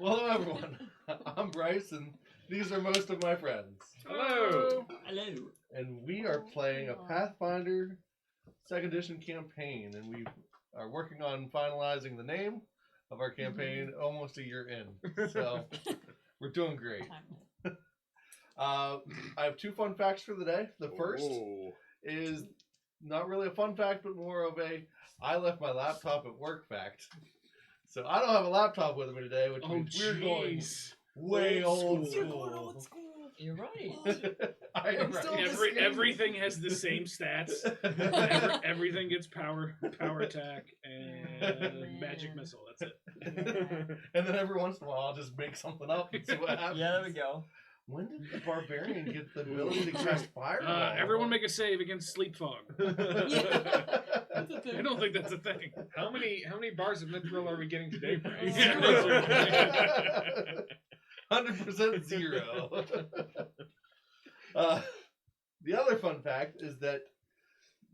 Well, hello everyone. I'm Bryce, and these are most of my friends. Hello. Hello. And we are playing a Pathfinder 2nd edition campaign, and we are working on finalizing the name of our campaign almost a year in. So we're doing great. I have 2 fun facts for the day. The first is not really a fun fact, but more of a I left my laptop at work fact. So I don't have a laptop with me today, which means we're going way old school. You're right. I am right. Everything has the same stats. Everything gets power attack and magic missile. That's it. And then every once in a while, I'll just make something up and see what happens. Yeah, there we go. When did the barbarian get the ability to cast fireball? Everyone make a save against sleep fog. I don't think that's a thing. How many bars of mithril are we getting today, Bryce? 100% 0. The other fun fact is that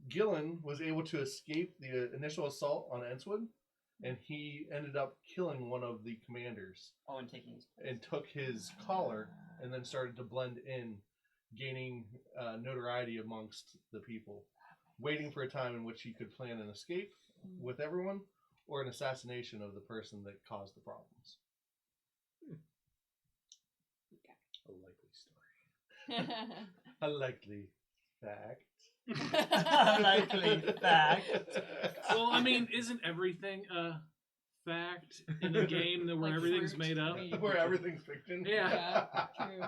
Gillen was able to escape the initial assault on Enswood, and he ended up killing one of the commanders. Oh, and taking his place. And took his collar and then started to blend in, gaining notoriety amongst the people, waiting for a time in which he could plan an escape with everyone or an assassination of the person that caused the problems. A likely story. A likely fact. Likely fact. Well, I mean, isn't everything a fact in a game where Like everything's fruit. made up? Where everything's fiction. Yeah. True.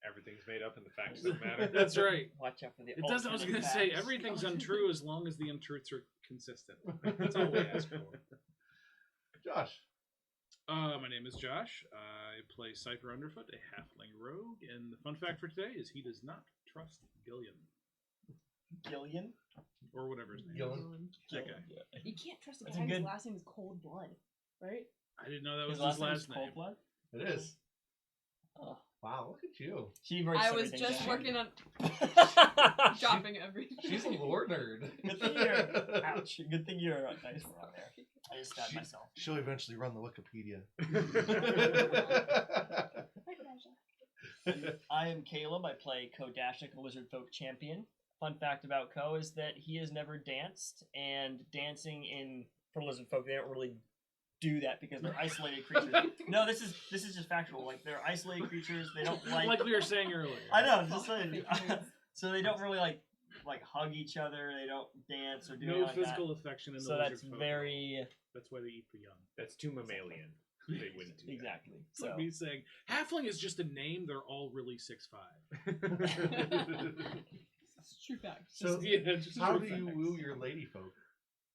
Everything's made up and the facts don't matter. That's right. Watch out for the It doesn't. I was ultimate going to say facts. everything's untrue as long as the untruths are consistent. That's all we ask for. Josh. My name is Josh. I play Cypher Underfoot, a halfling rogue, and the fun fact for today is he does not trust Gillian, Gillian? or whatever his name Gillen. is. That guy. You can't trust a That's guy a whose good- last name is Cold Blood, right? I didn't know that was His his last last name's name. Coldblood? It is. Oh. Wow, look at you. She writes I was everything just down. working on dropping everything. She's a lore nerd. Good thing you're... Ouch. Good thing you're nice around there. I just stabbed myself. She'll eventually run the Wikipedia. I am Caleb. I play Kodashik, a lizard folk champion. Fun fact about Ko is that he has never danced, and dancing for lizard folk, they don't really do that because they're isolated creatures. No, this is just factual. Like, they're isolated creatures. They don't Like we were saying earlier. I know, just saying. So they don't really like hug each other. They don't dance or do anything No like physical that. affection in the So lizard that's folk. very That's why they eat the young. That's too mammalian. They wouldn't do exactly. It's like me saying halfling is just a name. They're all really 6'5". It's true fact. So, Just how a do true you fact. woo your lady folk?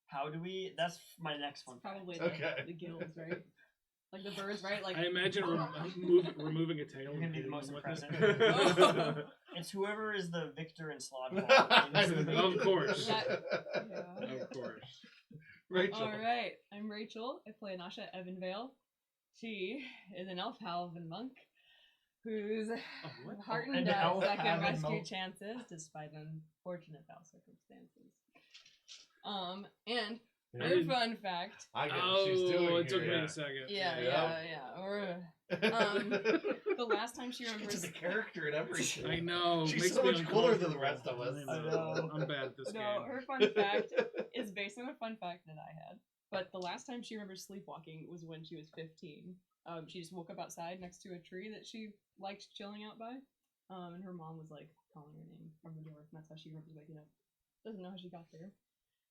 How do we? That's my next one. Probably Okay. the gills, right? Like the birds, right? Like I imagine removing a tail. You're gonna and be the hitting most them with impressive. it. It's whoever is the victor in slot. Of course. that, yeah. Of course. Rachel. All right, I'm Rachel. I play Nasha Evanvale. She is an elf halfling monk who's what? heartened An at elf second halfling rescue monk. chances despite unfortunate foul circumstances. And Yeah. her fun fact. I get what she's doing. It took here, me yeah. a second. Yeah. The last time she She remembers. gets a character and everything. I know. She's makes so me much cooler than the rest of uncomfortable. us. I know. I'm bad at this No, game. her fun fact is based on a fun fact that I had. But the last time she remembers sleepwalking was when she was 15. She just woke up outside next to a tree that she liked chilling out by. And her mom was like calling her name from the door. And that's how she remembers waking up. Doesn't know how she got there.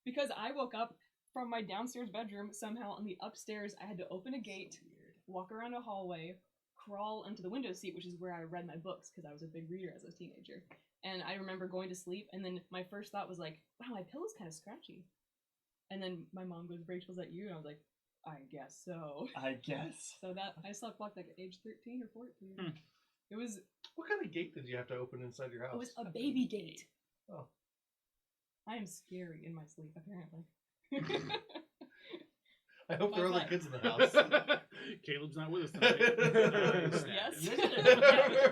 Because I woke up from my downstairs bedroom somehow on the upstairs. I had to open a gate, walk around a hallway, crawl into the window seat, which is where I read my books because I was a big reader as a teenager. And I remember going to sleep, and then my first thought was like, wow, my pillow's kind of scratchy. And then my mom goes, Rachel, is that you? And I was like, I guess so. I guess. So that, I slept like at age 13 or 14. It was What kind of gate did you have to open inside your house? It was a baby gate. Oh. I am scary in my sleep, apparently. I hope there are other Why? kids in the house. Caleb's not with us tonight. Yes.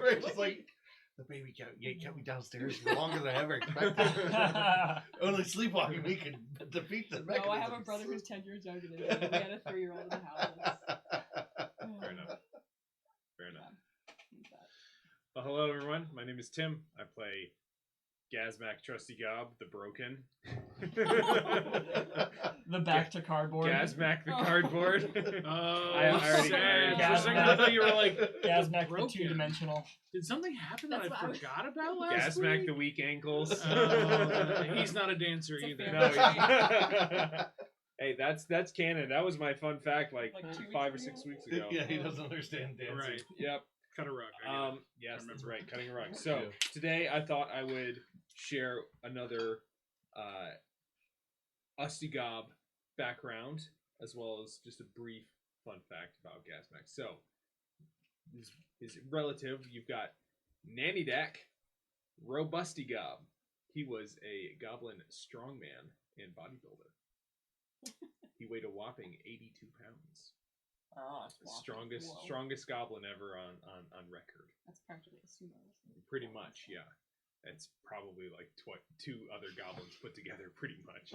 Rachel's like, the baby gate kept me downstairs for longer than I ever expected. Only sleepwalking we could defeat the mechanism. No, I have a brother who's 10 years younger than me. We had a 3-year-old in the house. Fair enough. Well, hello everyone. My name is Tim. I play Gazmac Trusty Gob, the Broken. The back to cardboard. Gazmac the Oh. cardboard. Oh, I already- sad. For a Gazmac. second, I thought you were like, Gazmac the broken. two-dimensional. Did something happen that That's I what I was- forgot about last Gazmac week? the weak ankles. He's not a dancer It's a either. family No, hey, that's canon. That was my fun fact like, Like 2 weeks 5 or ago? 6 weeks ago. Yeah, he doesn't understand dancing. Right. Yep. Cut a rug. I get it. Yes, that's remember. right. Cutting a rug. So Yeah. today I thought I would share another Usty Gob background as well as just a brief fun fact about Gazmac. So his relative, you've got Nanny Dak, Robusty Gob. He was a goblin strongman and bodybuilder. He weighed a whopping 82 pounds. Oh, that's The walking. strongest goblin ever on record. That's practically a sumo. Pretty much, yeah. It's probably like 2 other goblins put together, pretty much.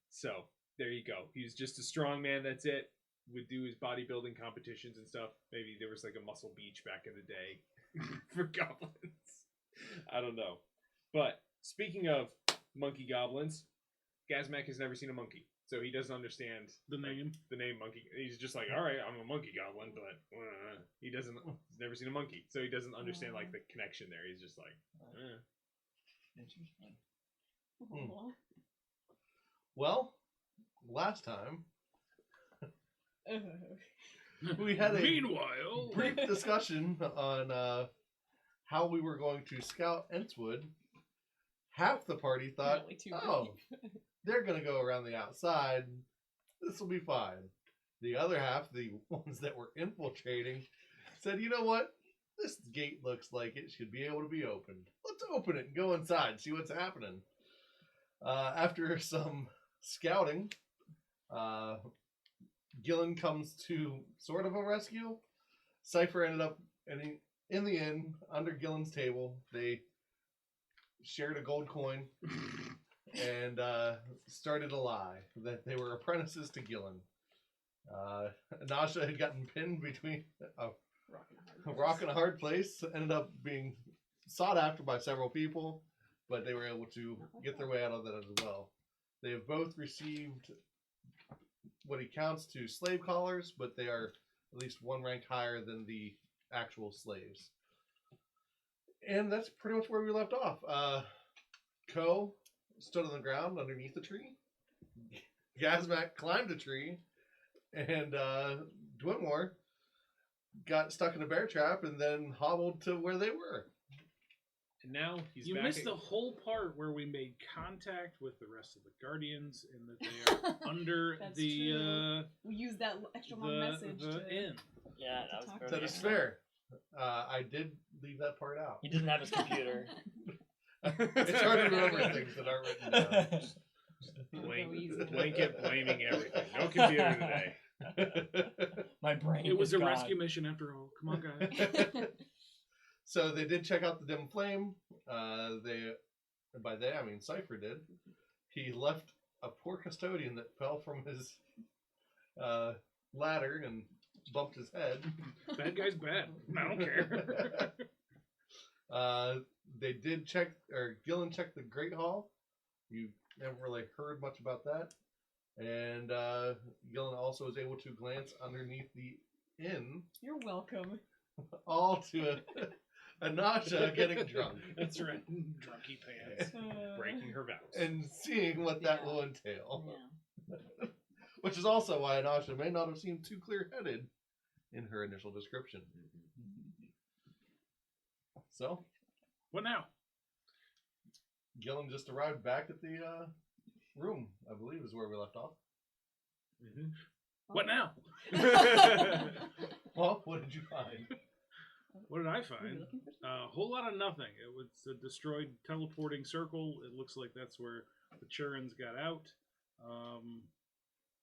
So there you go. He's just a strong man. That's it. Would do his bodybuilding competitions and stuff. Maybe there was like a Muscle Beach back in the day for goblins. I don't know. But speaking of monkey goblins, Gazmac has never seen a monkey, so he doesn't understand The name. the name monkey. He's just like, all right, I'm a monkey goblin, but he's never seen a monkey, so he doesn't understand like the connection there. He's just like, Interesting. Aw. Well, last time Ugh. we had a Meanwhile, brief discussion on how we were going to scout Entwood. Half the party thought, Really too oh, brief. they're going to go around the outside. This will be fine. The other half, the ones that were infiltrating, said, you know what? This gate looks like it should be able to be opened. Let's open it and go inside, see what's happening. After some scouting, Gillen comes to sort of a rescue. Cypher ended up in the inn under Gillen's table. They shared a gold coin and started a lie that they were apprentices to Gillen. Nasha had gotten pinned between a rock and a hard place, ended up being sought after by several people, but they were able to get their way out of that as well. They have both received what he counts to slave collars, but they are at least one rank higher than the actual slaves. And that's pretty much where we left off. Ko stood on the ground underneath the tree. Gazmac climbed a tree, and Dwimore got stuck in a bear trap and then hobbled to where they were. and now he's you back. missed the whole part where we made contact with the rest of the Guardians and that they are under That's the true. We use that extra long message the to inn. Yeah, that was Talk very That is Yeah. fair. I did leave that part out. He didn't have his computer. It's hard to remember things that aren't written down. Go easy. Blanket blaming everything. No computer today. My brain. It was is a gone. rescue mission after all. Come on, guys. So they did check out the dim flame. By they I mean Cypher did. He left a poor custodian that fell from his ladder and bumped his head. Bad guy's bad. I don't care. They did check, or Gillen checked the Great Hall. You never really heard much about that. And Gillen also was able to glance underneath the inn, You're welcome. all to Anasha getting drunk That's right. Drunky pants. Breaking her vows. and seeing what that Yeah. will entail. Yeah. Which is also why Anasha may not have seemed too clear-headed in her initial description. So, What now? Gillen just arrived back at the room, I believe is where we left off. What now? Well, what did you find? What did I Were you find? looking for A whole lot of nothing. It was a destroyed teleporting circle. It looks like that's where the Churins got out.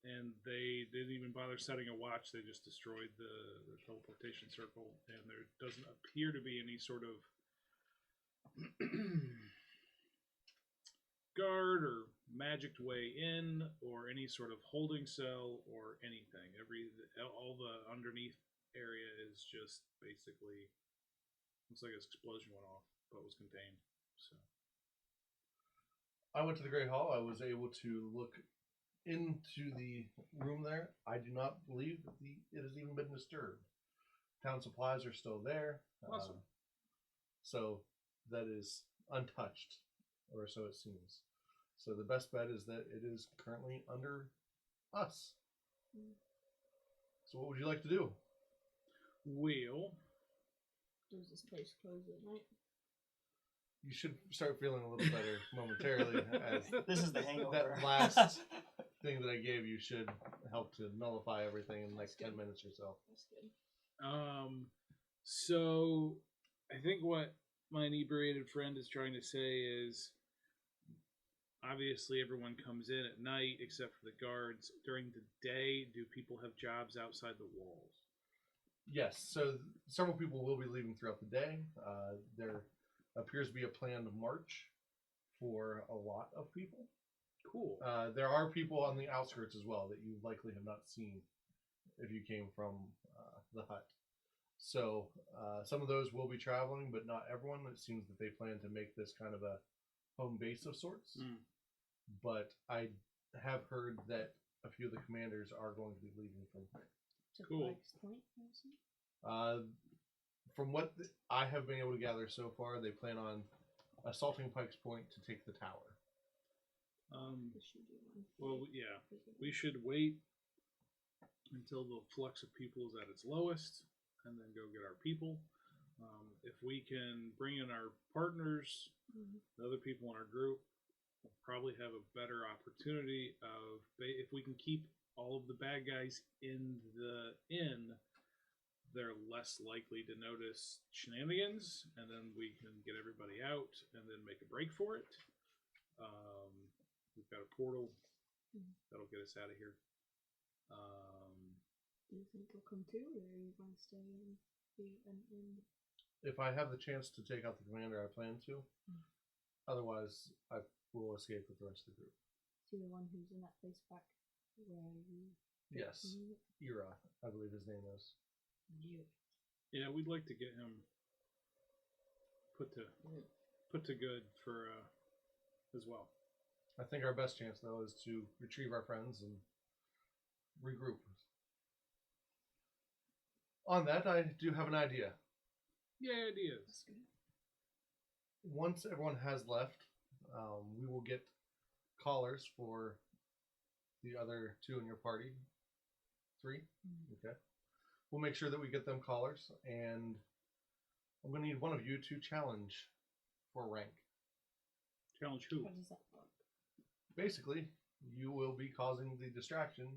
And they didn't even bother setting a watch. They just destroyed the teleportation circle. And there doesn't appear to be any sort of guard or magicked way in or any sort of holding cell or anything. All the underneath area is just basically Looks like an explosion went off, but was contained. So I went to the Great Hall. I was able to look into the room there. I do not believe that it has even been disturbed. Town supplies are still there. Awesome. So that is untouched, or so it seems. So the best bet is that it is currently under us. So what would you like to do? well, Does this place close at night? You should start feeling a little better momentarily, as This is the hangover. that last thing that I gave you should help to nullify everything in the next 10 minutes or so. That's good. so I think what my inebriated friend is trying to say is, obviously everyone comes in at night except for the guards. During the day, do people have jobs outside the walls? Yes, so several people will be leaving throughout the day. There appears to be a planned march for a lot of people. Cool. There are people on the outskirts as well that you likely have not seen if you came from the hut. So some of those will be traveling, but not everyone. It seems that they plan to make this kind of a home base of sorts. But I have heard that a few of the commanders are going to be leaving from here. To Cool. Pikes Point, I assume? From what I have been able to gather so far, they plan on assaulting Pike's Point to take the tower. We should do one. Well, yeah, we should wait until the flux of people is at its lowest, and then go get our people. If we can bring in our partners, the other people in our group, we'll probably have a better opportunity of, if we can keep all of the bad guys in the inn, they're less likely to notice shenanigans, and then we can get everybody out and then make a break for it. We've got a portal that'll get us out of here. Do you think they'll come too, or are you going to stay and be an inn? If I have the chance to take out the commander, I plan to. Otherwise, I will escape with the rest of the group. See the one who's in that place back where you... Yes, Ira, I believe his name is. You. Yeah, we'd like to get him put to good for as well. I think our best chance, though, is to retrieve our friends and regroup. On that, I do have an idea. Yeah, ideas. That's good. Once everyone has left, we will get collars for the other two in your party. 3? Okay. We'll make sure that we get them collars, and I'm going to need one of you to challenge for rank. Challenge who? How does that work? Basically, you will be causing the distraction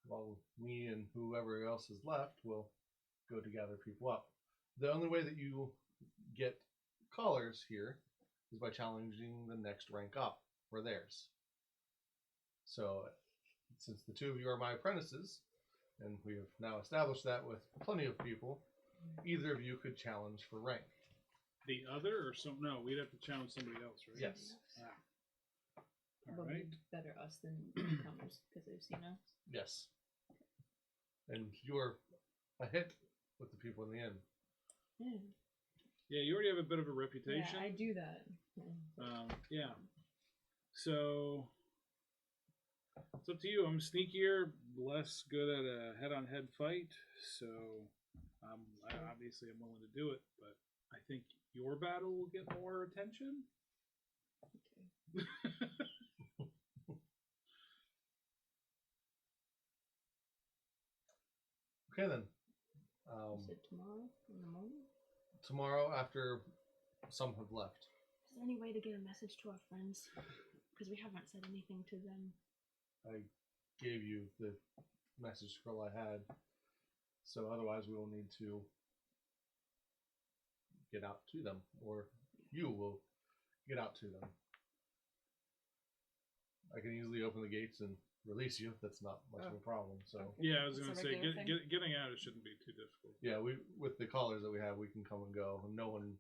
while me and whoever else is left will go to gather people up. The only way that you get collars here is by challenging the next rank up for theirs. So, since the two of you are my apprentices, and we have now established that with plenty of people, either of you could challenge for rank. The other or some? No, we'd have to challenge somebody else, right? Yes. All Probably right. better us than newcomers because they've seen us. Yes. And you're a hit with the people in the inn. Yeah. Yeah, you already have a bit of a reputation. Yeah, I do that. Yeah. So it's up to you. I'm sneakier, less good at a head-on-head fight, so I obviously am willing to do it. But I think your battle will get more attention. Okay. Okay then. You said tomorrow in the morning? Tomorrow after some have left. Is there any way to get a message to our friends? Because we haven't said anything to them. I gave you the message scroll I had, so otherwise we will need to get out to them, or you will get out to them. I can easily open the gates and release you. That's not much of a problem. So Yeah, I was That's going to a say, regular thing? getting out, it shouldn't be too difficult. yeah, we with the collars that we have, we can come and go. No one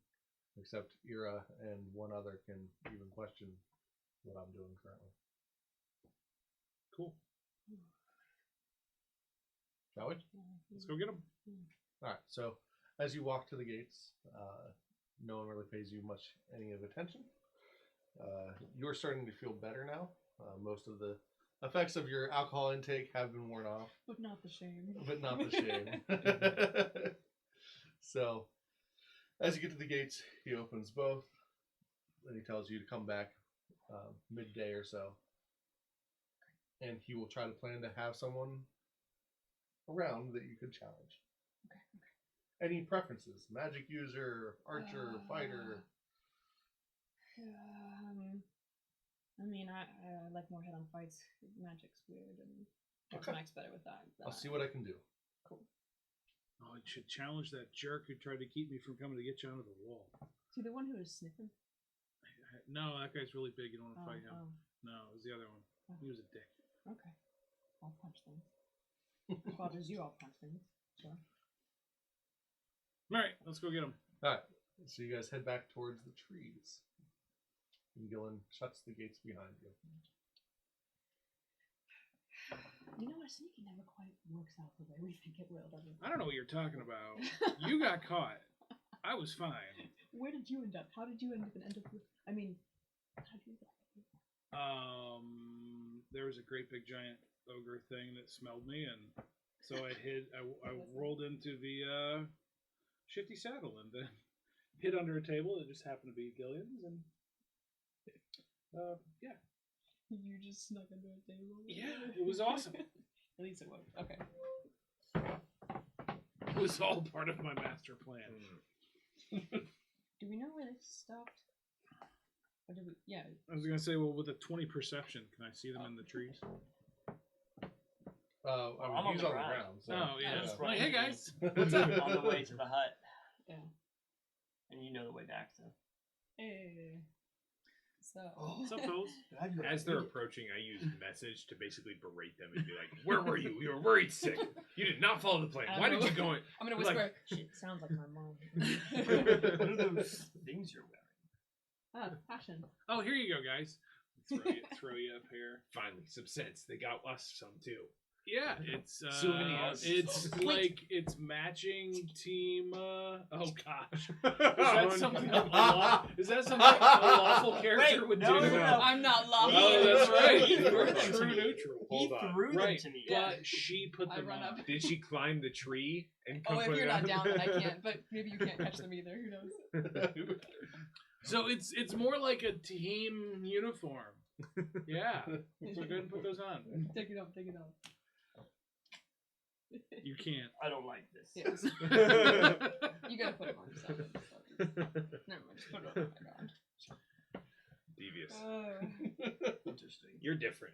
except Ira and one other can even question what I'm doing currently. Cool. Shall we? Let's go get them. All right. So As you walk to the gates, no one really pays you any attention. You're starting to feel better now. Most of the effects of your alcohol intake have been worn off. But not the shame. But not the shame. So, as you get to the gates, he opens both. Then he tells you to come back midday or so. And he will try to plan to have someone around that you could challenge. Okay. Any preferences? Magic user, archer, fighter? I mean, I like more head-on fights. Magic's weird, and Okay. Max better with that. I'll see what I can do. Cool. Oh, I should challenge that jerk who tried to keep me from coming to get you onto the wall. See the one who was sniffing? No, that guy's really big. You don't want to Oh, fight him. No, it was the other one. He was a dick. Okay. I'll punch things. If it bothers you, I'll punch things. Sure. All right, let's go get him. Alright, so you guys head back towards the trees. And Gillen shuts the gates behind you. You know, our sneaking never quite works out the way we think it will, does it? I don't know what you're talking about. You got caught. I was fine. Where did you end up? How did you end up with? I mean, how did you get There was a great big giant ogre thing that smelled me, and so I hid. I rolled into the shifty saddle and then hid under a table. It just happened to be Gillian's, and yeah, You just snuck under a table? yeah, it was awesome. At least it worked. Okay. It was all part of my master plan. Do we know where this stopped? Or did we? Yeah. I was gonna say, well, with a 20 perception, can I see them in the trees? I mean, he's on the ground. So. Oh yeah. just Like, right hey into guys, What's up? On the way to the hut, Yeah. and you know the way back. So Hey. So. what's up, fellas? As they're approaching, I use message to basically berate them and be like, "Where were you? You were worried sick. You did not follow the plan. Why did you go in?" I'm gonna Like- whisper. Shit, sounds like my mom. what are those things you're wearing? Fashion. Oh, here you go, guys. Throw you up here. Finally, some sense. They got us some too. Yeah, it's Souvenirs. It's Wait. like it's matching team. Oh gosh, Is that something is that something a lawful character Wait, would no, do? no, no. I'm not laughing. Oh, that's right. He You're threw a them to true me. neutral. He Hold on. threw them Right, to me. Yeah. but she put I them run on. up. Did she climb the tree and Oh, come if put you're it not on? down, then I can't. But maybe you can't catch them either. Who knows? So it's more like a team uniform. Yeah, so go ahead and put those on. Take it off. Take it off. You can't. I don't like this. Yes. You gotta put them on yourself. Never mind. Just put it on my ground. Devious. Interesting. You're different.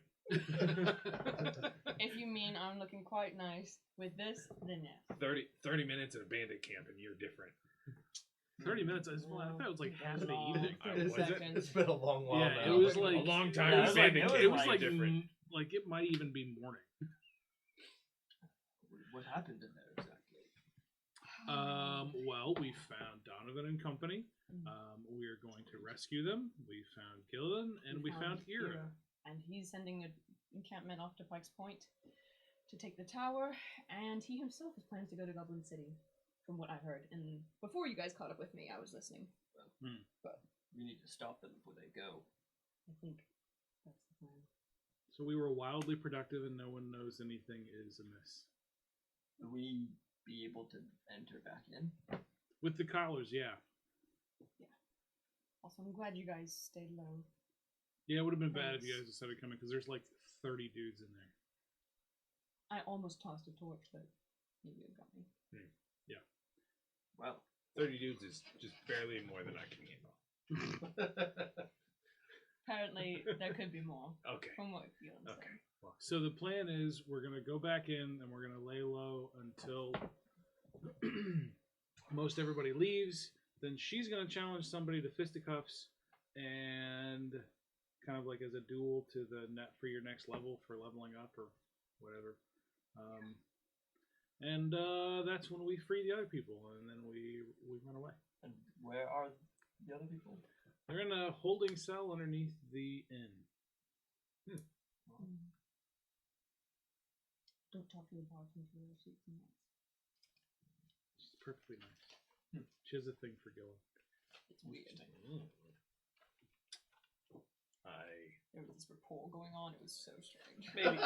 If you mean I'm looking quite nice with this, then yes. 30 minutes at a bandit camp and you're different. 30 minutes. I thought it was like half the Long. evening. 30 Was it? seconds. It's been a long while Yeah, now. it was but- like A long time Yeah, at a it was like- bandit it camp. It was was like different. like it might even be morning. What happened in there exactly? Well, we found Donovan and company. We are going to rescue them. We found Gillen, and we found Ira. And he's sending an encampment off to Pike's Point to take the tower, and he himself has plans to go to Goblin City, from what I heard. And before you guys caught up with me, I was listening. We need to stop them before they go. I think that's the plan. So we were wildly productive, and no one knows anything is amiss. Will we be able to enter back in? With the collars, yeah. Also, I'm glad you guys stayed low. Yeah, it would have been bad if you Thanks. guys decided to come in, because there's like 30 dudes in there. I almost tossed a torch, but maybe it got me. Well, 30 dudes is just barely more than I can handle. Apparently, there could be more, Okay. from what Gillen said. Okay. Well, So the plan is we're going to go back in, and we're going to lay low until most everybody leaves. Then she's going to challenge somebody to fisticuffs, and kind of like as a duel to the net for your next level for leveling up or whatever. And that's when we free the other people, and then we run away. and where are the other people? They're in a holding cell underneath the inn. Don't talk to the bartender. She's nuts. She's perfectly nice. She has a thing for Gilla. It's weird. There was this rapport going on. It was so strange.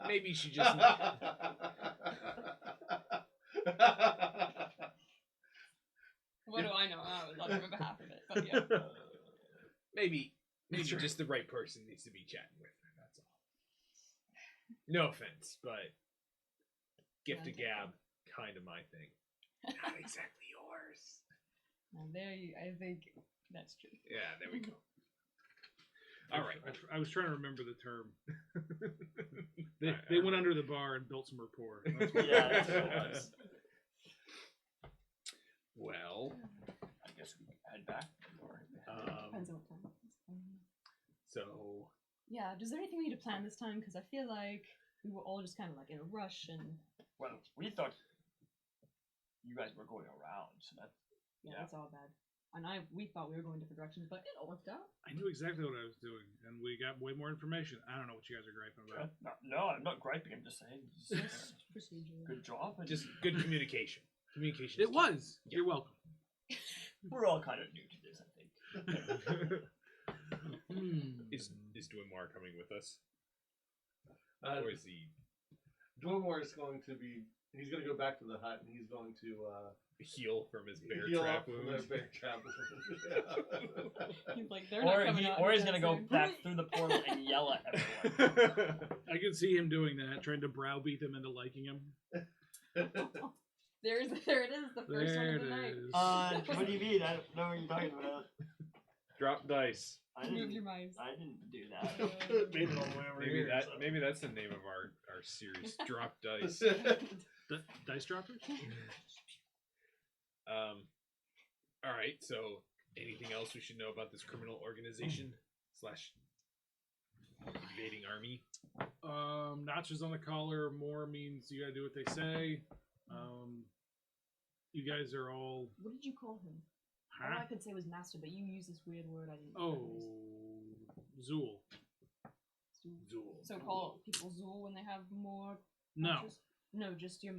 Maybe she just. What do I know? I don't remember half of it. But yeah. Maybe just the right person needs to be chatting with her. That's all. No offense, but gift a gab, kind of my thing. Not exactly yours. I think that's true. Yeah, there we go. All right. I was trying to remember the term. They went under the bar and built some rapport. That's what Yeah, that's what it was. Well, I guess we head back. Or... Depends on what time. So. Yeah. Is there anything we need to plan this time? Because I feel like we were all just kind of like in a rush and. Well, we thought you guys were going around, so that. Yeah, that's all bad. And we thought we were going different directions, but it all worked out. I knew exactly what I was doing, and we got way more information. I don't know what you guys are griping about. No, I'm not griping. I'm just saying. Procedure. Good job. And Just good communication. Communication. It was. Yeah. You're welcome. we're all kind of new to this, I think. Is Dwimar coming with us? Uh, Or is he Dwomor is going to be. He's going to go back to the hut, and he's going to heal from his bear heal trap up from wound? the bear trap wound. He's like, they're not coming out. Or he's gonna go anytime back through the portal and yell at everyone. I could see him doing that, trying to browbeat them into liking him. there it is, the first one of the night. What do you mean? I don't know what you're talking about. Drop dice. Move your mice. I didn't do that. Made it all the way over Maybe here. maybe that's the name of our series. Drop dice. Dice droppers? All right. So, anything else we should know about this criminal organization / invading army? Notches on the collar. More means you gotta do what they say. You guys are all. What did you call him? All I could say was master, but you used this weird word I didn't. Zool. Zool. So call people Zool when they have more. No. Notches? No, just your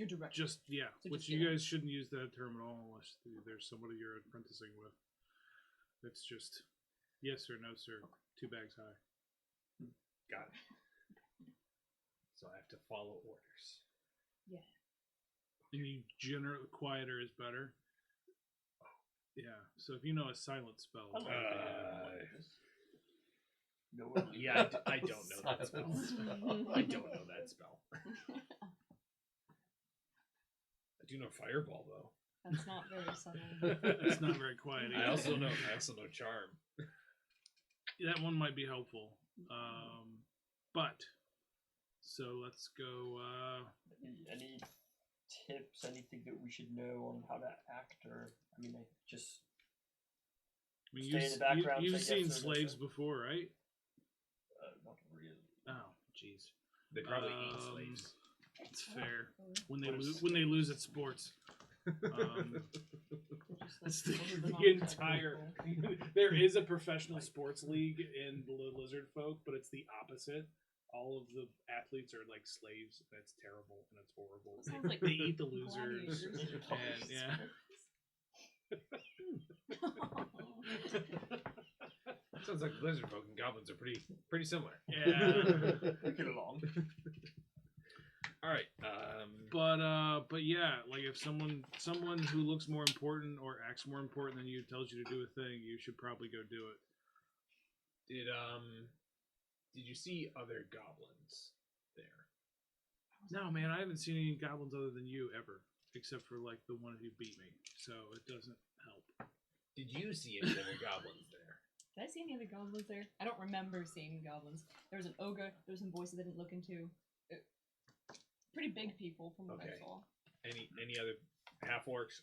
direction. Just yeah, So which just you do guys shouldn't use that term at all unless there's somebody you're apprenticing with. It's just yes or no, sir. 2 bags high. Got it. So I have to follow orders. Yeah. And you generally quieter is better. Yeah. So if you know a silent spell, Yeah, I don't know that spell. I don't know that spell. I do know fireball though. That's not very subtle. it's not very quiet. I also know charm. That one might be helpful. But so let's go. Any tips? Anything that we should know on how to act, or I mean, stay in the background. You've I guess, seen or slaves something? before, right? Not really. Oh, jeez. They probably eat slaves. It's fair when they What is- when they lose at sports. That's the Those are entire. There is a professional sports league in the lizard folk, but it's the opposite. All of the athletes are like slaves. That's terrible and it's horrible. Sounds like They eat the losers. gladiators. And yeah. Sounds like lizard folk and goblins are pretty similar. Yeah. We get along. All right. But yeah, like if someone who looks more important or acts more important than you tells you to do a thing, you should probably go do it. Did you see other goblins there? No, man, I haven't seen any goblins other than you ever, except for like the one who beat me. So it doesn't help. Did you see any other goblins there? Did I see any other goblins there? I don't remember seeing goblins. There was an ogre. There was some voices I didn't look into. Pretty big people from what I saw. Any other half orcs,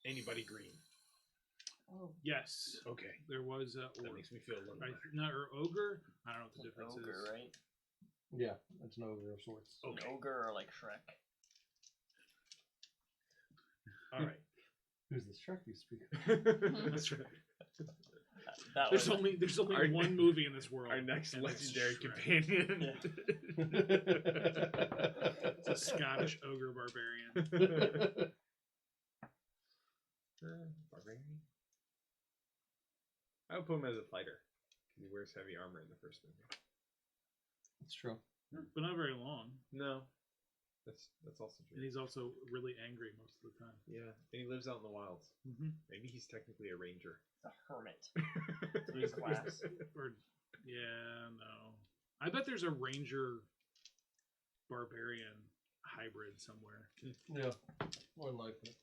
anybody green? Oh. Yes. Okay. There was That makes me feel a little better. or ogre. I don't know what the difference Ogre, is. right? Yeah, that's an ogre of sorts. Okay. An ogre or like Shrek. All right. Who's the Shrek you speak of? That's right. That There's was only Our- one movie in this world. Our next and it's legendary Shrek. companion. It's a Scottish ogre barbarian. I would put him as a fighter because he wears heavy armor in the first movie. It's true. But not very long. No, that's also And true. he's also really angry most of the time. Yeah, and he lives out in the wilds. Mm-hmm. Maybe he's technically a ranger. The hermit. His class. Or, yeah, no. I bet there's a ranger barbarian hybrid somewhere. Yeah, more than likely.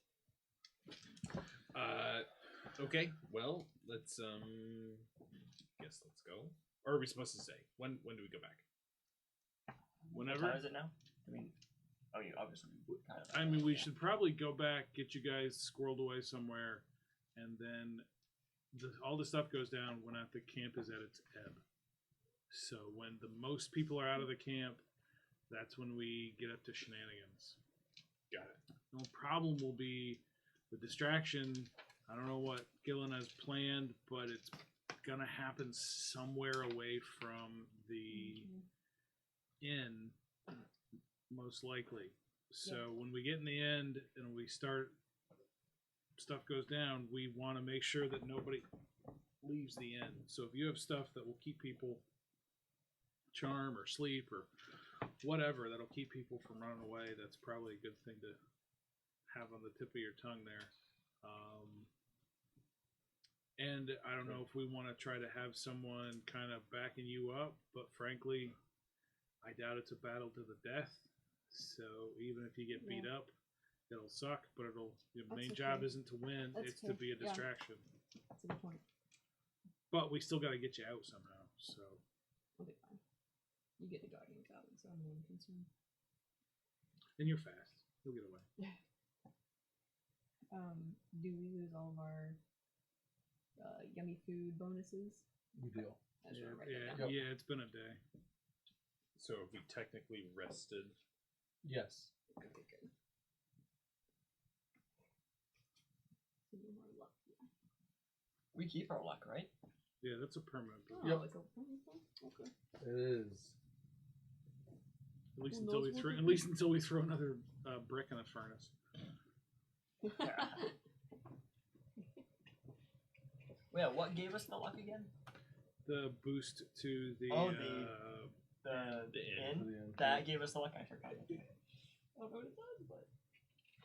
Okay. Well, let's guess let's go. Or are we supposed to say when do we go back? What Whenever. time is it now? I mean, obviously, kind of. I mean, we should probably go back, get you guys squirreled away somewhere, and then all the stuff goes down when the camp is at its ebb. So when the most people are out of the camp, that's when we get up to shenanigans. Got it. The only problem will be the distraction. I don't know what Gillen has planned, but it's gonna happen somewhere away from the inn, most likely. So when we get in the end and we start, stuff goes down, we want to make sure that nobody leaves the inn. So if you have stuff that will keep people charm or sleep or whatever that'll keep people from running away, that's probably a good thing to have on the tip of your tongue there. And I don't know if we want to try to have someone kind of backing you up, but frankly, I doubt it's a battle to the death. So even if you get beat up, it'll suck, but the main job isn't to win, it's to be a distraction. That's a good point. But we still got to get you out somehow, so. We'll be fine. You get the guardian goblin, so I'm not concerned. And you're fast. You'll get away. Do we lose all of our yummy food bonuses? We do. I just wanna write that down. Yeah, it's been a day. So if we technically rested, Yes. Okay, good. So no more luck. We keep our luck, right? Yeah, that's a permanent. Oh, Yep. it's a okay. It is. At least Who until knows we what throw. to At do? least until we throw another brick in the furnace. Yeah, what gave us the luck again? The boost to the. Oh, the the inn. inn? That gave us the luck. I forgot. I don't know what it does, but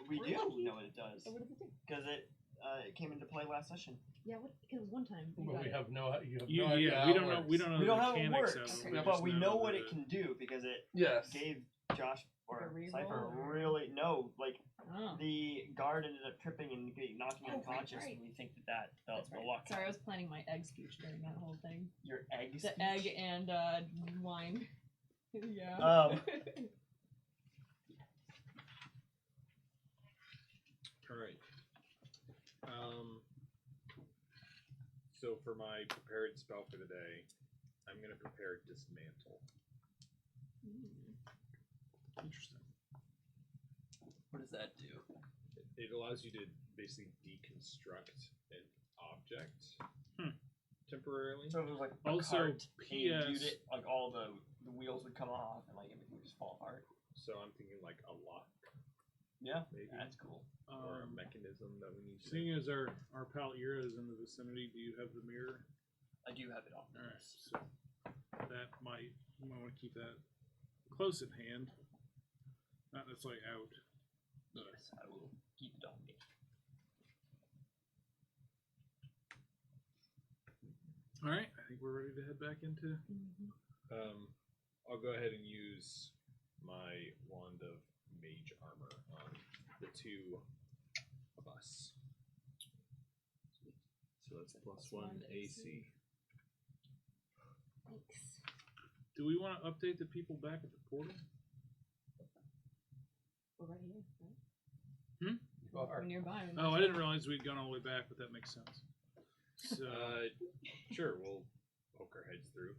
We We're do lucky. know what it does. what does it do? Because it came into play last session. Yeah, what? Because one time. you But got we it. have no. You have You, no idea. yeah, how we it don't know. works. We don't know We the don't know how it mechanics works, of it. Okay. We but just we know what that it can do because it Yes. gave Josh or Like a reroll Cypher or- really like Oh. the guard ended up tripping and knocking Oh, right, unconscious, right. and we think that That's the right. luck. Sorry, I was planning my egg speech during that whole thing. Your egg. The speech? egg and wine. Yeah. All right. So for my prepared spell for the day, I'm gonna prepare dismantle. Interesting. What does that do? It allows you to basically deconstruct an object temporarily. So it was like a Also, cart, and you PS. viewed it, like all the wheels would come off and like everything would just fall apart. So I'm thinking like a lock Yeah, Maybe. that's cool. or a mechanism that we need to. Seeing as our pal Ira is in the vicinity, do you have the mirror? I do have it on. All right, so that might you might want to keep that close at hand, not necessarily out. Yes, I will keep it on me. All right, I think we're ready to head back into. I'll go ahead and use my wand of mage armor on the two of us. So that's +1 AC. Thanks. Do we want to update the people back at the portal? We're right here, right? Well, We're nearby. we might Oh, as I didn't well. realize we'd gone all the way back, but that makes sense. So Sure, we'll poke our heads through.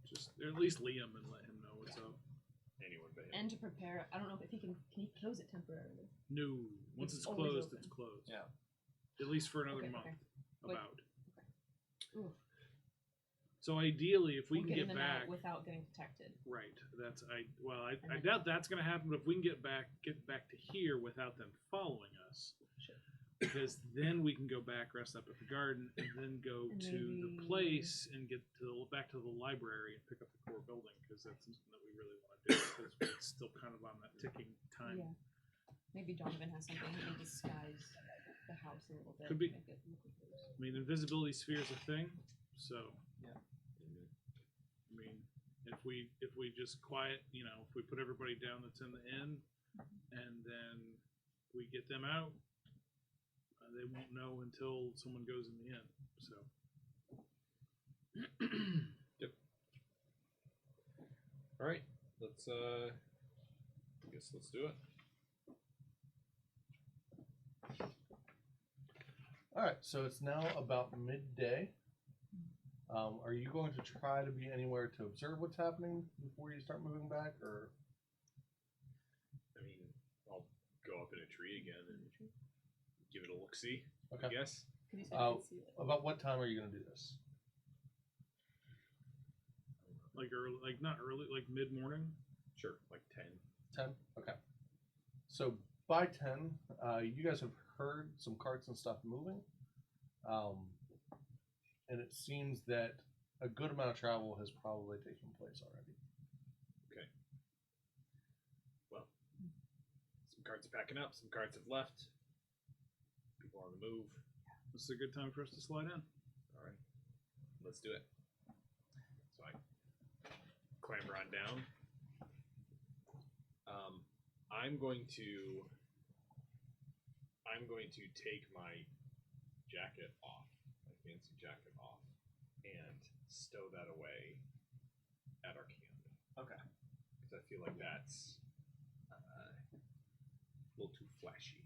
just or at least Liam and let him know what's up. Anyone but him. And to prepare, I don't know if he can he close it temporarily. No, once It's it's always closed, open. it's closed. Yeah. At least for another Okay, month. okay. Wait. About. Oof. So ideally, if we We'll can get get in and out back, without getting detected. right? That's I And then- doubt that's going to happen. But if we can get back to here without them following us, Sure. because then we can go back, rest up at the garden, and then go And to the maybe- place and get back to the library and pick up the core building, because that's something that we really want to do, because it's still kind of on that ticking time. Yeah. Maybe Donovan has something he can disguise the house a little bit. Could be. Make it look like it was- I mean, invisibility sphere is a thing, so Yeah. I mean, if we just quiet, if we put everybody down that's in the inn, and then we get them out, they won't know until someone goes in the inn. So All right, let's. I guess let's do it. All right, so it's now about midday. Are you going to try to be anywhere to observe what's happening before you start moving back, or? I mean, I'll go up in a tree again and give it a look. See, I Okay. guess. Could you say I can see it? About what time are you going to do this? like early, like not early, like mid morning. Sure, like 10. 10? Okay. So by 10, you guys have heard some carts and stuff moving. And it seems that a good amount of travel has probably taken place already. Okay. Well, some carts are packing up. Some carts have left. People on the move. This is a good time for us to slide in. All right, let's do it. So I clamber on down. I'm going to take my jacket off, my fancy jacket off, and stow that away at our camp. Okay. Because I feel like that's a little too flashy.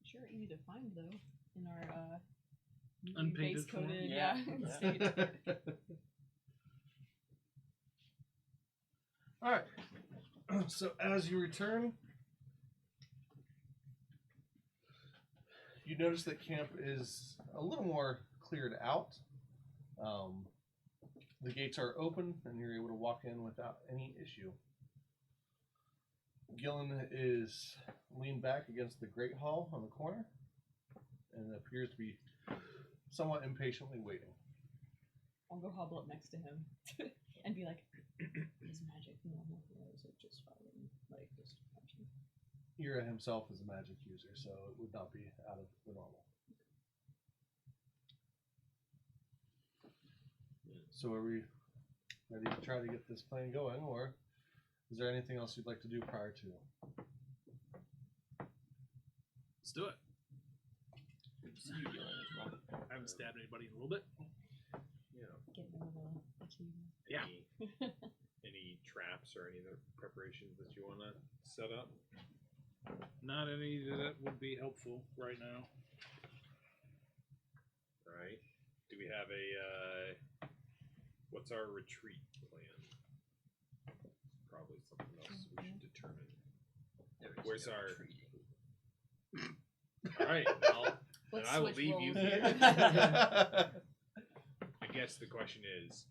Sure, easy to find though in our Unpainted base coated, form? yeah. Yeah. state. All right. So as you return, you notice that camp is a little more cleared out. The gates are open, and you're able to walk in without any issue. Gillen is leaned back against the Great Hall on the corner, and appears to be somewhat impatiently waiting. I'll go hobble up next to him and be like, "Is magic normal, or is it just fighting? Like just punching?" Ira himself is a magic user, so it would not be out of the normal. So are we ready to try to get this plan going, or is there anything else you'd like to do prior to? Let's do it. Good to see you, Gillen, as well. I haven't stabbed anybody in a little bit. You know, Get rid of the achievement. Yeah. any traps or any other preparations that you want to set up? Not any that would be helpful right now. All right. Do we have a what's our retreat plan? Probably something else we should determine. There is Where's no our- retreating. All right. Well, then Let's I will switch leave you roles here. here. I guess the question is,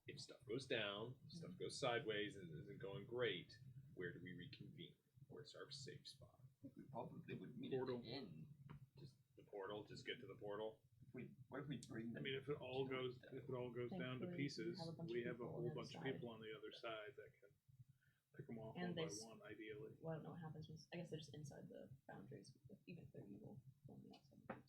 if stuff goes down, stuff goes sideways, and isn't going great, where do we reconvene? Where's our safe spot? We probably would meet Portal. at the inn. Just the portal. Just get to the portal. What if we bring I them? mean, if it all to goes the- down to Thankfully, pieces, we have a people whole on the bunch of other people on the other side that can pick them off And one by they s- one, ideally. Well, I don't know what happens with. I guess they're just inside the boundaries, even if they're evil on the outside.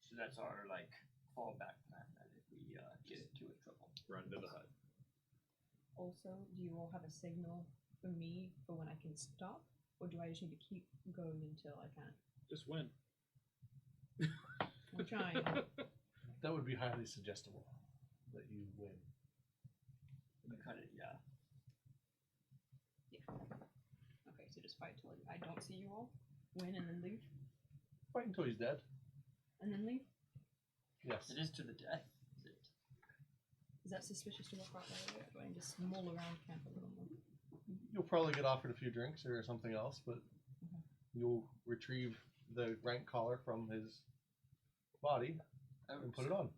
So that's our like fallback plan. That if we get into a trouble. Run to the hut. Also, do you all have a signal for me for when I can stop, or do I just need to keep going until I can? Just win. I'm trying. That would be highly suggestible that you win. We kind of Yeah. Okay, so just fight till I don't see you all, win, and then leave, Fight until he's dead. and then leave. Yes. It is to the death. Is it? Is that suspicious to walk out that way? Or do I need to mull around camp a little more? You'll probably get offered a few drinks or something else, but you'll retrieve the rank collar from his body and put it on.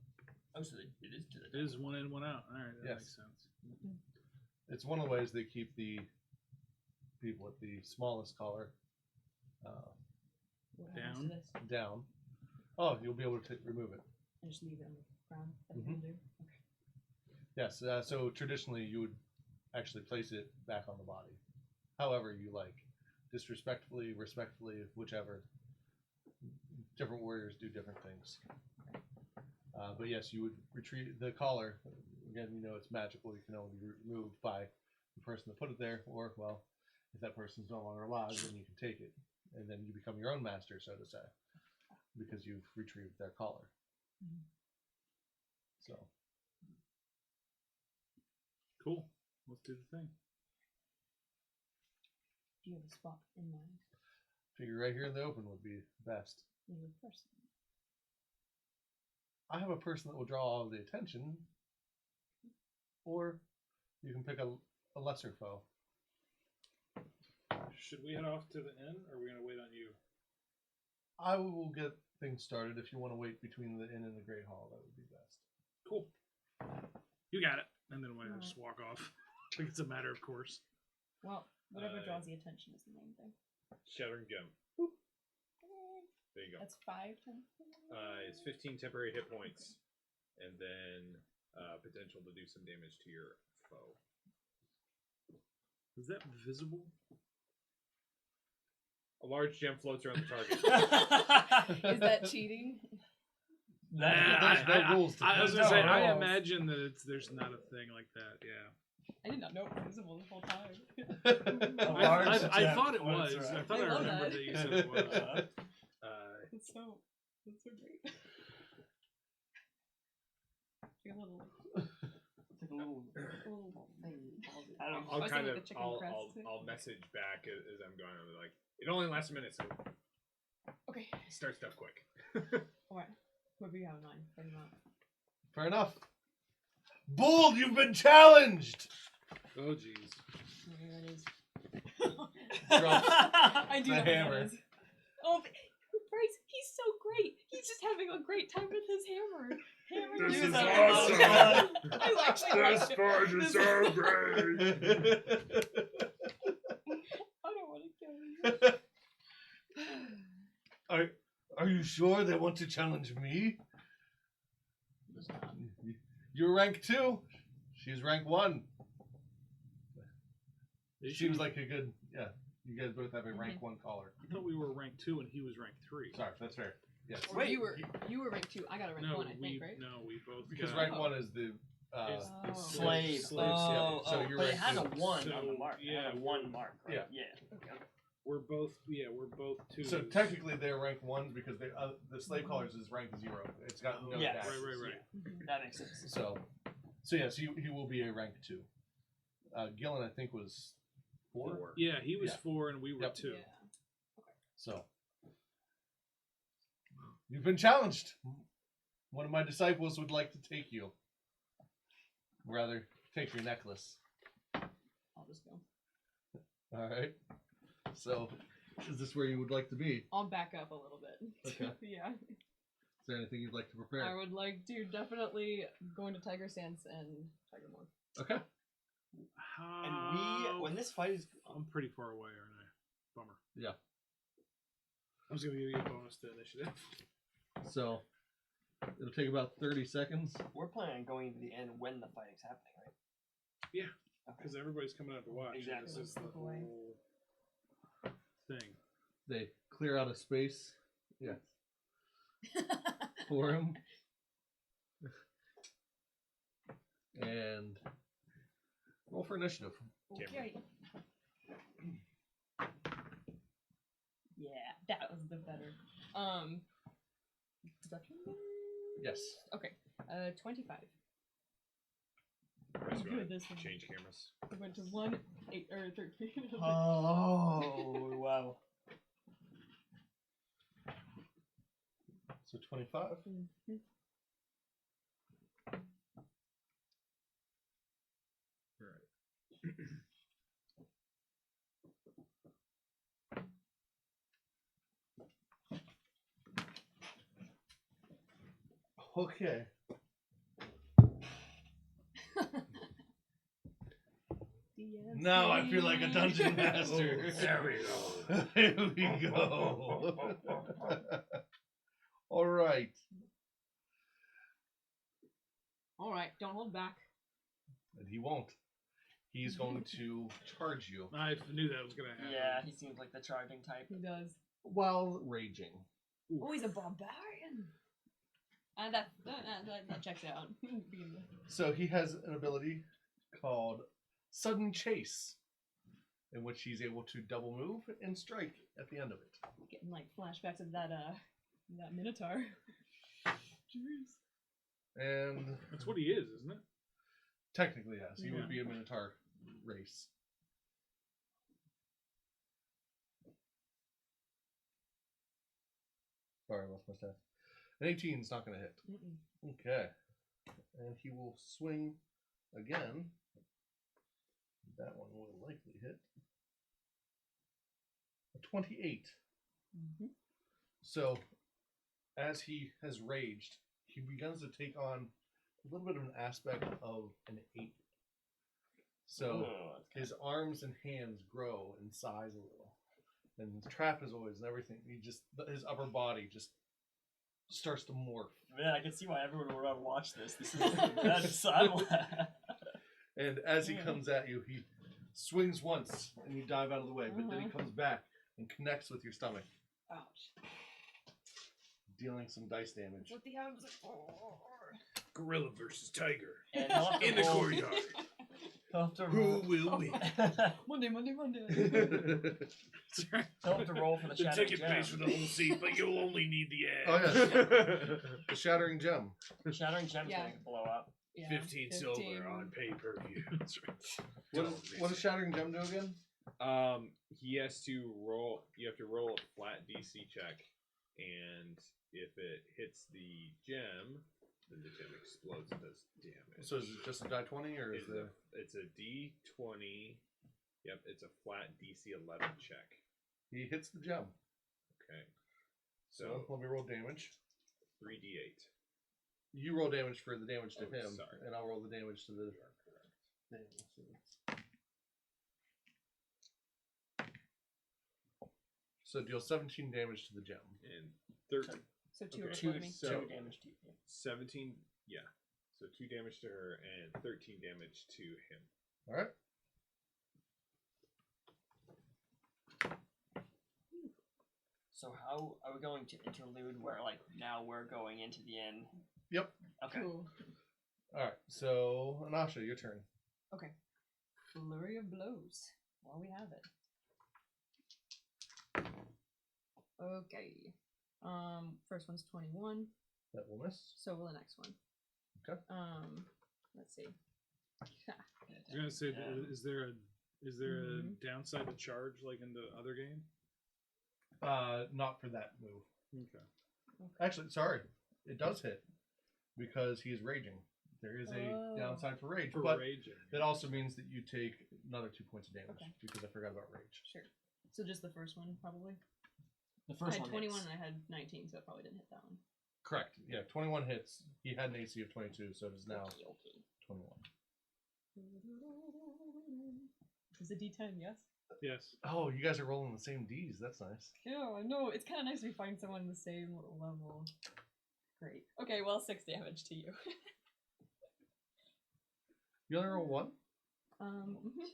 Oh, so it is to the It is one in, one out. All right, that Yes. makes sense. It's one of the ways they keep the people with the smallest collar What Down. happens to this? down. Oh, you'll be able to remove it. And just leave it on the ground. That Mhm. will do. Okay. Yes. So traditionally, you would actually place it back on the body, however you like, disrespectfully, respectfully, whichever. Different warriors do different things. But yes, you would retrieve the collar. Again, you know it's magical. You can only be removed by the person that put it there, or well, if that person's no longer alive, then you can take it, and then you become your own master, so to say, because you've retrieved their collar. Mhm. So Cool. Let's do the thing. Do you have a spot in mind? figure right here in the open would be best. You go first. I have a person that will draw all of the attention, or you can pick a lesser foe. Should we head off to the inn, or are we gonna wait on you? I will get things started. If you want to wait between the inn and the Great Hall, that would be best. Cool. You got it. And then we'll just walk off. Like it's a matter of course. Well, whatever draws the attention is the main thing. Shattering Gem. There you go. That's 5 times. It's 15 temporary hit points, and then potential to do some damage to your foe. Is that visible? A large gem floats around the target. Is that cheating? There's no rules to I was this. gonna say, No I rules. imagine that there's not a thing like that. Yeah. I did not know it was visible the whole time. I thought it was. That's I right. thought I I love remembered that. that you said it was. It's so great. Like a little It's like a little thing. I don't I I'll was kind thinking of, the chicken I'll, crest I'll, too. I'll message back as I'm going. I'm like, it only lasts a minute, so Okay. start stuff quick. Alright. Whoever you have in mind, bring them out. Fair enough. Bull, you've been challenged. Oh jeez. Whatever that is. Drops I do the know what hammer. that is. Oh, but Bryce, he's so great. He's just having a great time with his hammer. Hammer. This He's is having awesome. fun. I actually liked it. part is so great. I don't want to kill you. Are you sure they want to challenge me? You're rank 2. She's rank 1. Is Seems she? like a good, yeah. You guys both have a rank 1 collar. I thought we were rank 2 and he was rank 3. Sorry, that's fair. Yes. Or Wait, you were rank 2. I got a rank 1, I think, right? No, we both Because got, rank 1 is the is the Oh. Slave. Slaves, Oh, yeah. So you're but it rank has a 2. 1 on So, the mark. It has yeah, a 1 mark. Right? yeah. Yeah. Okay. we're both 2. So technically they're rank 1s because they, the slave collars is rank 0. It's got no Yes. taxes. Right. Mhm. That makes sense. So yes, he will be a rank 2. Gillen, I think, was 4. Yeah, he was Yeah. 4 and we were Yep. 2. Yeah. So you've been challenged. One of my disciples would like to take you. Rather, take your necklace. I'll just go. All right. So, is this where you would like to be? I'll back up a little bit. Okay. Yeah. Is there anything you'd like to prepare? I would like to definitely go into Tiger Stance and Tiger Morph. Okay. And when this fight is, I'm pretty far away, aren't I? Bummer. Yeah. I was gonna give you a bonus to initiative. So, it'll take about 30 seconds. we're planning on going to the end when the fight is happening, right? Yeah. Okay. Because everybody's coming out to watch. and Exactly. This is the Slip away. whole thing. They clear out a space. Yeah. For him. And roll for initiative. Okay. Yeah, that was the better. Deduction? Yes. Okay. 25. Rest I'm go good at this one. change cameras. I went to 1, 8, or 13. Oh wow! So 25. Mhm. Okay. Now I feel like a dungeon master. Oh, there we go. Here we go. All right. All right, don't hold back. And he won't. He's going to charge you I knew that was gonna happen. Yeah, he seems like the charging type. He does. while raging. Oh, he's a barbarian. That checks out. So he has an ability called Sudden Chase, in which he's able to double move and strike at the end of it. Getting like flashbacks of that Minotaur. Jeez. And That's what he is, isn't it? technically, yes, he Yeah. would be a Minotaur race. Sorry, I lost my stats. An 18 is not going to hit. Mm-mm. Okay. And he will swing again. That one will likely hit. A 28. Mm-hmm. So, as he has raged, he begins to take on a little bit of an aspect of an ape. So, his arms and hands grow in size a little. And his trapezoids and everything, his upper body just starts to morph. Man, I can see why everyone would want to watch this. This is that's And as he comes at you, he swings once and you dive out of the way, but then he comes back and connects with your stomach, Ouch. dealing some dice damage. What the hell was it for? Gorilla versus tiger And he'll have to in the roll- courtyard. He'll have to Who roll. will win? Monday. He'll have to roll for the The shattering ticket gem. pays for the whole seat, but you'll only need the Oh, edge. yes. The Shattering Gem. Shattering gem's Yeah. gonna blow up. Yeah, 15 silver on pay-per-view. That's right. What does Shattering Gem do again? He has to roll. You have to roll a flat DC check, and if it hits the gem, then the gem explodes and does damage. So is it just a die 20 or is it? It's a D20. Yep, it's a flat DC 11 check. He hits the gem. Okay, So so let me roll damage. 3d8. You roll damage for the damage to Oh, him, sorry. and I'll roll the damage to the thing. So deal 17 damage to the gem. And 13. So two Okay. of us Two, with me. So- two damage to you. 17. Yeah. So 2 damage to her and 13 damage to him. All right. So how are we going to interlude where like now we're going into the inn? Yep. Okay. Cool. All right. So Anasha, your turn. Okay. Flurry of blows. While we have it. Okay. First one's 21. That will miss. So will the next one. Okay. Let's see. I was gonna say, is there a Mhm. downside to charge like in the other game? Not for that move. Okay. Actually, sorry, it does hit because he is raging. There is a Oh. downside for rage, For but raging. that also means that you take another 2 points of damage Okay. because I forgot about rage. Sure. So just the first one, probably. The I first had one 21 hits. and I had 19, so it probably didn't hit that one. Correct. Yeah, 21 hits. He had an AC of 22, so it is now Okay. 21. Is it D10? Yes. Yes. Oh, you guys are rolling the same Ds. That's nice. Yeah, I know. It's kind of nice we find someone the same level. Great. Okay, well, 6 damage to you. You only roll one?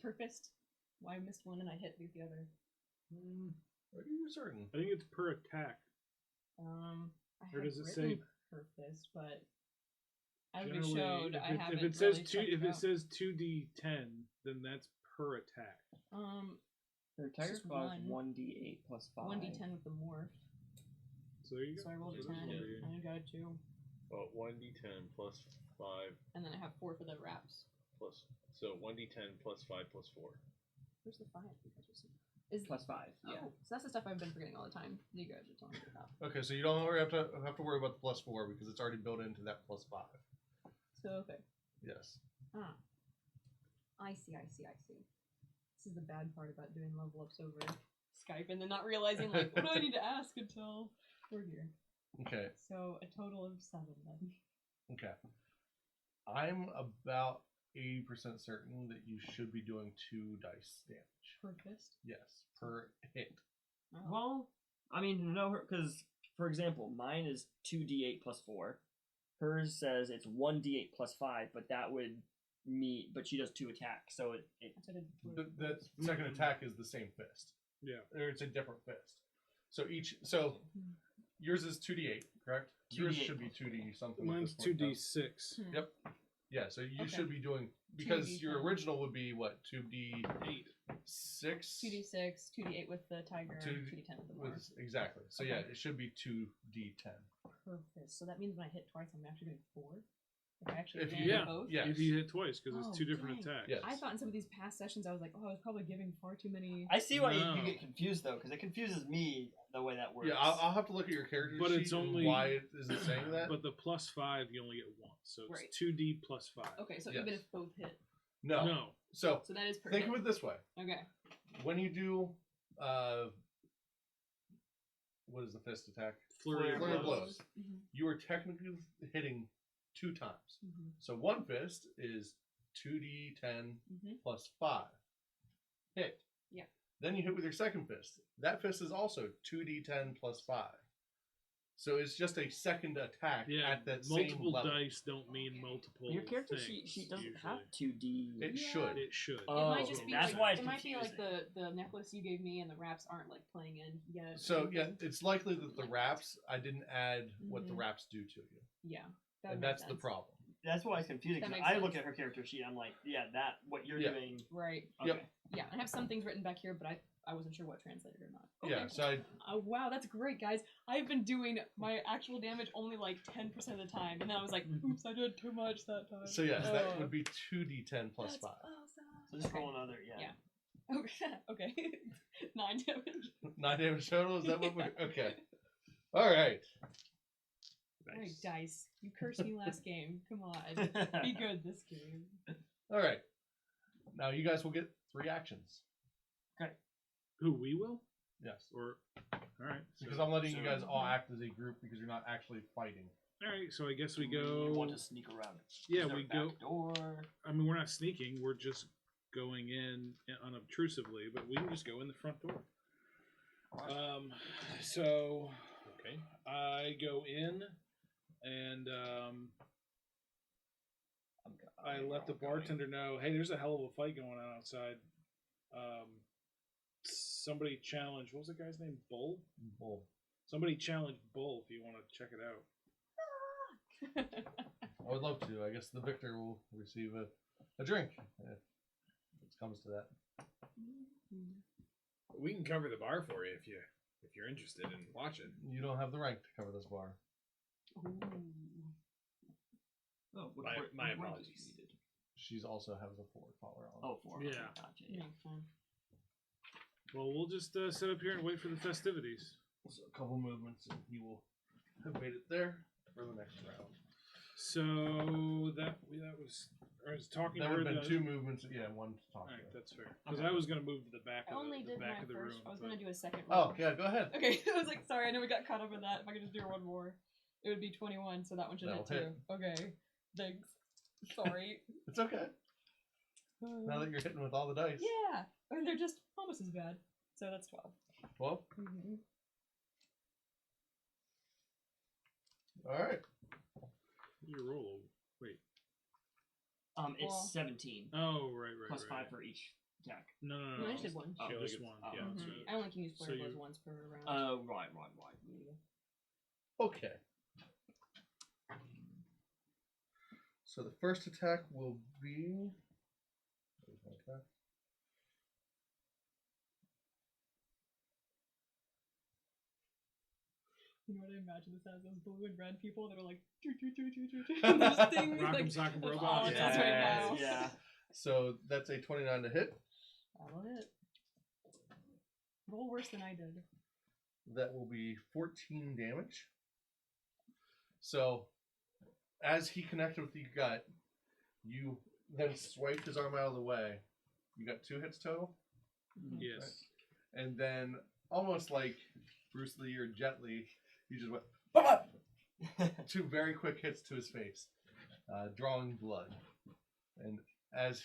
Per fist. Well, I missed one and I hit the other. Are you certain? I think it's per attack. I Or had does it written say- per fist, but as we Generally, showed, if I it, haven't if it says really two, checked if it it out. says 2d10, then that's per attack. Their attack Just squad is one. 1d8 plus 5. 1d10 with the morph. So there you go. So I rolled a So this 10, will be- and I got a 2, Well, 1d10 plus 5 and then I have 4 for the wraps. plus. So 1d10 plus 5 plus 4. Where's the 5? Is Plus 5. yeah. So that's the stuff I've been forgetting all the time. You guys are telling me about. Okay, so you don't have to worry about the +4 because it's already built into that +5. So okay. Yes. Ah. I see. This is the bad part about doing level ups over Skype and then not realizing like what do I need to ask until we're here. Okay. So a total of 7 then. Okay. I'm about 80% certain that you should be doing 2 dice damage. Per fist. Yes, per hit. Oh. Well, I mean, no, because for example, mine is 2d8 plus 4. Hers says it's 1d8 plus 5, but that would but she does 2 attacks, so it I thought it was- The second attack is the same fist. Yeah. Or it's a different fist. So yours is 2d8, correct? Yours 2d8 should be plus 2d something. Mine's at this point, though. 2d6. Yep. Yeah, so you Okay. should be doing because 2d10. your original would be what 2d6. 2d6, 2d8 with the tiger, 2d10 with the bar. Exactly. So yeah, Okay. it should be 2d10. Per fist. So that means when I hit twice, I'm actually doing 4? If I actually If you land yeah, both? Yes. If you hit twice, because it's Oh, 2 different dang. attacks. Yes. I thought in some of these past sessions, I was like, oh, I was probably giving far too many. I see why No. you get confused though, because it confuses me the way that works. Yeah, I'll have to look at your character But sheet it's and only- why it isn't saying that. But the plus 5, you only get once. So it's Right. 2d plus 5. Okay, so Yes. even if both hit. No. No. So So that is per think hit. of it this way: Okay. when you do, what is the fist attack? Flurry of Flurry of blows. blows. You are technically hitting 2 times. Mm-hmm. So one fist is 2d10 Mhm. plus 5. Hit. Yeah. Then you hit with your second fist. That fist is also 2d10 plus 5. So it's just a second attack Yeah, at that multiple same level. dice don't mean multiple. Your character things, she doesn't usually. have 2d. It Yeah. should. It should. It Oh, might just okay, be that's like, why it's it might be like confusing. the necklace you gave me and the wraps aren't like playing in yet. So yeah, it's likely that the wraps, I didn't add what the Mhm. wraps do to you. Yeah. That And makes that's the sense. problem. That's why it's confusing. That 'Cause makes I look sense. at her character sheet, I'm like, yeah, that what you're Yeah. doing. Right. Okay. Yep. Yeah, I have some things written back here, but I wasn't sure what translated or not. Okay. Yeah, so I, Oh, wow, that's great, guys. I've been doing my actual damage only like 10% of the time, and then I was like, oops, I did too much that time. so yes, that Oh. would be 2d10 plus That's 5. awesome. So just Okay. roll another, yeah. Yeah. Okay. Okay. 9 damage. 9 damage total, is that what we're... Okay. Alright. Alright, Nice. dice. You cursed me last game. Come on. Be good this game. Alright. Now you guys will get 3 actions. Who, we will? Yes. Or, alright. Because I'm letting you so- guys all act as a group because you're not actually fighting. Alright, so I guess we Do go. want to sneak around. Yeah, Is there we a go. back door. I mean, we're not sneaking, we're just going in unobtrusively, but we can just go in the front door. So Okay. I go in and I let the bartender know, hey, there's a hell of a fight going on outside. Somebody challenge, what was the guy's name? Bull? Bull. Somebody challenge Bull if you want to check it out. I would love to. I guess the victor will receive a drink if it comes to that. We can cover the bar for you if you're interested in watching. You don't have the rank to cover this bar. Ooh. Oh, My what apologies. did you do? She's also has a 4 collar on. Oh, 4. Yeah. Okay, gotcha, yeah. Makes sense. Well, we'll just sit up here and wait for the festivities. So a couple movements and he will have made it there for the next round. So that was I was talking That to would her. have been 2 movements. Yeah, 1 to talk Alright, to. that's fair. Because Okay. I was gonna move to the back I of only the did back my of the first. room. I was but- gonna do a second Oh, round. yeah, go ahead. Okay, I was like, sorry, I know we got caught up in that. If I could just do one more, it would be 21, so that one should hit That'll too. hit. Okay, thanks. Sorry. It's okay. Now that you're hitting with all the dice. Yeah, I mean, they're just almost as bad. So that's 12. Well, Mm-hmm. alright. What's your roll? Wait. It's Well- 17 Oh, right. plus right. 5 for each attack. No. No, I just did one. Oh, She only just gets one. oh, Yeah, Mhm. that's right. I only can use So flare blows you- once per round. Right. Okay. So the first attack will be. Where's my attack? You know what I imagine this as? Those blue and red people that are like, choo, choo, choo, choo, choo, choo, and those things, Rock'em like, sock'em that's robot. all it does right now. Yeah. So that's a 29 to hit. That'll hit. Roll worse than I did. That will be 14 damage. So, as he connected with your gut, you then swiped his arm out of the way. You got 2 hits total. Yes. And then, almost like Bruce Lee or Jet Li, you just went, "Bop, bop!" 2 very quick hits to his face, drawing blood. And as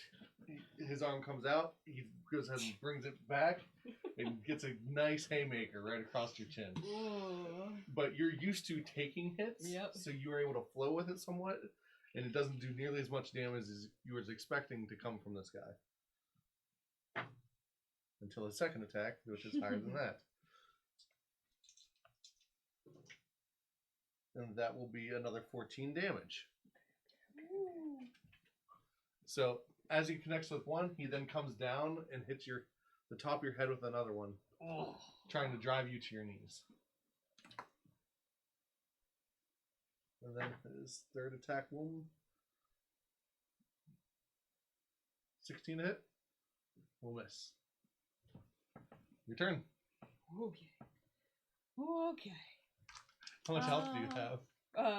his arm comes out, he goes ahead and brings it back and gets a nice haymaker right across your chin. Ooh. But you're used to taking hits, Yep. so you are able to flow with it somewhat, and it doesn't do nearly as much damage as you were expecting to come from this guy. Until his second attack, which is higher than that. And that will be another 14 damage. Ooh. So as he connects with one, he then comes down and hits the top of your head with another one, trying to drive you to your knees. And then his third attack will 16 to hit. Will miss. Your turn. Okay. Okay. How much health do you have?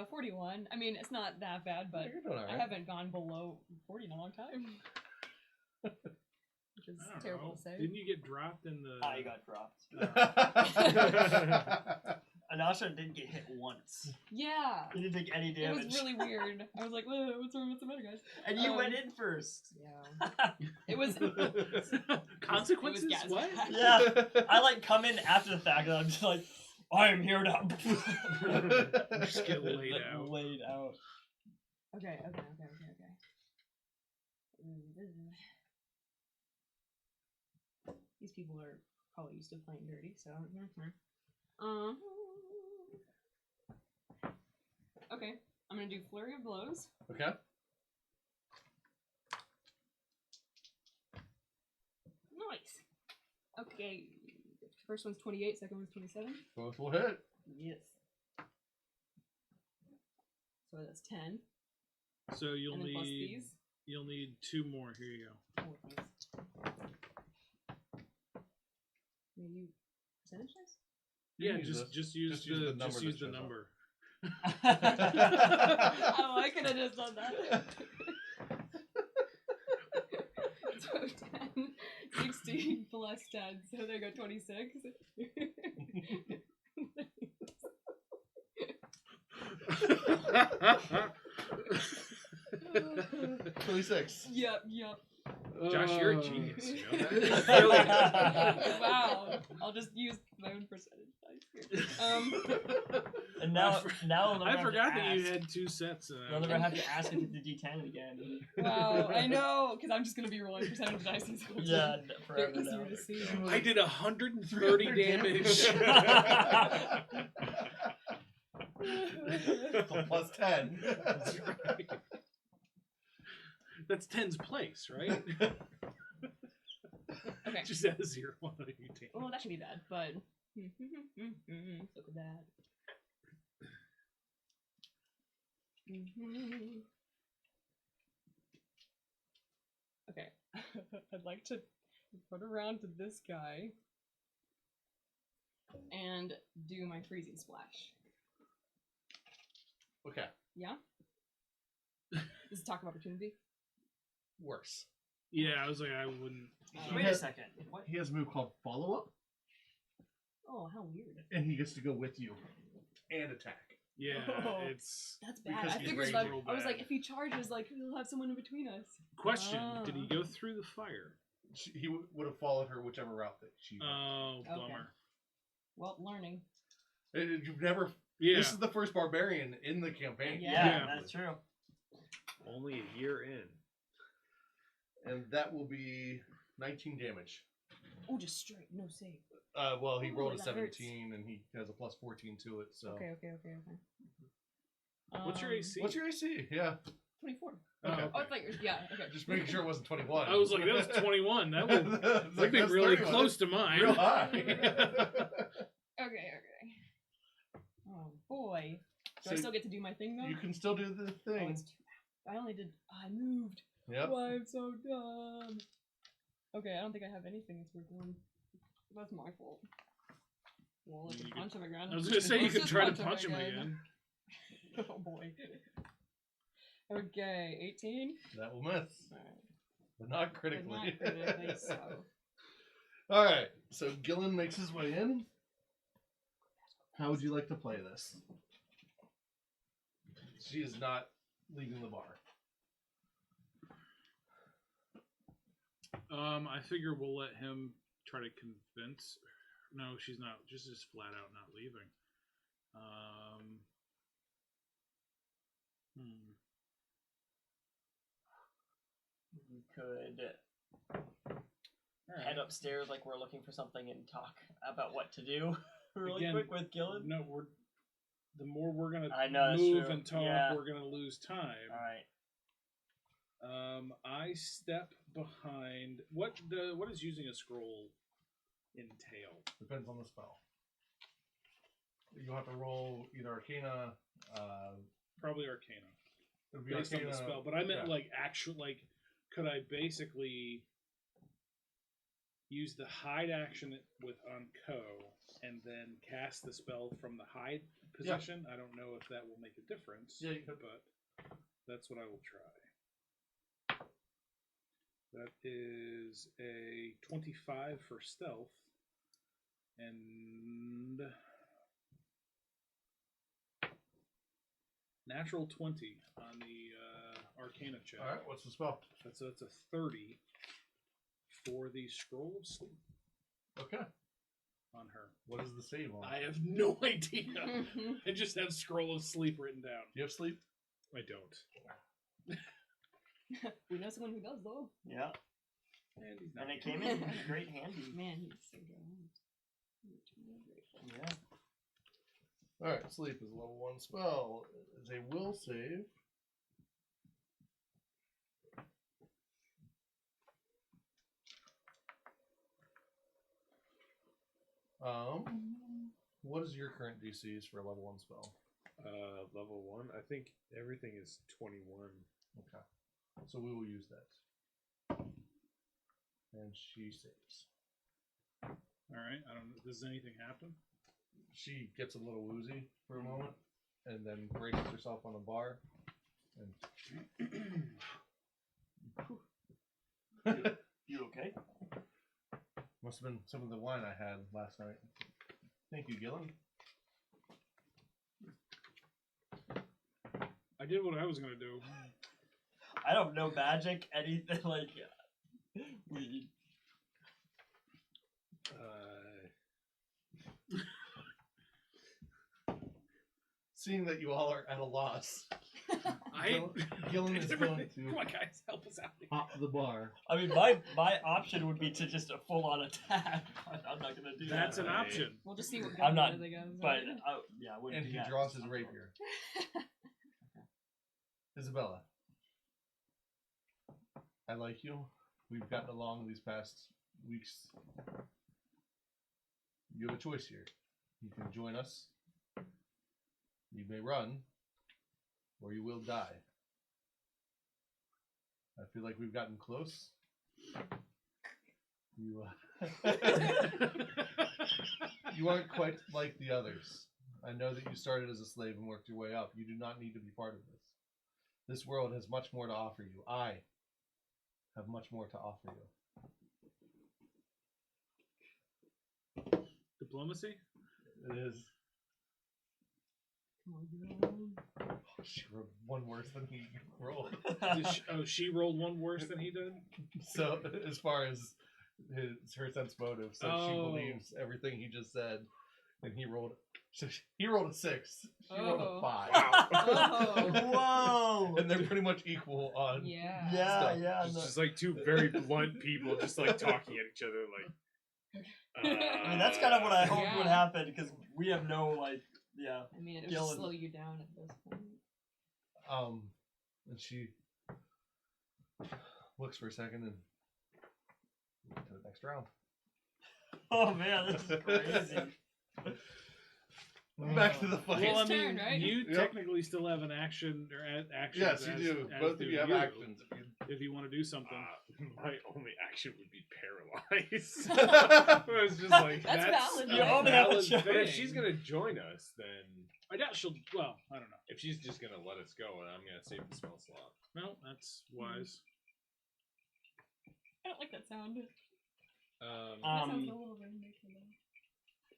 41. I mean, it's not that bad, but You're doing all I right. haven't gone below 40 in a long time. Which is I don't terrible know. to say. Didn't you get dropped in the? I got dropped. Anasha didn't get hit once. Yeah. He didn't take any It damage. was really weird. I was like, "Whoa, what's the matter, guys?" And you went in first. Yeah. It was. Consequences? It was gas What? back. Yeah. I like come in after the fact and I'm just like, I am here now. Just get laid out. Laid out. Okay. These people are probably used to playing dirty, so. Okay, I'm gonna do flurry of blows. Okay. Nice. Okay, first one's 28, second one's 27. Both will hit. Yes. So that's 10. So you'll and then plus need these. you'll need 2 more. Here you go. Oh, thanks. Maybe percentage dice? Yeah, use just this. just use Just use the number just use that the shows up. number. Oh, I could have just done that. So 10, 16 plus 10, so there you go, 26. 26. Yep. Josh, you're a genius. You know that? Wow. I'll just use my own percentage dice here. And now I'll never I have forgot to that you ask. had 2 sets. I'll never have to ask if it's the D10 again. Wow, I know, because I'm just going to be rolling percentage dice these whole Yeah, time. They're forever easier now. to see. I did 130 damage. So plus 10. That's right. That's 10's place, right? Okay. Just add a 0 on your damage. Well, that should be bad, but look at that. Okay, I'd like to run around to this guy and do my freezing splash. Okay. Yeah? This is talk of opportunity. Worse. Yeah, I was like, I wouldn't. Wait a second. What? He has a move called Follow Up, Oh, how weird. and he gets to go with you and attack. Yeah, Oh. it's. That's bad. Because I he's figured raging like real I was like, bad. if he charges, like he'll have someone in between us. Question: Ah. Did he go through the fire? He would have followed her whichever route that she went. Oh, Okay. bummer. Well, learning. You've never. Yeah. This is the first barbarian in the campaign. Yeah, Yeah. that's true. Only a year in. And that will be 19 damage. Oh, just straight, no save. Well, he Ooh, rolled a that hurts. 17, and he has a plus 14 to it. So. Okay. What's your AC? What's your AC? Yeah. 24. Oh, Okay. okay. Oh, I thought yeah, okay. Just making sure it wasn't 21. I was like, that was 21. That would It's that'd be that's really 31. close to mine. Real high. Okay. Oh boy. Do I So still get to do my thing though? You can still do the Oh, thing. it's too bad. I only did. I moved. Yep. Oh, I'm so dumb. Okay, I don't think I have anything that's worth one. That's my fault. Well, I You can could- punch him again. I was gonna say you Let's could just try to punch him again. Oh boy. Okay, 18. That will miss, Alright. but not But critically. not critically, so. All right. So Gillen makes his way in. How would you like to play this? She is not leaving the bar. I figure we'll let him try to convince. No, she's not. Just flat out not leaving. We could All right. head upstairs like we're looking for something and talk about what to do really Again, quick with Gillen. No, the more we're gonna I know, that's move true. and talk, Yeah. we're gonna lose time. All right. I step behind. What does using a scroll entail? Depends on the spell. You'll have to roll either Arcana. Probably Arcana, It would be based Arcana, on the spell. But I meant yeah. like actual. Like, could I basically use the hide action with on Ko and then cast the spell from the hide position? I don't know if that will make a difference. Yeah, you could. But that's what I will try. That is a 25 for stealth, and natural 20 on the Arcana check. All right, what's the spell? That's a 30 for the Scroll of Sleep Okay. on her. What is the save on? I have no idea. I just have Scroll of Sleep written down. Do you have sleep? I don't. We know someone who does though. Yeah. And he's not And it here. came in great handy. Man, he's so good. I'm grateful. Yeah. All right, sleep is a level 1 spell. It's a will save. What is your current DCs for a level 1 spell? Level 1. I think everything is 21. Okay, so we will use that. And she saves. All right. I don't know. Does anything happen? She gets a little woozy for a moment, and then braces herself on the bar. And You okay? must have been some of the wine I had last night. Thank you, Gillen. I did what I was gonna do. I don't know magic, anything like. We. Seeing that you all are at a loss, I. Gillen is going Come to on, guys, help us out. pop the bar. I mean, my option would be to just a full on attack. But I'm not gonna do That's that. an option. We'll just see what I'm not- they go. But yeah, I wouldn't And do he that. draws his rapier. Isabella, I like you. We've gotten along these past weeks. You have a choice here. You can join us. You may run, or you will die. I feel like we've gotten close. You, you aren't quite like the others. I know that you started as a slave and worked your way up. You do not need to be part of this. This world has much more to offer you. I have much more to offer you. Diplomacy? It is. Come on, Oh, she rolled one worse than he rolled. She rolled one worse than he did? So, as far as her sense motive, so she Oh. believes everything he just said, and he rolled. So he rolled a 6. She rolled a Oh. 5. Oh. Whoa! And they're pretty much equal on. Yeah. Yeah, Stuff. yeah. It's just like two very blunt people just like talking at each other like. I mean, that's kind of what I hoped would Yeah. happen because we have no like, yeah. I mean, it would Gillen. just slow you down at this point. And she looks for a second and to the next round. Oh man, this is crazy. Back to the fight. Well, I His mean, turn, right? you Yep. technically still have an action or actions. Yes, you do. Both of you have actions. If you want to do something. My only action would be paralyzed. It was just like That's valid. a You only have a valid choice. But if thing. she's gonna join us, then I doubt she'll. Well, I don't know. if she's just gonna let us go, I'm gonna save the spell slot. No, that's wise. I don't like that sound. That Um, sounds a little vindictive.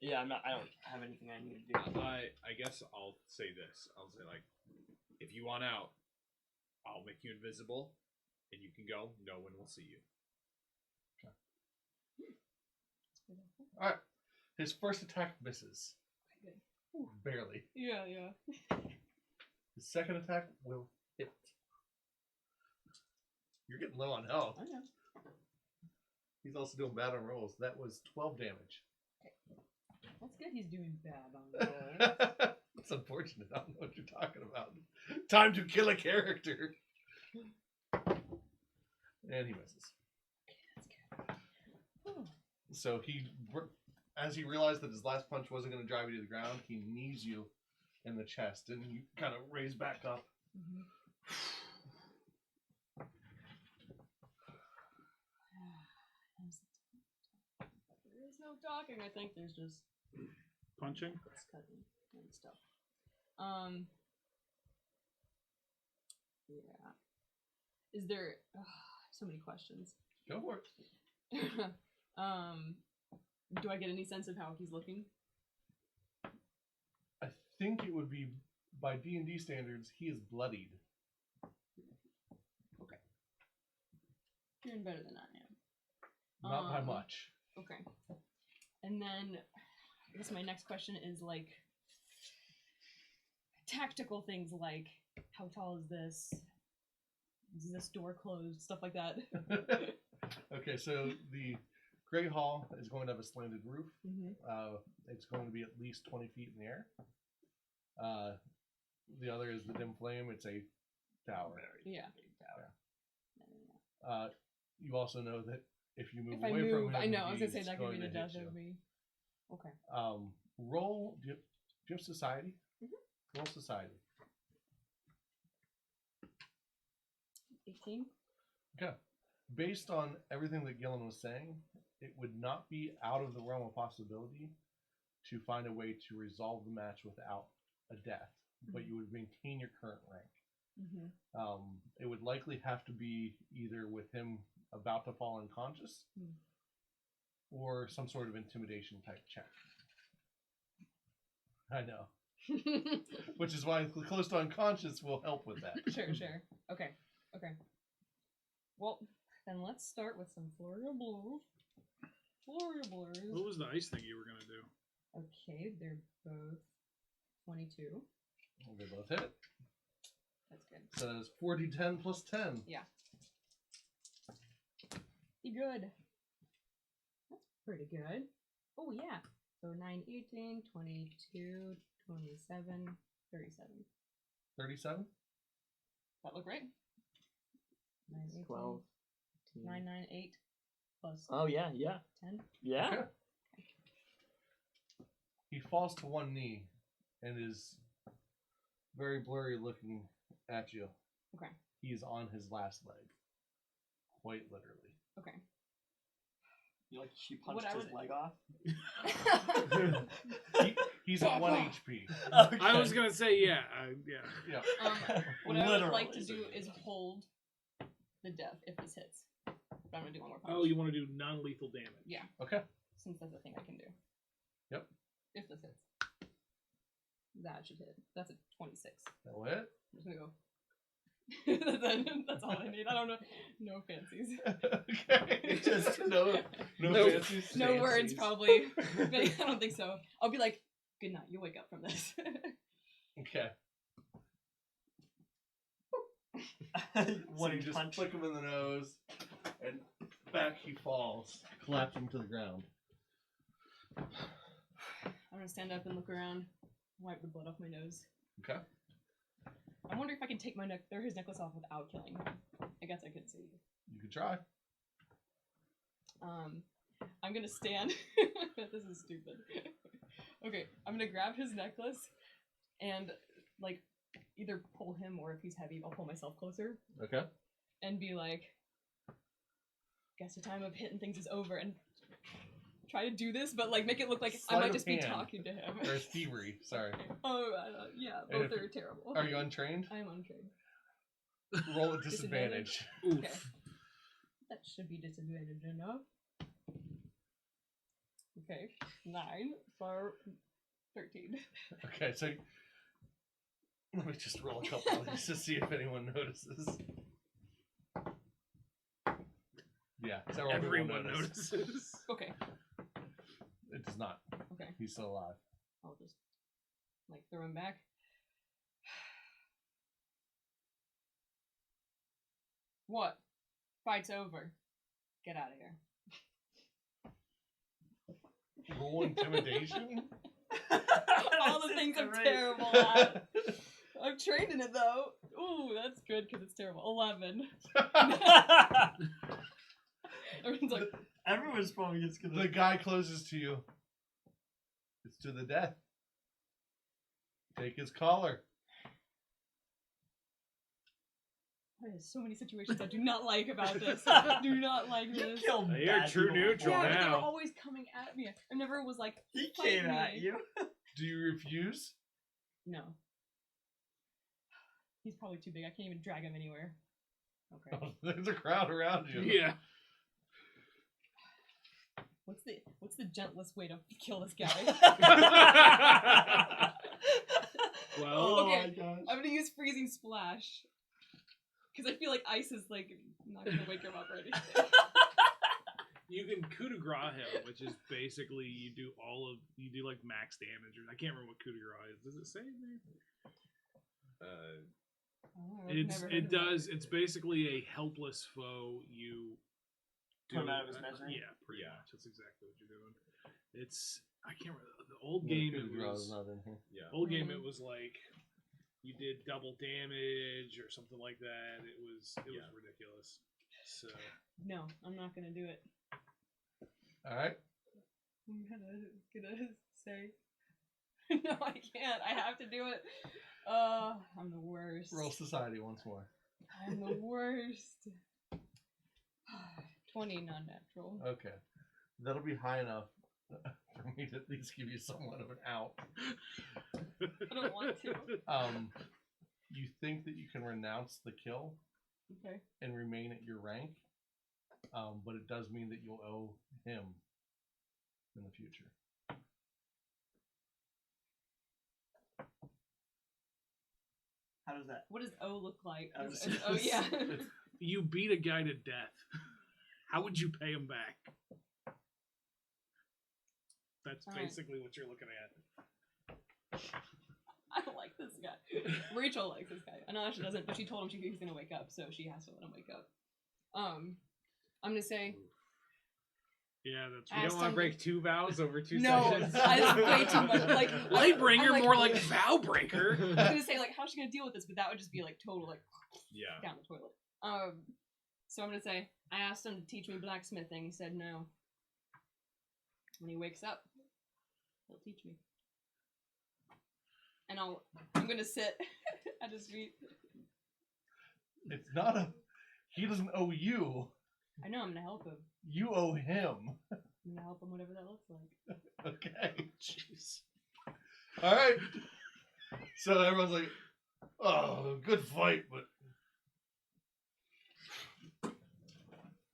Yeah, I don't have anything I need to do. I guess I'll say this. I'll say like, If you want out, I'll make you invisible, and you can go. No one will see you. All right. His first attack misses. Good. Barely. Yeah, yeah. His second attack will hit. You're getting low on health. I know. He's also doing bad on rolls. That was 12 damage. That's good. He's doing bad on roll. It's unfortunate. I don't know what you're talking about. Time to kill a character. And he misses. So as he realized that his last punch wasn't going to drive you to the ground, he knees you in the chest, and you kind of raise back up. Mm-hmm. There is no talking. I think there's just Punching? cutting and stuff. Yeah. Is there so many questions? Go for it. Do I get any sense of how he's looking? I think it would be, by D&D standards, he is bloodied. Okay. You're doing better than I am. Not by much. Okay. And then I guess my next question is like tactical things like how tall is this? Is this door closed? Stuff like that. Okay, so the Great Hall is going to have a slanted roof. Mm-hmm. It's going to be at least 20 feet in the air. The other is the dim flame. It's a tower. Yeah. You also know that if you move If I away from move, him, I know. I was gonna say he's that could be going the to hit death you. of me. Okay. Roll. Do you have society? Mm-hmm. Roll society. 18. Okay. Based on everything that Gillen was saying, it would not be out of the realm of possibility to find a way to resolve the match without a death, but you would maintain your current rank. Mm-hmm. It would likely have to be either with him about to fall unconscious or some sort of intimidation type check. I know. Which is why close to unconscious will help with that. Sure. Okay. Well, then let's start with some flurry of blows. What was the ice thing you were going to do? Okay, they're both 22. They both hit. That's good. So it's 4d10 plus 10. Yeah. Be good. That's pretty good. Oh, yeah. So 9, 18, 22, 27, 37. 37? That look right? 9, 18, 12. 9, 9, 8 plus Oh, yeah. 10. Yeah. Okay. He falls to one knee and is very blurry looking at you. Okay. He is on his last leg. Quite literally. Okay. She punched What I his would- leg off. He's at 1 HP. Okay. I was going to say, yeah. Yeah. What I would Literally. like to do is hold the death if this hits. But I'm going to do one more punch. Oh, you want to do non-lethal damage? Yeah, Okay. since that's a thing I can do. Yep. If this hits. That should hit. That's a 26. That will hit. I'm just gonna go. That's all I need. I don't know. No fancies. Okay. Just no Nope. fancies. No words, probably. But I don't think so. I'll be like, good night. You'll wake up from this. Okay. One So you just punch. flick him in the nose, and back he falls, collapsing to the ground. I'm gonna stand up and look around, wipe the blood off my nose. Okay. I wonder if I can take my his necklace off without killing him. I guess I could see. You can try. I'm gonna stand. This is stupid. Okay, I'm gonna grab his necklace and like either pull him, or if he's heavy, I'll pull myself closer Okay. and be like, guess the time of hitting things is over, and try to do this, but like make it look like Sleight I might of just be hand. talking to him. Or thievery, sorry. Oh, yeah, And both if- are terrible. Are you untrained? I am untrained. Roll at disadvantage. Oof. Okay. That should be disadvantage enough. Okay, 9 for 13. Okay, so Let me just roll a couple of these to see if anyone notices. Yeah, Everyone notices. Okay. It does not. Okay. He's still alive. I'll just like throw him back. What? Fight's over. Get out of here. Roll intimidation. All the things I'm terrible at. I'm trained in it though. Ooh, that's good because it's terrible. 11. Everyone's like, Everyone's probably just gonna. The guy closes to you. It's to the death. Take his collar. there's so many situations I do not like about this. I do not like You this. killed You're bad true people neutral Yeah, before. but they were now. always coming at me. I never was like, He fight came me. at you. Do you refuse? No. He's probably too big. I can't even drag him anywhere. Okay. There's a crowd around you. Yeah. What's the gentlest way to kill this guy? Well, Oh Okay. my gosh. I'm gonna use freezing splash. Because I feel like ice is like not gonna wake him up or anything. you can coup de grace him, which is basically you do like max damage. Or I can't remember what coup de grace is. Does it say in there? Oh, I've never heard of that. It's basically a helpless foe. You Put him out of his misery? Yeah, pretty Yeah. much. That's exactly what you're doing. I can't remember the old game. It was not in here. Yeah. old game. It was like you did double damage or something like that. It was ridiculous. So No, I'm not gonna do it. All right. I'm gonna say no, I can't. I have to do it. I'm the worst. Roll society once more. I'm the worst. 20 non-natural. Okay. That'll be high enough for me to at least give you somewhat of an out. I don't want to. You think that you can renounce the kill Okay. and remain at your rank, but it does mean that you'll owe him in the future. How does that? What does O look like? I was- Oh yeah. you beat a guy to death. How would you pay him back? That's All right. basically what you're looking at. I don't like this guy. Rachel likes this guy. I know she doesn't, but she told him he's gonna wake up, so she has to let him wake up. I'm gonna say Yeah, that's I You right. don't want to break 2 vows over 2 no. sessions? That's way too much. Like Lightbringer, I'm like, more like Vowbreaker. I was gonna say like how's she gonna deal with this, but that would just be like total like Yeah. down the toilet. So I'm gonna say I asked him to teach me blacksmithing. He said no. When he wakes up, he'll teach me. And I'm gonna sit at his feet. It's not a. He doesn't owe you. I know I'm gonna help him. You owe him. I'm gonna help him whatever that looks like. Okay. Jeez. All right. So everyone's like, "Oh, good fight," but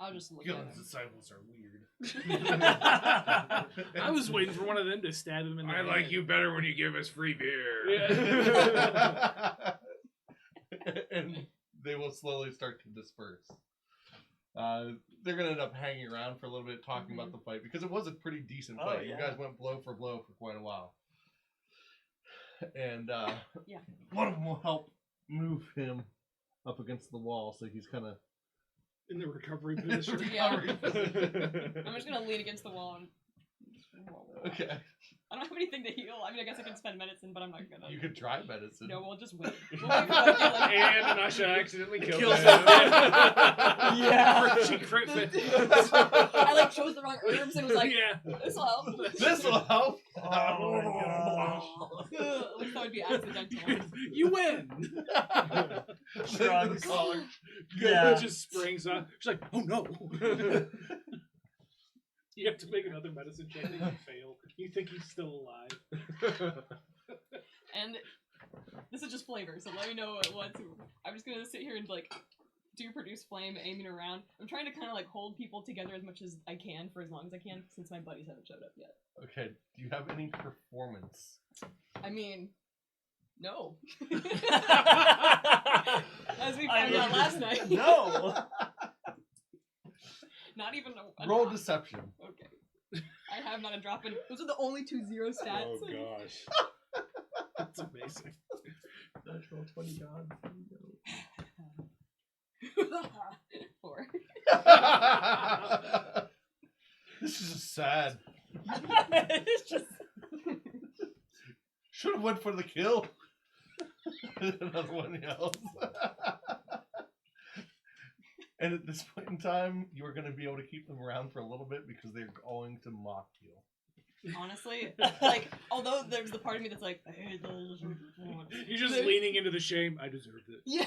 I'll just look Gillen's at him. disciples are weird. I was waiting for one of them to stab him in the head. you better when you give us free beer. Yeah. And they will slowly start to disperse. They're gonna end up hanging around for a little bit, talking about the fight because it was a pretty decent Oh, fight. yeah. You guys went blow for quite a while, and Yeah. one of them will help move him up against the wall, so he's kind of In the recovery position. Yeah. I'm just gonna lean against the wall and. Okay. I don't have anything to heal. I mean, I guess I can spend medicine, but I'm not gonna. You could try medicine. No, we'll just wait. We'll wait for like, And Anasha accidentally kills Kills him. him. Yeah. She crit fit. I like chose the wrong herbs and was like, Yeah. this will help. This will help. Oh my gosh. At least that would be accidental. You win. Drugs. Collar. Yeah. Just springs up. She's like, oh no. You have to make another medicine check that you fail. You think he's still alive. And this is just flavor, so let me know what to. I'm just gonna sit here and like do produce flame, aiming around. I'm trying to kind of like hold people together as much as I can for as long as I can, since my buddies haven't showed up yet. Okay. Do you have any performance? I mean, No. I As we found out last night. No. Not even a Roll drop. deception. Okay. I have not a drop in. Those are the only 2 0 stats. Oh gosh. That's amazing. Natural 20 gods. 4. This is just sad. It's just Should have went for the kill. Another one yells. And at this point in time, you are going to be able to keep them around for a little bit because they're going to mock you. Honestly, like, although there's the part of me that's like, I hate those. You're just There- leaning into the shame. I deserved it. Yeah.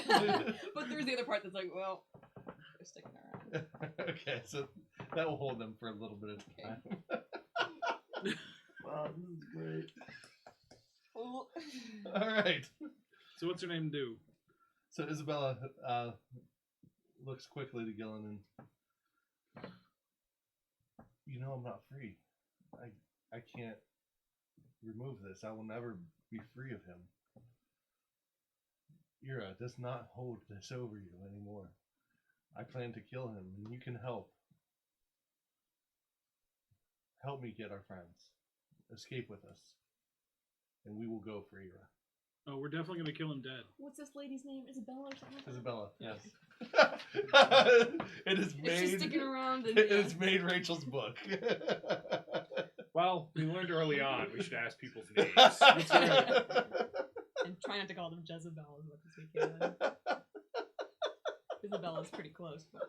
But there's the other part that's like, well, they're sticking around. Okay, so that will hold them for a little bit of time. Wow, this is great. Well, All right. So what's her name do? So Isabella looks quickly to Gillen and, you know, I'm not free. I can't remove this. I will never be free of him. Ira does not hold this over you anymore. I plan to kill him, and you can help. Help me get our friends. Escape with us. And we will go for Ira. Oh, we're definitely gonna kill him dead. what's this lady's name? Isabella or something? Isabella, Yeah. yes. It is It's just made. sticking around. And, It is made Rachel's book. Well, we learned early on we should ask people's names. And try not to call them Jezebel as much as we can. Isabella's pretty close, but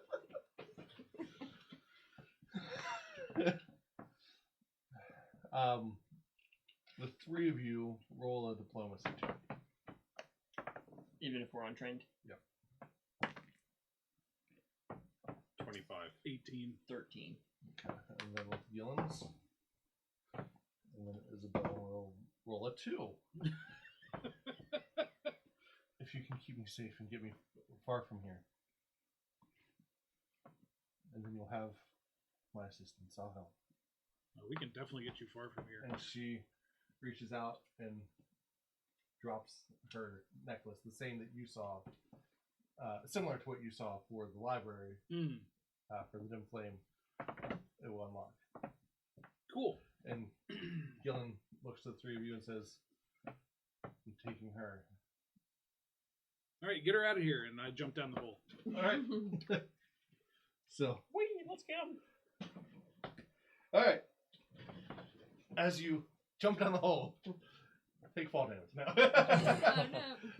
The three of you roll a diplomacy check. even if we're untrained. 25. 18. 13. Okay, and then with Gillen's, and then Isabella will roll a 2. If you can keep me safe and get me far from here, and then you'll have my assistance. I'll help. Oh, we can definitely get you far from here. And she reaches out and drops her necklace, the same that you saw, similar to what you saw for the library, Mm, for the dim flame. It will unlock. cool. And Gillen looks to the three of you and says, "I'm taking her." All right, get her out of here, and I jump down the hole. All right. So, Wait, let's get him. all right. As you jump down the hole, take fall damage now.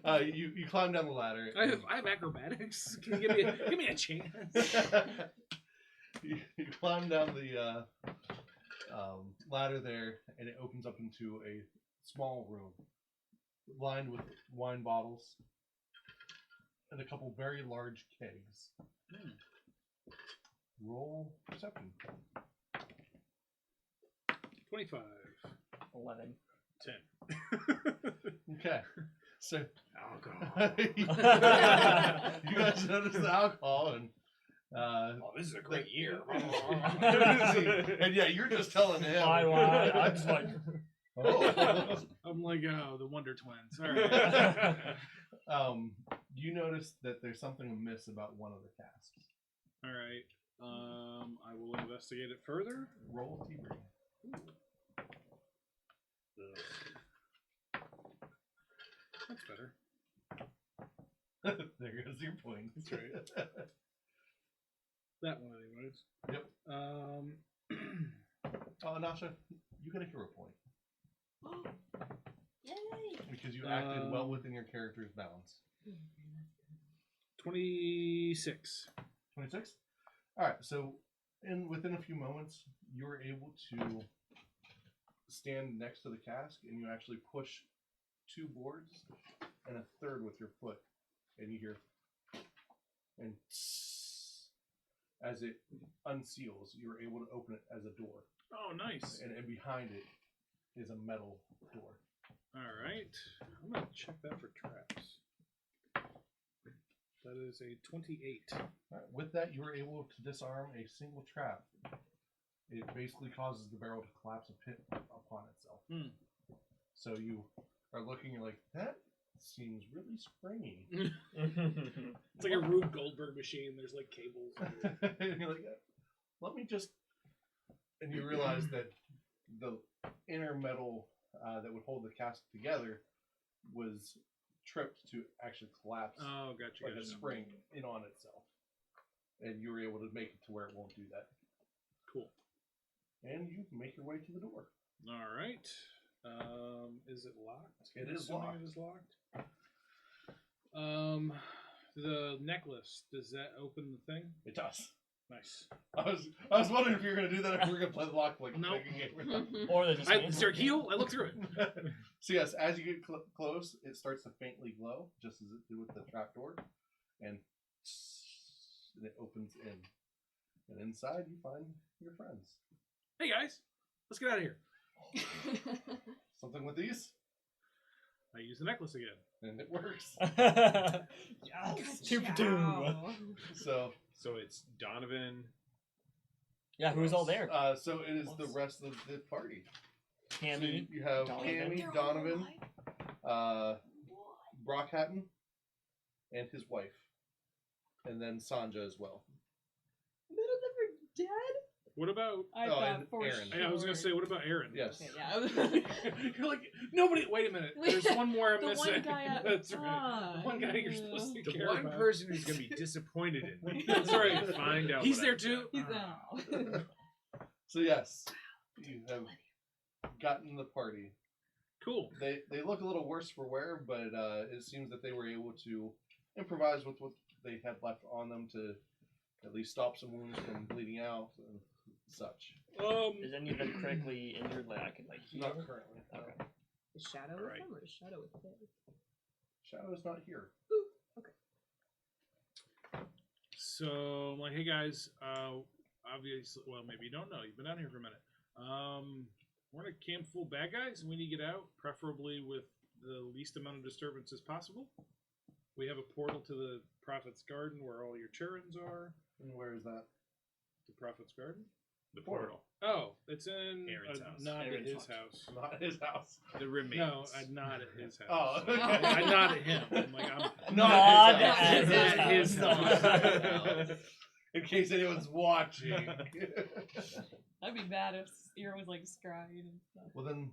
oh, no. You climb down the ladder. I have acrobatics. Can you give me a chance? you climb down the ladder there, and it opens up into a small room lined with wine bottles and a couple very large kegs. Roll perception. 25. 11. 10. Okay, so Alcohol. you guys notice the alcohol, and Oh, this is a great year. and yeah, you're just telling him. I'm just like, Oh. I'm like, oh, the Wonder Twins. All right. You notice that there's something amiss about one of the casks. All right. I will investigate it further. Roll thievery. That's better. There goes your point. That's right. That one, anyways. Yep. Oh, Nasha, you get a hero point Yay! because you acted well within your character's balance. 26. 26. All right. So, within a few moments, you were able to stand next to the cask, and you actually push 2 boards and a third with your foot, and you hear and as it unseals, you're able to open it as a door, Oh, nice. and behind it is a metal door. All right. I'm going to check that for traps. That is a 28. All right. With that, you were able to disarm a single trap. It basically causes the barrel to collapse a pit upon itself. Hmm. So you are looking, you're like, that seems really springy. It's like a Rube Goldberg machine. There's like cables. And you're like, let me just. And you realize that the inner metal that would hold the cask together was tripped to actually collapse Oh, gotcha. like a Gotcha. spring in on itself. And you were able to make it to where it won't do that. Cool. And you make your way to the door. All right. Is it locked? It I'm is assuming locked. It is locked. The necklace, does that open the thing? It does. Nice. I was wondering if you were going to do that, if we were going to play the lock like No. making game. Or they just Is there a keel? I looked through it. So yes, as you get close, it starts to faintly glow, just as it did with the trapdoor, and it opens in. And inside, you find your friends. Hey guys, let's get out of here. Something with these, I use the necklace again. and it works. Yes. 2 for 2. So, So it's Donovan. Yeah, who's all there? so it is the rest of the party. So Cammy. you have Donovan. Cammy, Donovan, Brockhatton, and his wife, and then Sanja as well. None of them are dead. What about? I Oh, thought and for Aaron. sure. I was gonna say, what about Aaron? Yes. Okay, yeah. You're like nobody. Wait a minute. There's one more I'm The missing. one guy. That's right. The one guy you're yeah. supposed to The care one about. person who's gonna be disappointed in me. That's right. Find out. He's what there I've too. He's Ah. out. So yes, you have gotten the party. Cool. They look a little worse for wear, but it seems that they were able to improvise with what they had left on them to at least stop some wounds from bleeding out and such. Is any of them critically injured? Like I could like heal? Not currently. no. Okay. Is Shadow Right. with them or is Shadow with them? Shadow is not here. So I'm like, hey guys, obviously, well, maybe you don't know. You've been down here for a minute. We're in a camp full of bad guys, and we need to get out, preferably with the least amount of disturbance as possible. We have a portal to the Prophet's Garden where all your Churins are. And where is that? The Prophet's Garden? The portal. Oh, it's in Aaron's house. not Aaron's at his house. house. Not his house. The remains. No, I'm not at his house. Oh, okay. I nod at him. I'm like, I'm Not at his his house. house. Not his house. In case anyone's watching. That'd be bad if Ear was like scrying and stuff. Well then,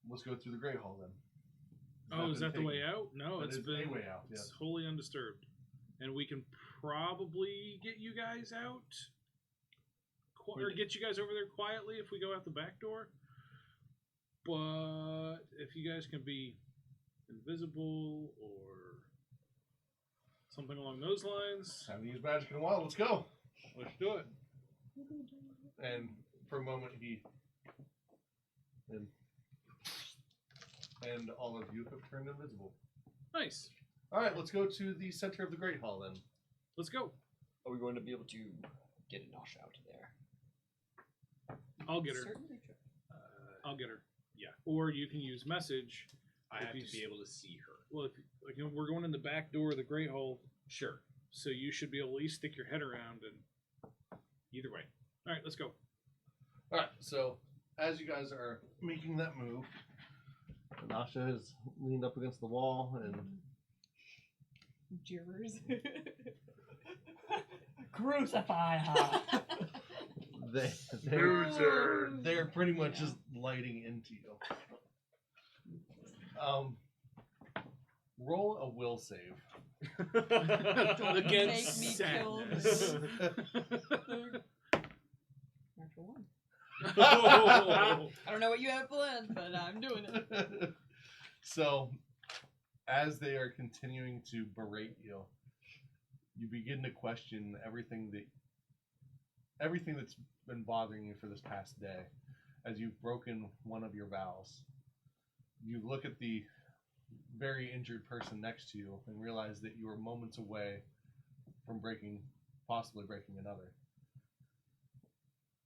let's go through the Great Hall then. Oh, is that the been way taken? out? No, That it's is been a way out, It's yes. wholly undisturbed, and we can probably get you guys out, or get you guys over there quietly if we go out the back door. But if you guys can be invisible or something along those lines, Haven't used magic in a while. Let's go. let's do it. And for a moment, and all of you have turned invisible. Nice. All right, let's go to the center of the Great Hall then. Let's go. Are we going to be able to get a Nosh out there? I'll get her. Certainly true. I'll get her. Yeah. Or you can use message. I If have you to be able to see her. Well, if like we're going in the back door of the Great Hall, Sure. so you should be able to at least stick your head around and. Either way. All right, let's go. All right, so as you guys are making that move, Nasha has leaned up against the wall and Jeers. Crucify her! they're pretty much just lighting into you. Roll a will save. Against Make me sadness. Natural one. Oh. I don't know what you have planned, but I'm doing it. So, as they are continuing to berate you, you begin to question everything that's been bothering you for this past day. As you've broken one of your vows, you look at the very injured person next to you and realize that you are moments away from possibly breaking another.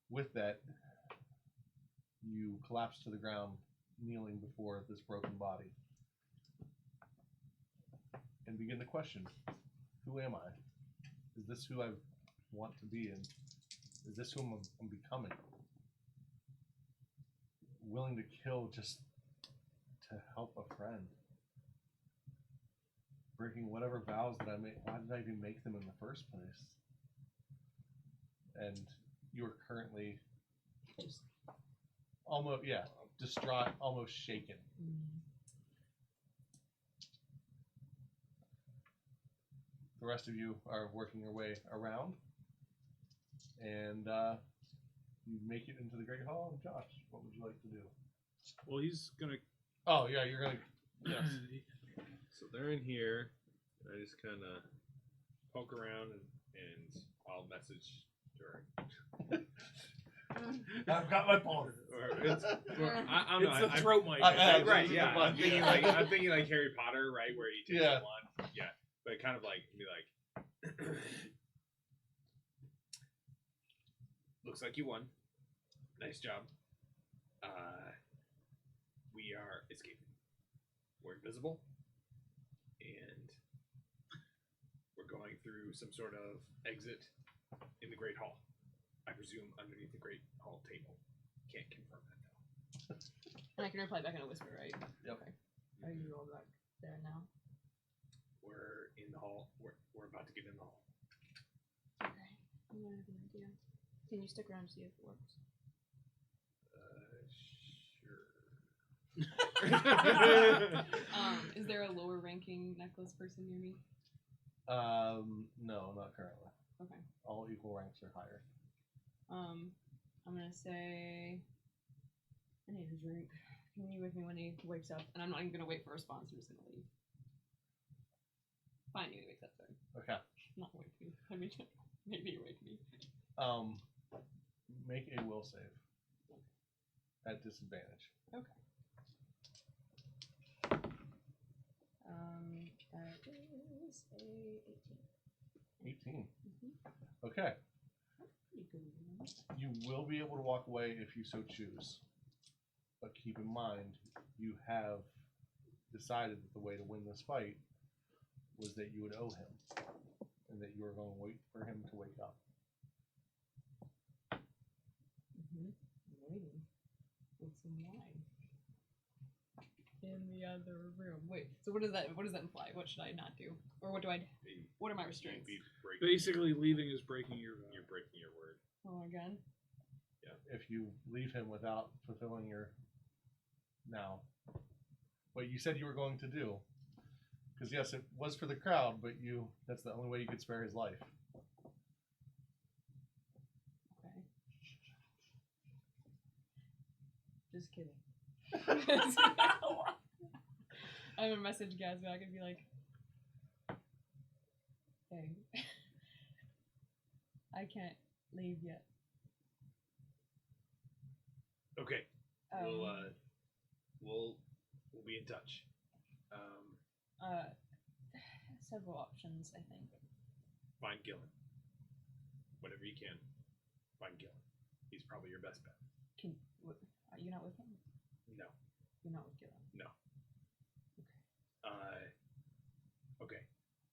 With that, you collapse to the ground, kneeling before this broken body, and begin to question, who am I? Is this who I want to be, and is this who I'm becoming? Willing to kill just to help a friend. Breaking whatever vows that I made. Why did I even make them in the first place? And you are currently Just almost, distraught, almost shaken. The rest of you are working your way around, and you make it into the Great Hall. Josh, what would you like to do? Well, he's gonna. Oh yeah, you're gonna. Yes. So they're in here, and I just kind of poke around and I'll message during. I've got my phone. Or it's, I don't know. It's the throat mic. Right, yeah. the I'm button, thinking yeah. I'm thinking like Harry Potter, right, where he takes Yeah. the wand. Yeah, but kind of like be like, looks like you won. Nice job. We are escaping. We're invisible, and we're going through some sort of exit in the Great Hall. I presume underneath the Great Hall table. Can't confirm that though. and I can reply back in a whisper, right? Yep. Okay. Are you all back there now? We're in the hall. We're about to get in the hall. Okay. I'm gonna have an idea. Can you stick around to see if it works? Sure. Is there a lower ranking necklace person near me? No, not currently. Okay. All equal ranks are higher. I'm gonna say I need a drink. Can you wake me when he wakes up? And I'm not even gonna wait for a response, I'm just gonna leave. Fine, he wakes up, sorry. Okay. Not wake me. I mean maybe you wake me. Make a will save. At disadvantage. Okay. That is a 18. 18. Mm-hmm. Okay. Pretty good. You will be able to walk away if you so choose. But keep in mind, you have decided that the way to win this fight was that you would owe him. And that you were going to wait for him to wake up. Mm-hmm. I'm waiting with some wine. In the other room. Wait, so what does that imply? What should I not do? Or what are my restraints? Basically, leaving is breaking your vow. You're breaking your word. Oh, again? If you leave him without fulfilling your what you said you were going to do. Because yes, it was for the crowd, but that's the only way you could spare his life. Okay. Just kidding. I'm gonna message Gaz back and be like, hey, I can't leave yet. Okay. We'll be in touch. Several options, I think. Find Gillen. Whatever you can. Find Gillen. He's probably your best bet. Are you not with him? No. You're not with Gillen. No. Okay.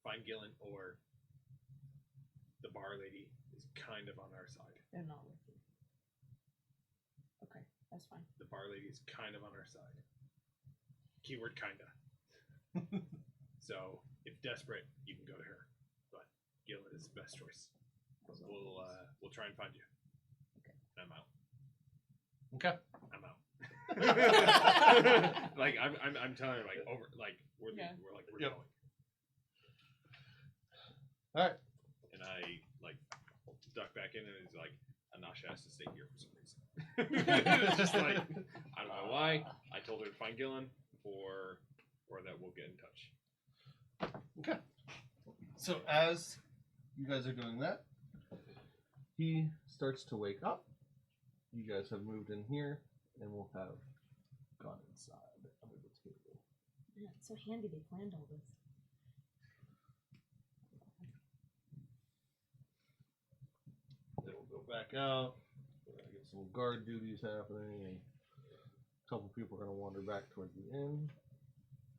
Find Gillen, or the bar lady is kind of on our side. They're not with you. Okay, that's fine. The bar lady is kind of on our side. Keyword kinda. So if desperate, you can go to her. But Gillen is the best choice. We'll try and find you. Okay. I'm out. Okay. I'm out. Like I'm telling her, like, over, like we're Yeah. we're Yep. going. All right. And I like duck back in, and it's like Anasha has to stay here for some reason. It's just like I don't know why. I told her to find Gillen or that we'll get in touch. Okay. So as you guys are doing that, he starts to wake up. You guys have moved in here, and we'll have gone inside under the table. Yeah, it's so handy they planned all this. Then we'll go back out. We're gonna get some guard duties happening, and a couple people are gonna wander back toward the inn.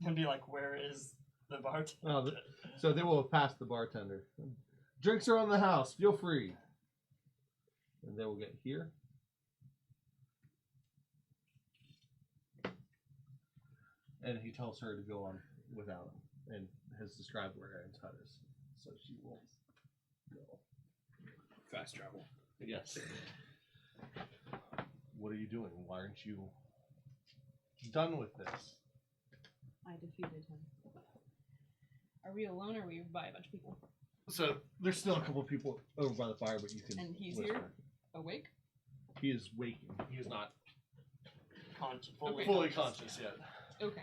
And be like, where is the bartender? Oh, so they will have passed the bartender. Drinks are on the house. Feel free. And they will get here. And he tells her to go on without him, and has described where Aaron's hut is, so she will go. Fast travel. Yes. What are you doing? Why aren't you done with this? I defeated him. Are we alone or are we by a bunch of people? So there's still a couple of people over by the fire, but you can. And he's whisper. here? Awake? He is waking. He is not Fully fully conscious yet. Okay.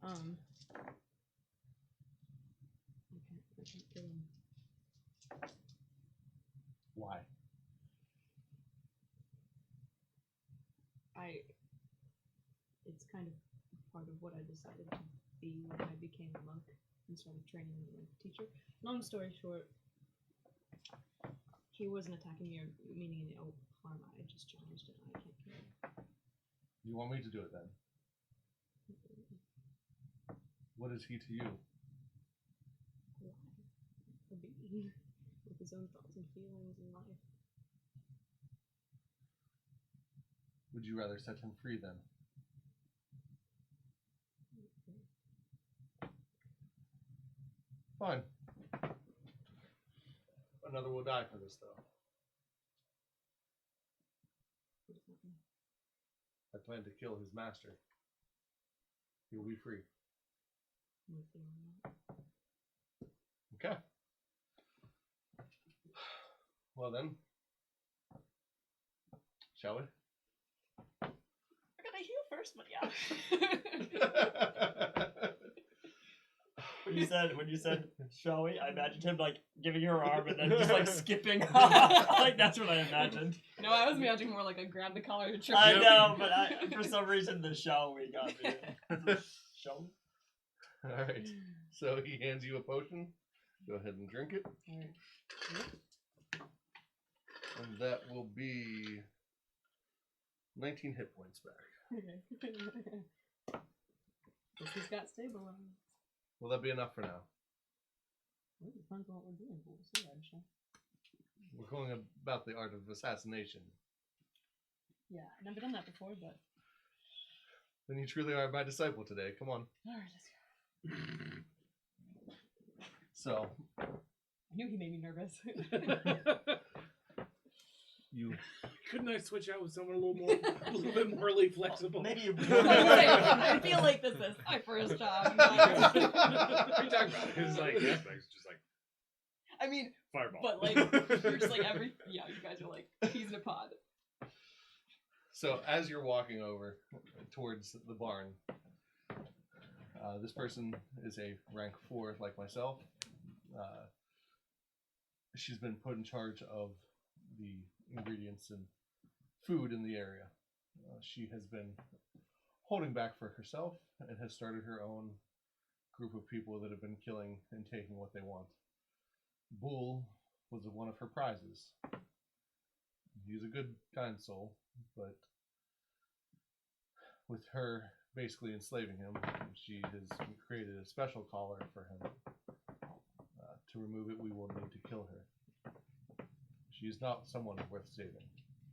I can't kill him. Why? It's kind of part of what I decided to be when I became a monk and started training as a teacher. Long story short, he wasn't attacking me or meaning any harm. I just challenged it. I can't kill him. You want me to do it then? What is he to you? A being with his own thoughts and feelings in life. Would you rather set him free then? Fine. Another will die for this, though. I plan to kill his master. He will be free. Okay. Well then, shall we? I gotta heal first, but yeah. When you said shall we, I imagined him like giving her arm and then just like skipping off. Like that's what I imagined. No, I was imagining more like a grab the collar and trip. I know, but for some reason the shall we got me. Shall we? Alright. So he hands you a potion. Go ahead and drink it. Alright. And that will be 19 hit points back. Guess he's got stabilized. Will that be enough for now? Well, it depends on what we're doing, but we'll see, actually. We're going about the art of assassination. Yeah, I've never done that before, but... Then you truly are my disciple today. Come on. Alright, let's go. So, I knew he made me nervous. you... Couldn't I switch out with someone a little bit morally flexible? Maybe I feel like this is my first job. What are you talking about? His like aspects just like I mean, fireball. but like, you're just like yeah, you guys are like peas in a pod. So, as you're walking over towards the barn, this person is a rank 4 like myself. She's been put in charge of the ingredients and food in the area. She has been holding back for herself and has started her own group of people that have been killing and taking what they want. Bull was one of her prizes. He's a good, kind soul, but with her basically enslaving him, she has created a special collar for him. To remove it, we will need to kill her. She is not someone worth saving.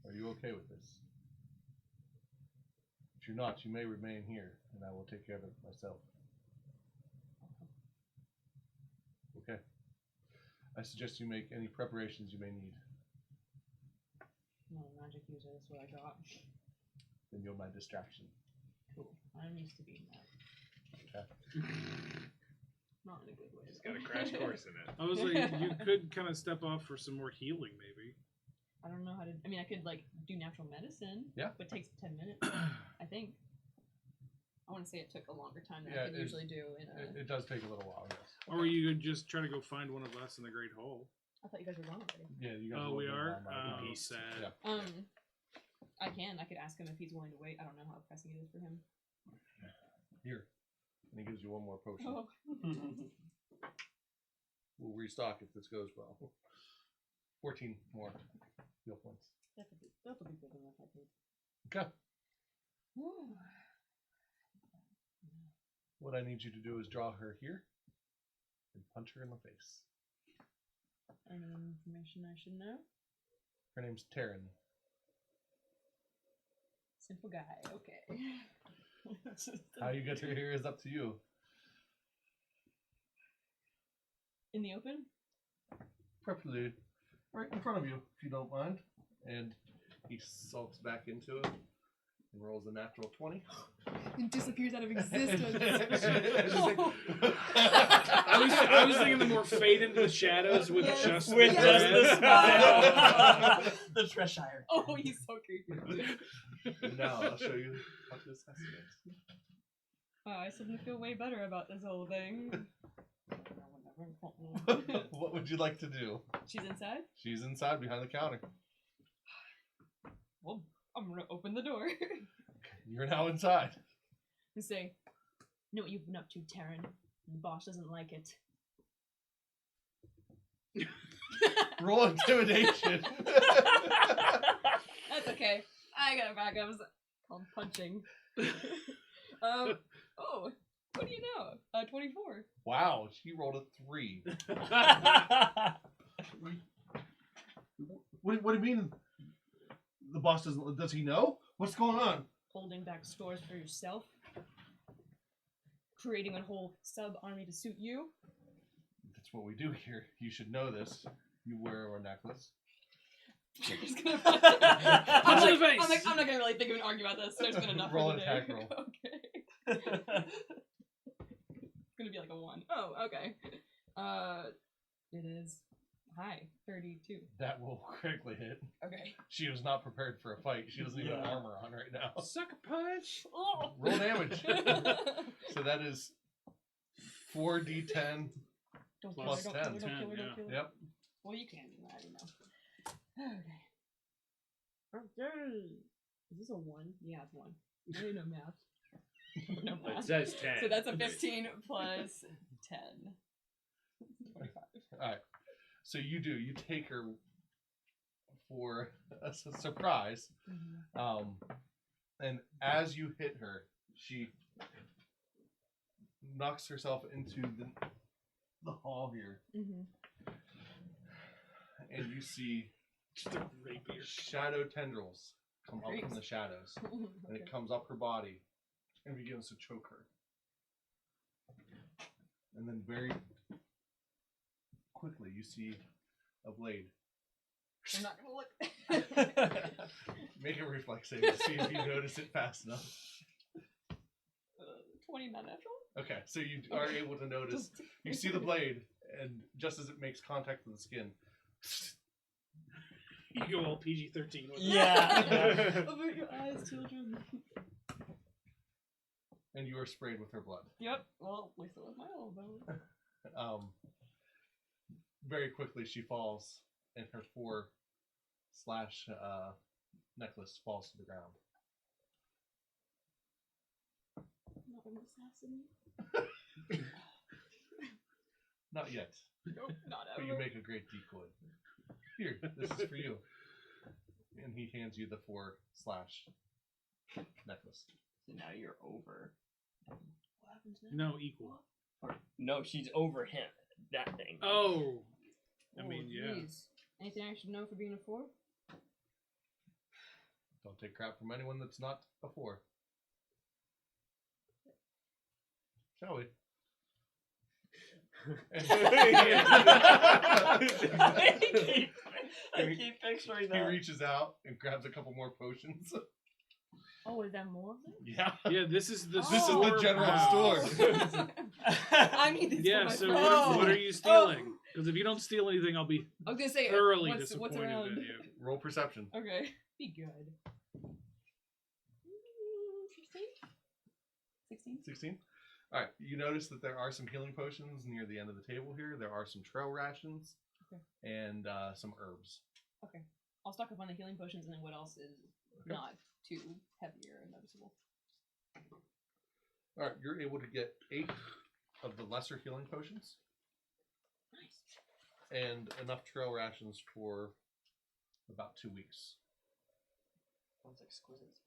Are you okay with this? If you're not, you may remain here, and I will take care of it myself. Okay. I suggest you make any preparations you may need. No, magic user, that's what I got. Then you're my distraction. Cool. I'm used to being that. Okay. Not in a good way. He's got a crash course in it. I was like, you could kind of step off for some more healing, maybe. I don't know how to. I mean, I could like do natural medicine. Yeah. But it takes 10 minutes, I think. I want to say it took a longer time than I could usually do. It does take a little while, yes. Or you could just try to go find one of us in the Great Hall. I thought you guys were gone already. Yeah, you guys Oh, we are? He's He's sad. Yeah. I could ask him if he's willing to wait. I don't know how pressing it is for him. Here. And he gives you one more potion. Oh. We'll restock if this goes well. 14 more heal points. That'll be good enough, I think. Okay. What I need you to do is draw her here and punch her in the face. Any information I should know? Her name's Taryn. Simple guy. Okay. How you get to here is up to you. In the open? Preferably right in front of you, if you don't mind. And he sulks back into it and rolls a natural 20. It disappears out of existence. It's just like- I was thinking the more fade into the shadows with Yes. just With the just the red. smile. The Treshire. Oh, he's so creepy. Now I'll show you how to assess it. Wow, I suddenly feel way better about this whole thing. What would you like to do? She's inside? She's inside behind the counter. Well, I'm gonna open the door. You're now inside. And say, know what you've been up to, Taryn. The boss doesn't like it. Roll intimidation. That's okay. I got backups. Called punching. Oh, what do you know? 24. Wow, she rolled a 3. What do you mean? The boss doesn't? Does he know? What's going on? Holding back stores for yourself. Creating a whole sub-army to suit you. That's what we do here. You should know this. You wear our necklace. You're just gonna punch it. Punch in the face. I'm not gonna really think of an argument about this. There's been enough Roll for an the day. attack roll. Okay. It's gonna be like a 1. Oh, okay. It is high 32. That will critically hit. Okay. She was not prepared for a fight. She doesn't even have Yeah. armor on right now. Sucker punch. Oh. Roll damage. So that is 4d10. Don't Plus kill her, don't 10. kill her, don't kill her, 10, don't kill her. Yep. Well, you can do that, you know. Okay. Is this a 1? Yeah, it's 1. I didn't know math. No It math. says 10. So that's a 15 plus 10. 25. Alright. So you do. You take her for a surprise. Mm-hmm. And as you hit her, she knocks herself into the hall here. Mm-hmm. And you see Just a rapier. shadow tendrils come up from the shadows. And it comes up her body and begins to choke her. And then very quickly you see a blade. I'm not gonna look. Make a reflex save to see if you notice it fast enough. 20 not natural? Okay, so you are able to notice. You see the blade, and just as it makes contact with the skin, You go all PG-13 with Yeah. Avert your eyes, children. and you are sprayed with her blood. Yep. Well, at least it was my elbow. Very quickly she falls, and her 4/ necklace falls to the ground. Not an assassin. Not yet, Nope, not but ever. you make a great decoy. Here, this is for you. And he hands you the 4/ necklace. So now you're over. What happens now? No, equal. No, she's over him. That thing. Oh. I Oh, mean, yeah. jeez. Anything I should know for being a 4? Don't take crap from anyone that's not a 4. Shall we? I keep picturing He that. reaches out and grabs a couple more potions. Oh, is that more of them? Yeah. Yeah, this is the This is the store general house. store. I need these Yeah, for my so friends. what are you stealing? Because if you don't steal anything, I'll be I was gonna say thoroughly what's disappointed around? in you. Roll perception. Okay. Be good. 16? 16? 16. All right. You notice that there are some healing potions near the end of the table here. There are some trail rations Okay. and some herbs. Okay. I'll stock up on the healing potions and then what else is not too heavier and noticeable. All right. You're able to get 8 of the lesser healing potions Nice. and enough trail rations for about 2 weeks. Sounds exquisite.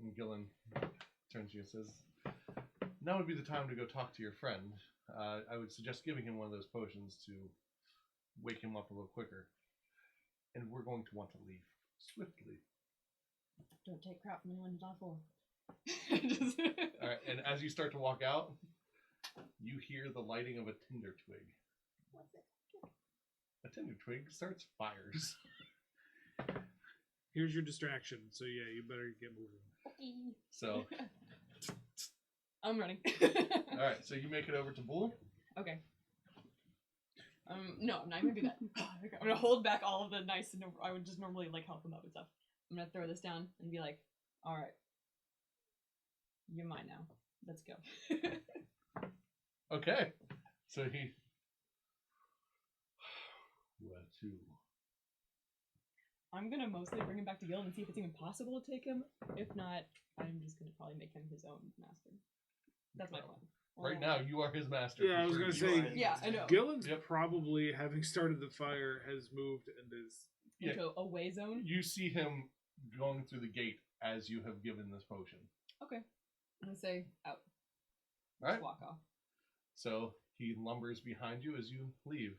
And Gillen turns to you and says, "Now would be the time to go talk to your friend. I would suggest giving him one of those potions to wake him up a little quicker." and we're going to want to leave swiftly. Don't take crap from anyone who's not full. All right, and as you start to walk out, you hear the lighting of a tinder twig. What's it? A tinder twig starts fires. Here's your distraction. So yeah, you better get moving. Okay. So, I'm running. all right, so you make it over to Bull. Okay. No, I'm not gonna do that. I'm gonna hold back all of the nice. I would just normally like help him out with stuff. I'm gonna throw this down and be like, "All right, you're mine now. Let's go." Okay, so he. Where to? I'm gonna mostly bring him back to Guild and see if it's even possible to take him. If not, I'm just gonna probably make him his own master. That's my plan. Right now, you are his master. Yeah, I was for gonna sure. say. You are his Yeah, master. I know. Gillen's Yep. probably, having started the fire, has moved and is. Yeah. Into a away zone. You see him going through the gate as you have given this potion. Okay. I'm gonna say out. All right. Walk off. So he lumbers behind you as you leave.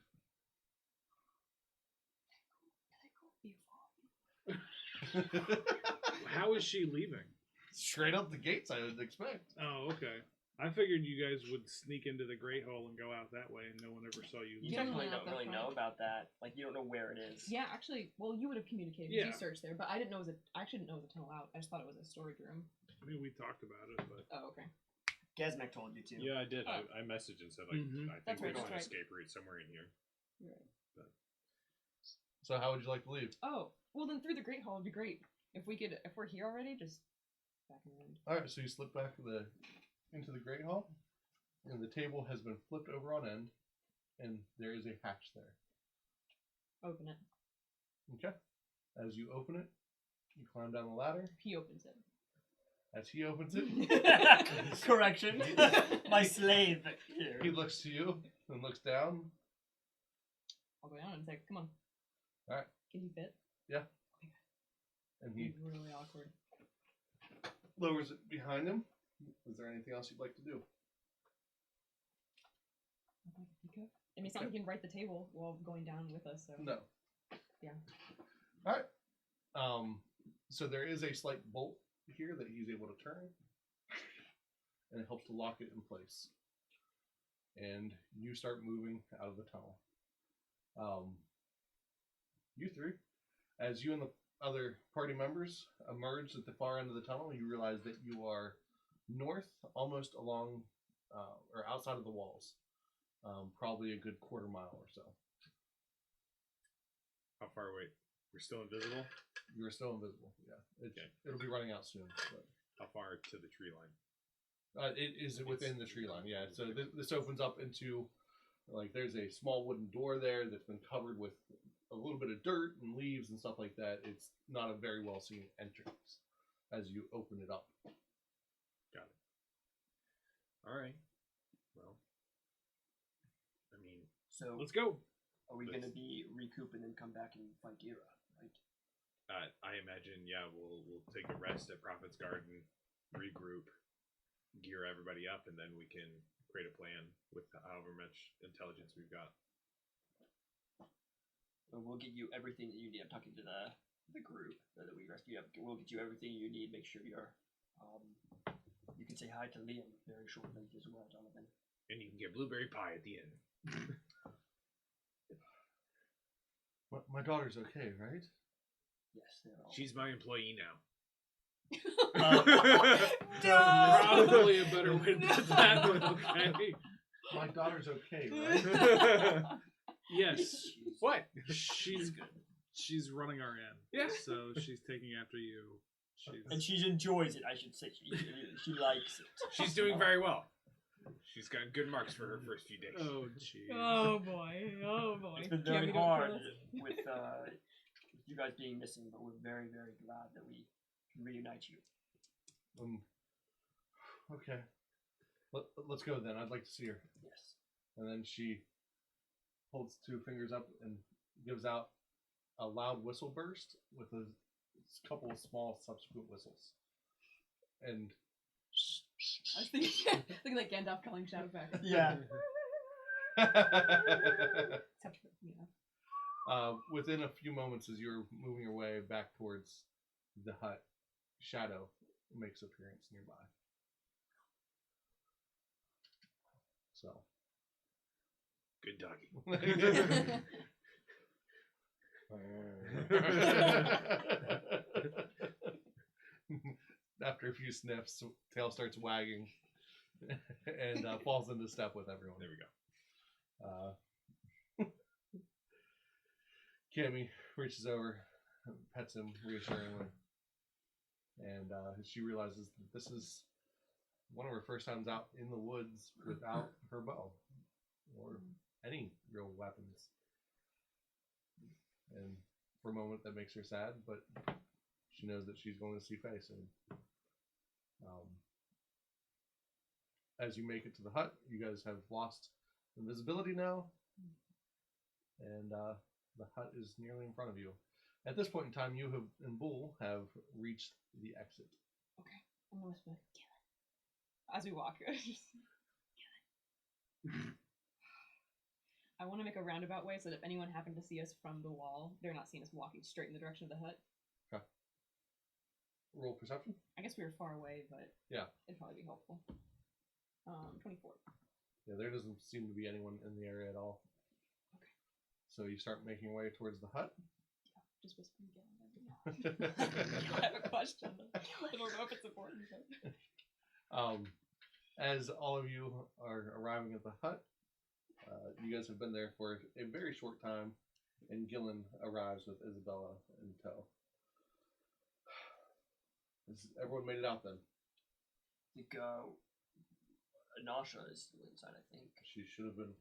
How is she leaving? Straight up the gates, I would expect. Oh, okay. I figured you guys would sneak into the Great Hall and go out that way, and no one ever saw you You leave. Generally technically not don't that really front. know about that. Like, you don't know where it is. Yeah, actually, well, you would have communicated. 'Cause Yeah. You searched there, but I didn't know it was a. I actually didn't know it was a tunnel out. I just thought it was a storage room. I mean, we talked about it, but Oh, okay. Gesmek told you to. Yeah, I did. Oh. I messaged and said, like, Mhm. I think That's right, there's that's an right. escape route somewhere in here. You're right. So how would you like to leave? Oh, well then through the Great Hall would be great. If we could, if we're here already, just back around. All right, so you slip back into the Great Hall, and the table has been flipped over on end, and there is a hatch there. Open it. Okay. As you open it, you climb down the ladder. He opens it. As he opens it, Correction. My slave here. he looks to you and looks down. I'll go down and say, "Come on." All right. Can he fit? And he He's really awkward. lowers it behind him. Is there anything else you'd like to do? I'd like to pick up. I mean, it's not like he can write the table while going down with us. So No. Yeah. All right. So there is a slight bolt here that he's able to turn, and it helps to lock it in place. And you start moving out of the tunnel. You three, as you and the other party members emerge at the far end of the tunnel, you realize that you are north, almost along or outside of the walls, probably a good quarter mile or so. How far away? We're still invisible? You're still invisible. Yeah, Okay. It'll be running out soon. But. How far to the tree line? It is within the tree line, yeah. So this opens up into, like, there's a small wooden door there that's been covered with a little bit of dirt and leaves and stuff like that. It's not a very well seen entrance as you open it up. Got it. All right. Well, I mean, So, let's go. are we going to be recoup and then come back and fight Gira, right? I imagine, yeah, we'll take a rest at Prophet's Garden, regroup, gear everybody up, and then we can create a plan with however much intelligence we've got. So we'll get you everything that you need. I'm talking to the group that we rescued. We'll get you everything you need. Make sure you're. You can say hi to Liam very shortly as well, Jonathan. And you can get blueberry pie at the end. My daughter's okay, right? Yes, they're all. She's my employee now. Probably a better way to put that, but okay. My daughter's okay, right? Yes. What? She's running our end. Yeah. So she's taking after you. And she enjoys it, I should say. She likes it. She's doing very well. She's got good marks for her first few days. Oh, jeez. Oh boy. Oh boy. It's been Do you want very me to go hard first? with you guys being missing, but we're very, very glad that we can reunite you. Okay. Let's go then. I'd like to see her. Yes. And then she holds two fingers up and gives out a loud whistle burst with a couple of small subsequent whistles. And I was thinking like Gandalf calling Shadowfax. Yeah. Except for, Within a few moments, as you're moving your way back towards the hut, Shadow makes appearance nearby. So, Good doggy. After a few sniffs, tail starts wagging and falls into step with everyone. There we go. Cammy reaches over, pets him reassuringly, and she realizes that this is one of her first times out in the woods without her bow or any real weapons. And for a moment, that makes her sad, but she knows that she's going to see Faye soon. As you make it to the hut, you guys have lost invisibility now, and the hut is nearly in front of you. At this point in time, you and Bull have reached the exit. Okay, I'm gonna whisper, kill it. As we walk, I want to make a roundabout way so that if anyone happened to see us from the wall, they're not seeing us walking straight in the direction of the hut. Okay. Roll perception. I guess we were far away, but yeah, it'd probably be helpful. 24. Yeah, there doesn't seem to be anyone in the area at all. Okay. So you start making your way towards the hut. Yeah, just whispering again. I have a question. I don't know if it's important. But... As all of you are arriving at the hut, you guys have been there for a very short time, and Gillen arrives with Isabella in tow. Everyone made it out then? I think Anasha is still inside, I think. She should have been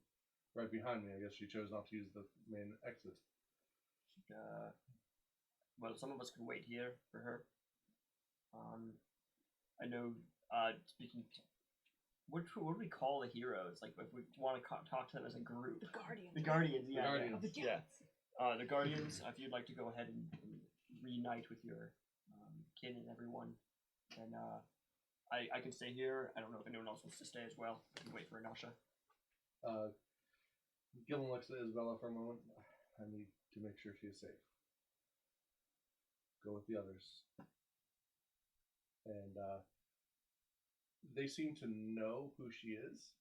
right behind me. I guess she chose not to use the main exit. Well, some of us can wait here for her. I know, speaking... What do we call the heroes? Like, if we want to talk to them as a group. The Guardians. The Guardians, yeah. The Guardians. Of the Yeah. Guardians. The Guardians, if you'd like to go ahead and reunite with your kin and everyone, then I can stay here. I don't know if anyone else wants to stay as well. I can wait for Anasha. Gillen looks at Isabella for a moment. I need to make sure she is safe. Go with the others. And they seem to know who she is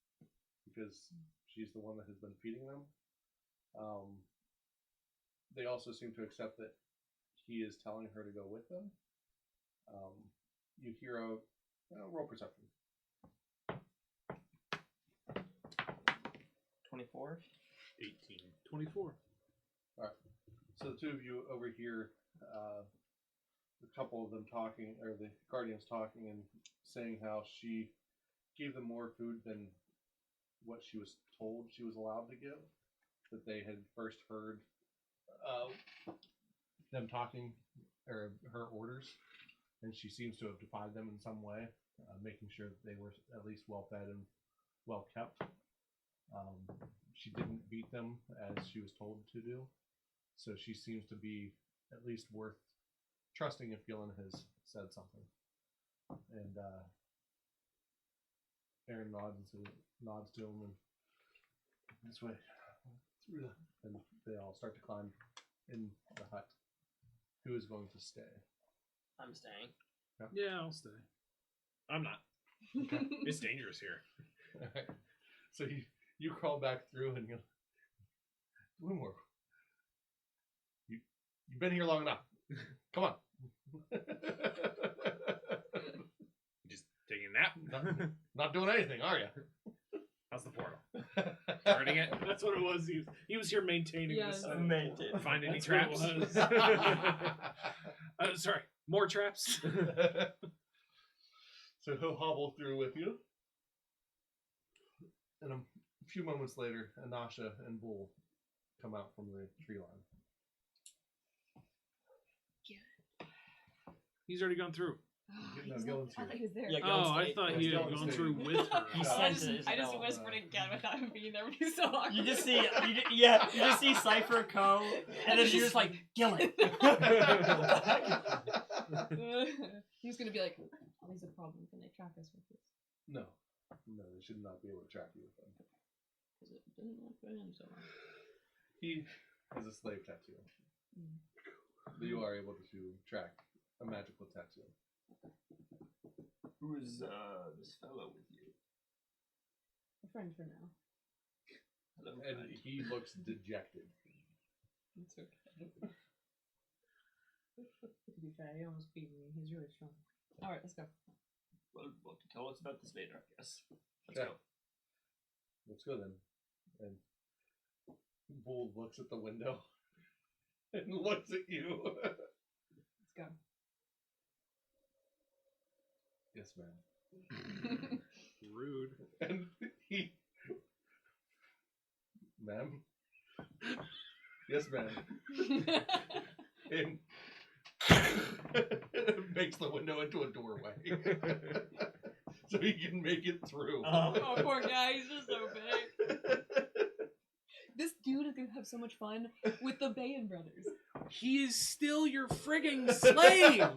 because she's the one that has been feeding them. They also seem to accept that he is telling her to go with them. You hear a roll perception. 24? 18. 24. All right. So the two of you over here, a couple of them talking, or the Guardians talking and saying how she gave them more food than what she was told she was allowed to give. That they had first heard them talking, or her orders, and she seems to have defied them in some way, making sure that they were at least well fed and well kept. She didn't beat them as she was told to do, so she seems to be at least worth trusting if Gillen has said something. And Aaron nods to him, and this way. And they all start to climb in the hut. Who is going to stay? I'm staying. Yeah, I'll stay. I'm not. It's dangerous here. Alright. So you crawl back through and you're Wimore. You've been here long enough. Come on. Just taking a nap? Not doing anything, are you? How's the portal? Guarding it? That's what it was. He was here maintaining Yeah, this. Maintain. Find any That's what it traps? was. Sorry, more traps. So he'll hobble through with you. And a few moments later, Anasha and Bull come out from the tree line. He's already gone through. No, He's Gillen's I here. thought he was there. Yeah, Oh, I stayed. thought Yeah, he had Gillen gone stayed. through with her. He I sent just, to I just Isabella. whispered again without him being there when he so awkward. You just see, you just see Cypher Co, and then you're just like, Gillen. He's gonna be like, always a problem. Can they track us with this? No, they should not be able to track you with them. Because it didn't work for him so much. He has a a slave tattoo. Mm. But you are able to track a magical tattoo. Who is this fellow with you? A friend for now. Hello, And friend. he looks dejected. It's okay. To be fair, he almost beat me. He's really strong. Alright, let's go. Well, tell us about this later, I guess. Let's Okay. go. Let's go then. And Bull looks at the window and looks at you. Let's go. Yes, ma'am. Rude. And he, ma'am. Yes, ma'am. And makes the window into a doorway, so he can make it through. Oh, poor guy. He's just so big. This dude is gonna have so much fun with the Bayan brothers. He is still your frigging slave.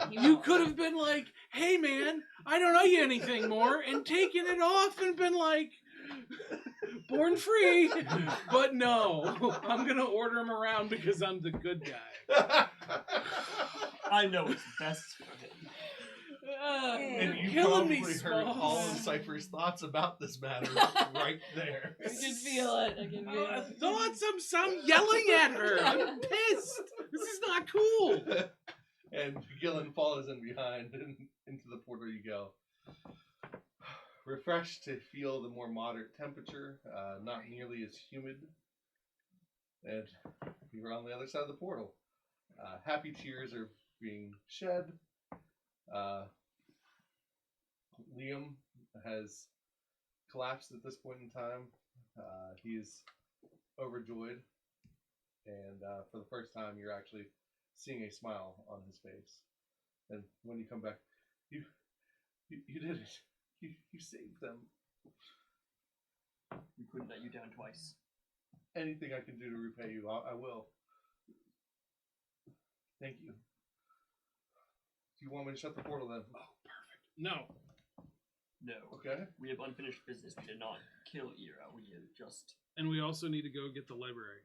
You could have been like, hey man, I don't owe you anything more, and taken it off and been like, born free. But no, I'm gonna order him around because I'm the good guy. I know what's best for him. And you Killing me, probably heard Smalls. all of Cypher's thoughts about this matter right there. I can feel it. I can feel it. Thoughts? I'm yelling at her. I'm pissed. This is not cool. And Gillen follows in behind, and into the portal you go. Refreshed to feel the more moderate temperature, not nearly as humid. And you're on the other side of the portal. Happy tears are being shed. Liam has collapsed at this point in time. He's overjoyed. And for the first time, you're actually seeing a smile on his face. And when you come back, you did it. You saved them. We couldn't let you down twice. Anything I can do to repay you, I will. Thank you. Do you want me to shut the portal then? Oh, perfect. No. No. Okay. We have unfinished business. We did not kill Ira. We just... And we also need to go get the library.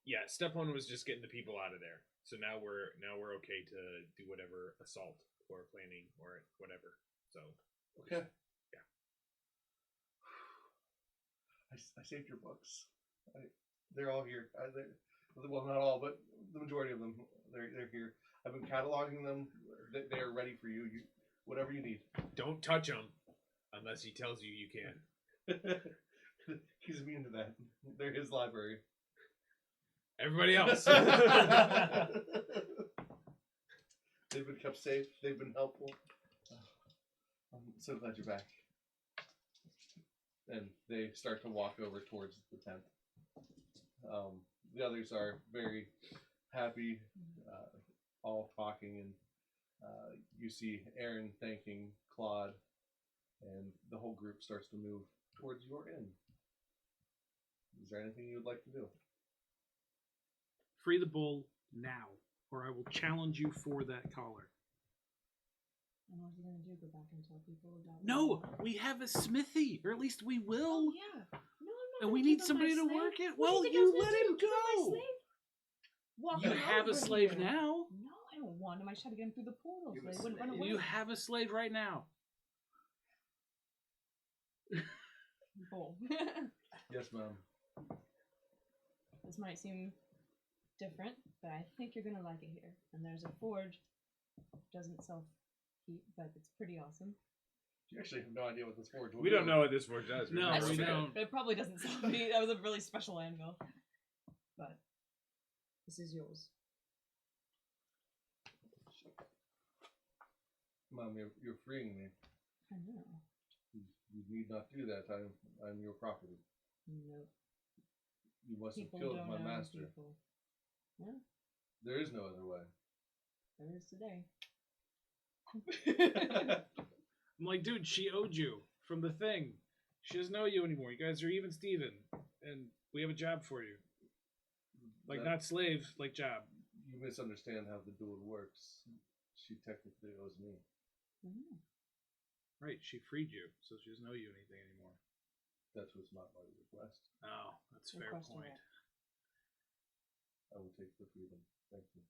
Yeah, step one was just getting the people out of there. So now we're okay to do whatever assault or planning or whatever. So Okay. Yeah. I saved your books. They're all here. Well, not all, but the majority of them. They're here. I've been cataloging them. They are ready for you. Whatever you need. don't touch them unless he tells you you can. He's immune to that. They're his library. Everybody else. They've been kept safe. They've been helpful. I'm so glad you're back. And they start to walk over towards the tent. The others are very happy, all talking, and you see Aaron thanking Claude, and the whole group starts to move towards your inn. Is there anything you would like to do? Free the bull now, or I will challenge you for that collar. And what are you gonna do? Go back and tell people about No, we have a smithy, or at least we will. Oh yeah. No, I'm not. And gonna we give need up my somebody to slave. work it. What Well, do you, you think I was let gonna him do? Give up my go. slave? Walk You him have a over slave here. now. No, I don't want him. I try to get him through the portal so You they a wouldn't run slave. away. You have a slave right now. Bull. Yes, ma'am. This might seem different, but I think you're gonna like it here. And there's a forge. Doesn't self heat, but it's pretty awesome. You actually have no idea what this forge will We do. don't know what this forge does. No, That's we true. don't. But it probably doesn't self heat. That was a really special anvil. But this is yours. Mom, you're freeing me. I know. You need not do that. I'm your property. Nope. You must have People killed don't my own master. people. Yeah, There is no other way. there is today. I'm like, dude, she owed you from the thing. She doesn't owe you anymore. You guys are even Steven. And we have a job for you. Like, That- not slave, like job. You misunderstand how the duel works. She technically owes me. Mhm. Right, she freed you, so she doesn't owe you anything anymore. That was not my request. Oh, that's a Good fair question, point. Matt. I will take the freedom. Thank you.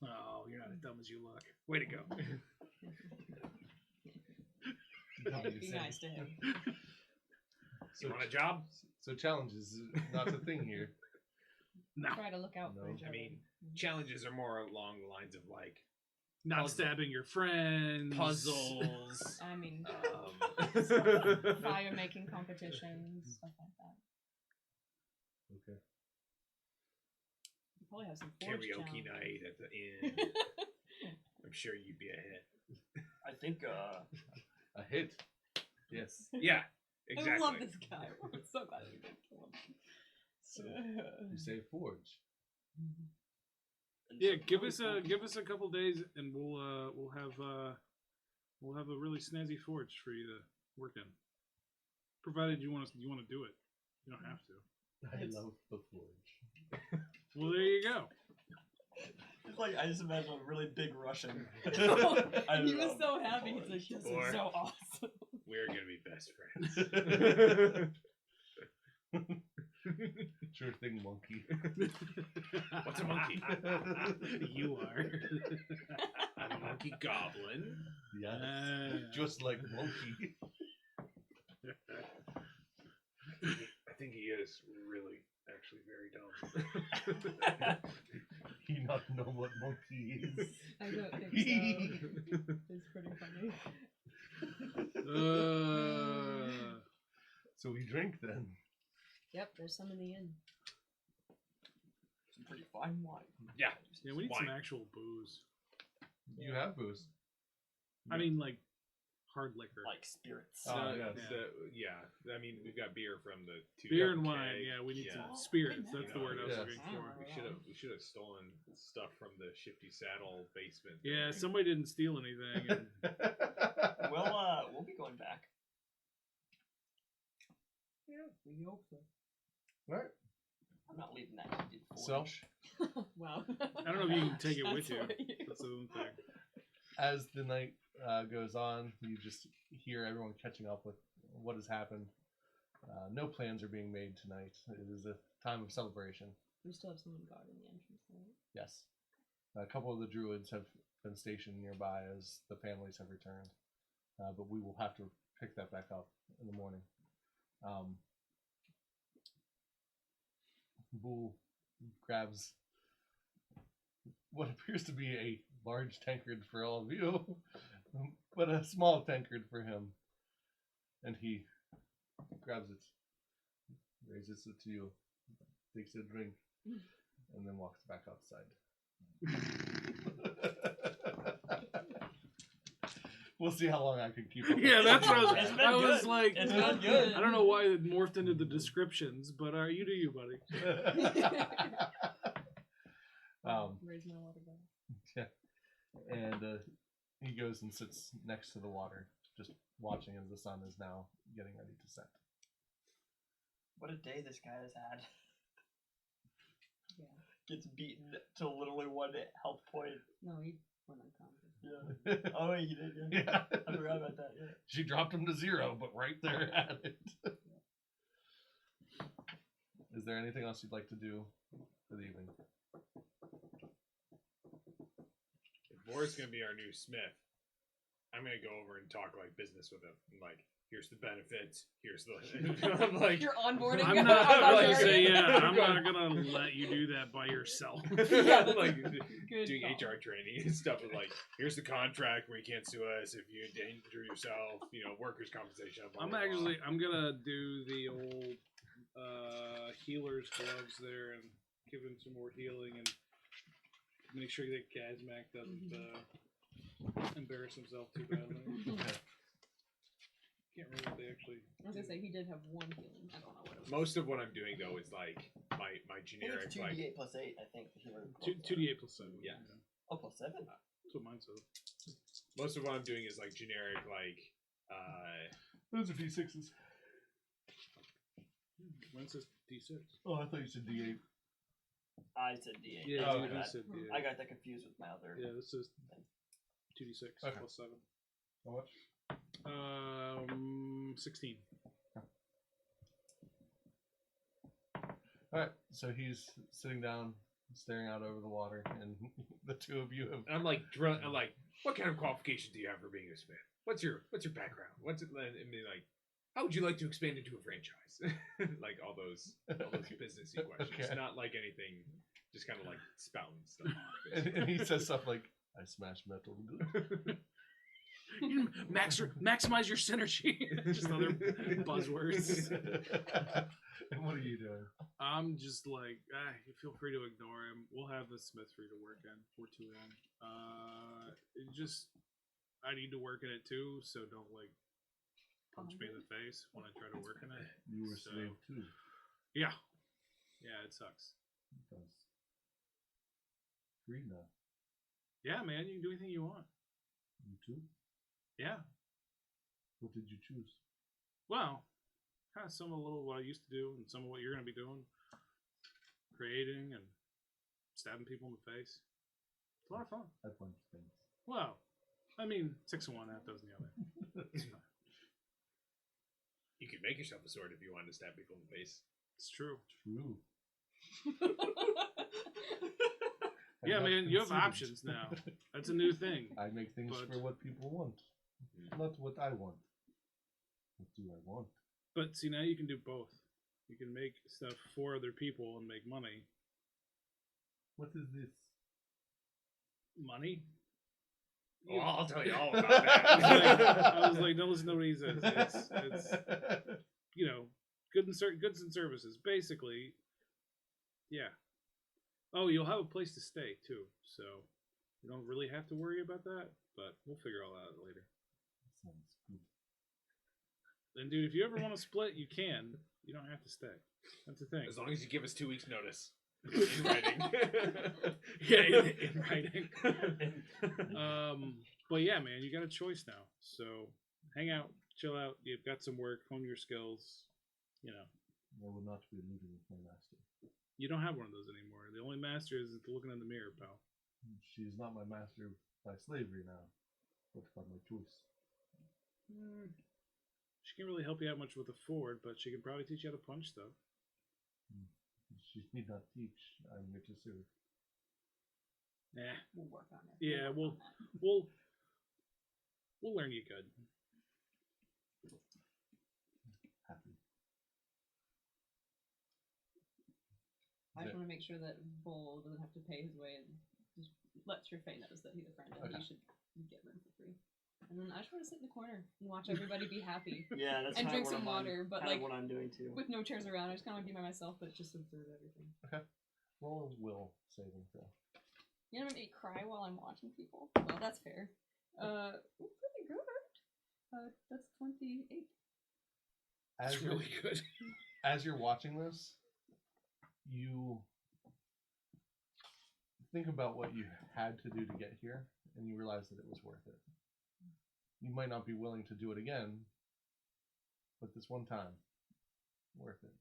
Oh, you're not as dumb as you look. Way to go. Be nice to him. You want a job? So challenges is not a thing here. No. Try to look out for No. each I other. mean, challenges are more along the lines of like Not Puzzle. stabbing your friends. puzzles. I mean, um, fire making competitions, stuff like that. Okay. You probably have some forge karaoke challenges. night at the inn. I'm sure you'd be a hit. I think A hit. Yes. Yeah, exactly. I love this guy. I'm so glad we didn't kill him. So you say forge. Yeah, give us a couple days, and we'll have a really snazzy forge for you to work in. Provided you want to do it. You don't have to. I love the forge. Well, there you go. it's like I just imagine a really big Russian. I He was love so the happy. He's like, forge. this Or- is so awesome. We're gonna be best friends. Sure thing, monkey. What's a monkey? You are. I'm a monkey goblin. Yes. Just like monkey. I think he is really, actually very dumb. He not know what monkey is. I don't think so. It's pretty funny. So we drink then. Yep, there's some in the inn. Some pretty fine wine. Yeah. Yeah, we need some Wine. actual booze. You have booze. I mean, like hard liquor. Like spirits. Oh, yes. Yeah. I mean, we've got beer from the two. Beer and keg. wine. Yeah, we need Yeah. some spirits. That's You the know, word I was yes. looking for. We should have stolen stuff from the Shifty Saddle basement. Yeah, somebody didn't steal anything. And We'll be going back. Yeah, we hope so. Right. I'm not leaving that. He did So, forge. Wow. I don't know if you can take it with That's you. what you- That's the one thing. as the night goes on, you just hear everyone catching up with what has happened. No plans are being made tonight. It is a time of celebration. We still have someone guarding the entrance, right? Yes. A couple of the druids have been stationed nearby as the families have returned. But we will have to pick that back up in the morning. Bool grabs what appears to be a large tankard for all of you, but a small tankard for him. And he grabs it, raises it to you, takes a drink, and then walks back outside. We'll see how long I can keep up. Yeah, that's what I was. It's been I was good. like, It's been good. I don't know why it morphed into the descriptions, but you do you, buddy. Raise my water bottle. And he goes and sits next to the water, just watching as the sun is now getting ready to set. What a day this guy has had. Yeah. Gets beaten to literally 1 health point. No, he went unconscious. Yeah. Oh, he did. Yeah. Yeah. I forgot about that. Yeah. She dropped him to 0, but right there at it. Is there anything else you'd like to do for the evening? If Boris gonna be our new smith, I'm gonna go over and talk like business with him. I'm like, here's the benefits. Here's the. I'm like, You're onboarding. I'm not like, gonna say barbarian. yeah. I'm not gonna let you do that by yourself. yeah, like Good doing call. HR training and stuff. With like, here's the contract where you can't sue us if you endanger yourself. You know, workers' compensation. Blah, blah, blah. I'm gonna do the old healer's gloves there and give him some more healing and make sure that Kazmak doesn't embarrass himself too badly. Can't remember what they actually. I was gonna say he did have one healing. I don't know what it was. Most of what I'm doing though is like my I think generic it's 2d8 like plus 8, I think. The healer. 2d8 plus 7. Yeah. Oh, plus 7? That's what mine says. most of what I'm doing is like generic like Those are D6s. Mine says d6. Oh, I thought you said D8. I said d8. Yeah, Oh, you okay. said d8. I got that confused with my other. Yeah, this is 2d6 Okay. plus 7. How much? 16. All right, so he's sitting down, staring out over the water, and the two of you have. And I'm like, what kind of qualification do you have for being a smith? What's your background? What's it? I mean, like, how would you like to expand into a franchise? Like all those businessy questions, Okay. not like anything, just kind of like spouting stuff. And he says stuff like, "I smash metal good." Maximize your synergy. Just other buzzwords. And what are you doing? I'm just like, feel free to ignore him. We'll have the smith free to work in or two in. I need to work in it too, so don't like punch me in the face when I try to work in it. You were slave too. Yeah, it sucks. Because free now. Yeah, man, you can do anything you want. You too. Yeah. What did you choose? Well, kind of some of what I used to do and some of what you're going to be doing. Creating and stabbing people in the face. It's a lot of fun. I bunch things. Well, I mean, 6 of one, half dozen the other. It's fine. You could make yourself a sword if you wanted to stab people in the face. It's true. True. Yeah, I'm not man, you have conceited. options now. That's a new thing. I make things But- for what people want, not what I want. What do I want? But see, now you can do both. You can make stuff for other people and make money. What is this? Money? Oh, I'll tell you all about I was that. like, don't listen to what he says. It's you know, goods and services. Basically, yeah. Oh, you'll have a place to stay too, so you don't really have to worry about that. But we'll figure all that out later. Sounds good. And dude, if you ever want to split, you can. You don't have to stay. That's the thing. As long as you give us 2 weeks' notice. In writing. Yeah, in writing. But yeah, man, you got a choice now. So hang out, chill out. You've got some work, hone your skills. You know, I will not be leaving with my master. you don't have one of those anymore. The only master is looking in the mirror, pal. She is not my master by slavery now, but by my choice. She can't really help you out much with the ford, but she can probably teach you how to punch stuff. She need not teach. I'm here to serve. Nah. We'll work on it. Yeah, work on that. we'll learn you good. Happy. I just want to make sure that Bull doesn't have to pay his way and just lets your Faye knows that he's a friend and Okay. he should get him for free. And then I just want to sit in the corner and watch everybody be happy. Yeah, that's And kinda drink what some I'm water, but kinda like what I'm doing too. with no chairs around, I just kind of want to be by myself, but just observe everything. Roll a will saving throw. You know, make me cry while I'm watching people. Well, that's fair. Pretty good. That's 28. As It's you're, really good. as you're watching this, you think about what you had to do to get here, and you realize that it was worth it. You might not be willing to do it again, but this one time, worth it.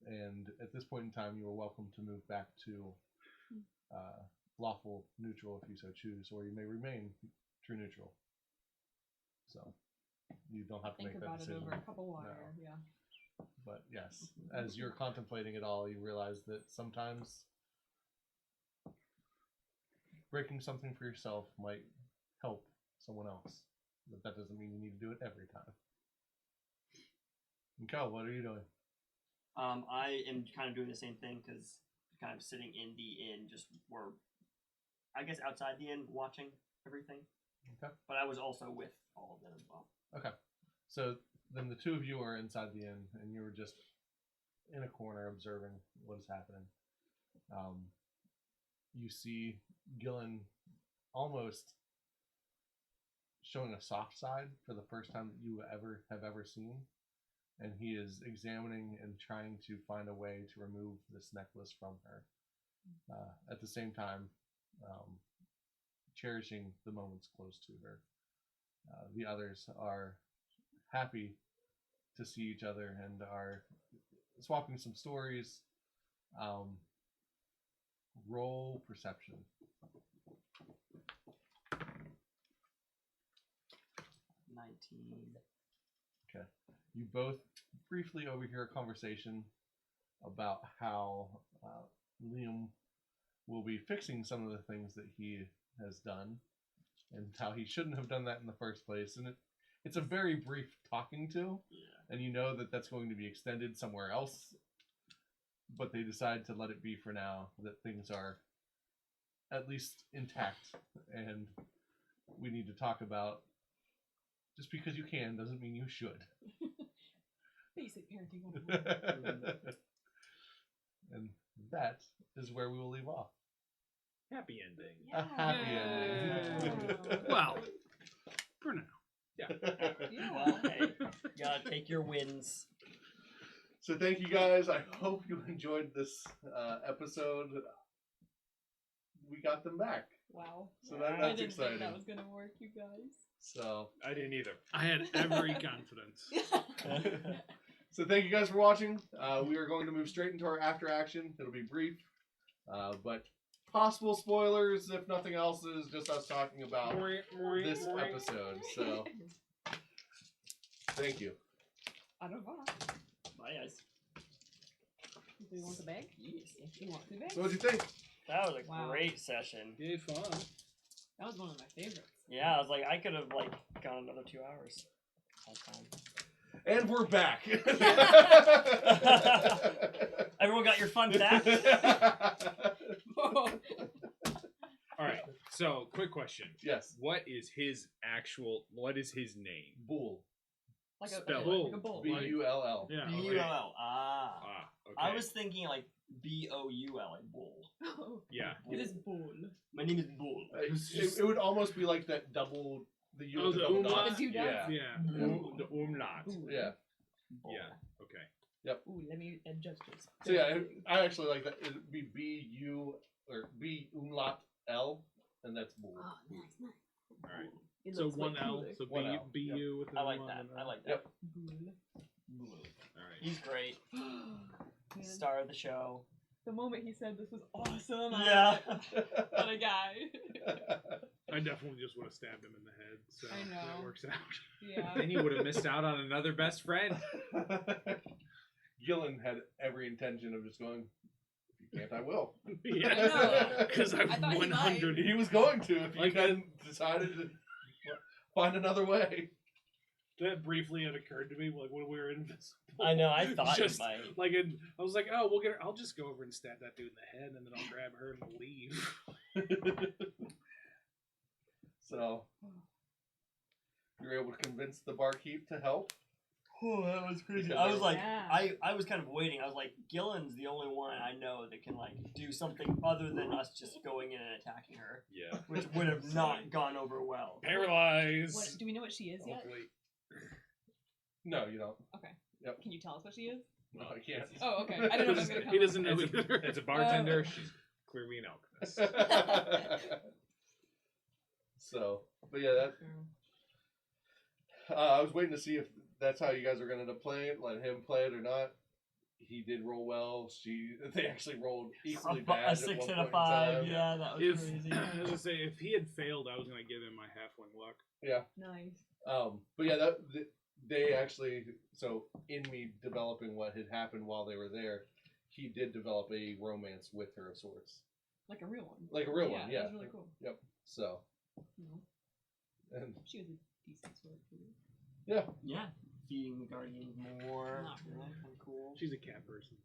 And at this point in time, you are welcome to move back to lawful neutral if you so choose, or you may remain true neutral. So you don't have to Think make that about it decision. over a cup of water. No. Yeah. But yes, as you're contemplating it all, you realize that sometimes breaking something for yourself might help someone else, but that doesn't mean you need to do it every time. Kel, what are you doing? I am kind of doing the same thing because kind of sitting in the inn, just were, I guess, outside the inn watching everything. Okay. But I was also with all of them as well. Okay. So then the two of you are inside the inn, and you were just in a corner observing what is happening. You see Gillen almost showing a soft side for the first time that you have ever seen. And he is examining and trying to find a way to remove this necklace from her. At the same time, cherishing the moments close to her. The others are happy to see each other and are swapping some stories. Roll perception. 19. Okay. You both briefly overhear a conversation about how Liam will be fixing some of the things that he has done and how he shouldn't have done that in the first place. And it's a very brief talking to, and you know that that's going to be extended somewhere else, but they decide to let it be for now, that things are at least intact, and we need to talk about, just because you can doesn't mean you should. Basic parenting 101. And that is where we will leave off. Happy ending. A happy ending. Well, for now. Yeah. Well, hey, you gotta take your wins. So thank you guys. I hope you enjoyed this episode. We got them back. Wow. So Yeah. I that's didn't exciting. think that was gonna work, you guys. So I didn't either. I had every confidence. So thank you guys for watching. We are going to move straight into our after action. It'll be brief, but possible spoilers, if nothing else, is just us talking about this episode. So thank you. Au revoir. Bye, guys. Do you want the bag? Yes. You want the bag? So what'd you think? That was a Wow. great session. Yay, fun. That was one of my favorites. Yeah, I was like, I could have like gone another 2 hours. All time. And we're back. Everyone got your fun fact? All right. So, quick question. Yes. What is his name? Bull. Like a Spell like it. a bull. B-U-L-L. Yeah. B-U-L-L. Ah. Okay. I was thinking like B-O-U-L, like bull. Yeah. It is bull. My name is Bull. It would almost be like that double, the U Oh, with the the double umlaut? dots. The two dots? Yeah. Yeah. The umlaut. Bull. Yeah. Bull. Yeah. Okay. Ooh, let me adjust this. So yeah, I actually like that. It'd be B-U or B-umlaut-L, and that's bull. Ah, nice, nice. All right. It So looks one like L. cooler. So One L, B-U with the I like one that. and I L. like that. Yep. Bull. Bull. All right. He's great. Man, Star of the show. the moment he said this was awesome, Yeah. I was like, what a guy. I definitely just would have stabbed him in the head. So I know. that works out. Yeah. Then you would have missed out on another best friend. Gillen had every intention of just going, if you can't, I will. Yeah. Because I thought I'm he 100. He was going to if you Like hadn't decided to find another way. That briefly had occurred to me, like when we were invisible. I know, I thought it Just might. like I was like, oh, we'll get her. I'll just go over and stab that dude in the head, and then I'll grab her and leave. So, you were able to convince the barkeep to help? Oh, that was crazy. Because I they was were- like, Yeah. I was kind of waiting. I was like, Gillen's the only one I know that can like do something other than us just going in and attacking her, Yeah. which would have not gone over well. Paralyzed. What, do we know what she is yet? Hopefully. No, you don't. Okay. Yep. Can you tell us what she is? No, I can't. Oh, okay. I didn't know if it was gonna come He up. doesn't know It's either. It's a bartender. She's clearly an alchemist. So, but yeah, that I was waiting to see if that's how you guys are going to end up playing it, let him play it or not. He did roll well. They actually rolled equally bad. A at 6 one and a point in 5. time. Yeah, that was If, crazy. as I say, if he had failed, I was gonna give him my halfling luck. Yeah. Nice. But yeah, they actually, so in me developing what had happened while they were there, he did develop a romance with her of sorts. Like a real one. Like a real one, yeah. That was really cool. Yep. So, You know, and she was a decent sort of too. yeah. Yeah, feeding the guardians more. Not Yeah, really. kind of cool. She's a cat person.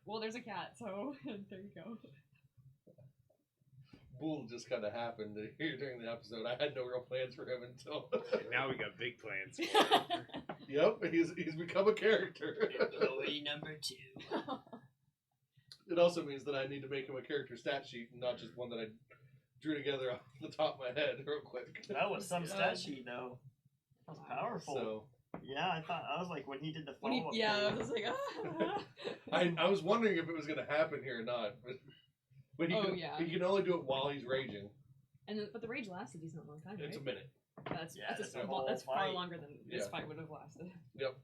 Well, there's a cat, so there you go. Bull just kind of happened here during the episode. I had no real plans for him until. And now we got big plans. For him. Yep, he's become a character. Employee number 2. It also means that I need to make him a character stat sheet and not just one that I drew together off the top of my head real quick. That was some stat sheet, though. That was powerful. So Yeah, I was like, when he did the When he, follow-up yeah, I thing, was just like, ah. I was wondering if it was going to happen here or not, but Oh, can, yeah. he can only do it while he's raging. And then, but the rage lasted a decent long time, right? It's a minute. That's Yeah, that's, that's a whole that's far fight. longer than this Yeah. fight would have lasted. Yep.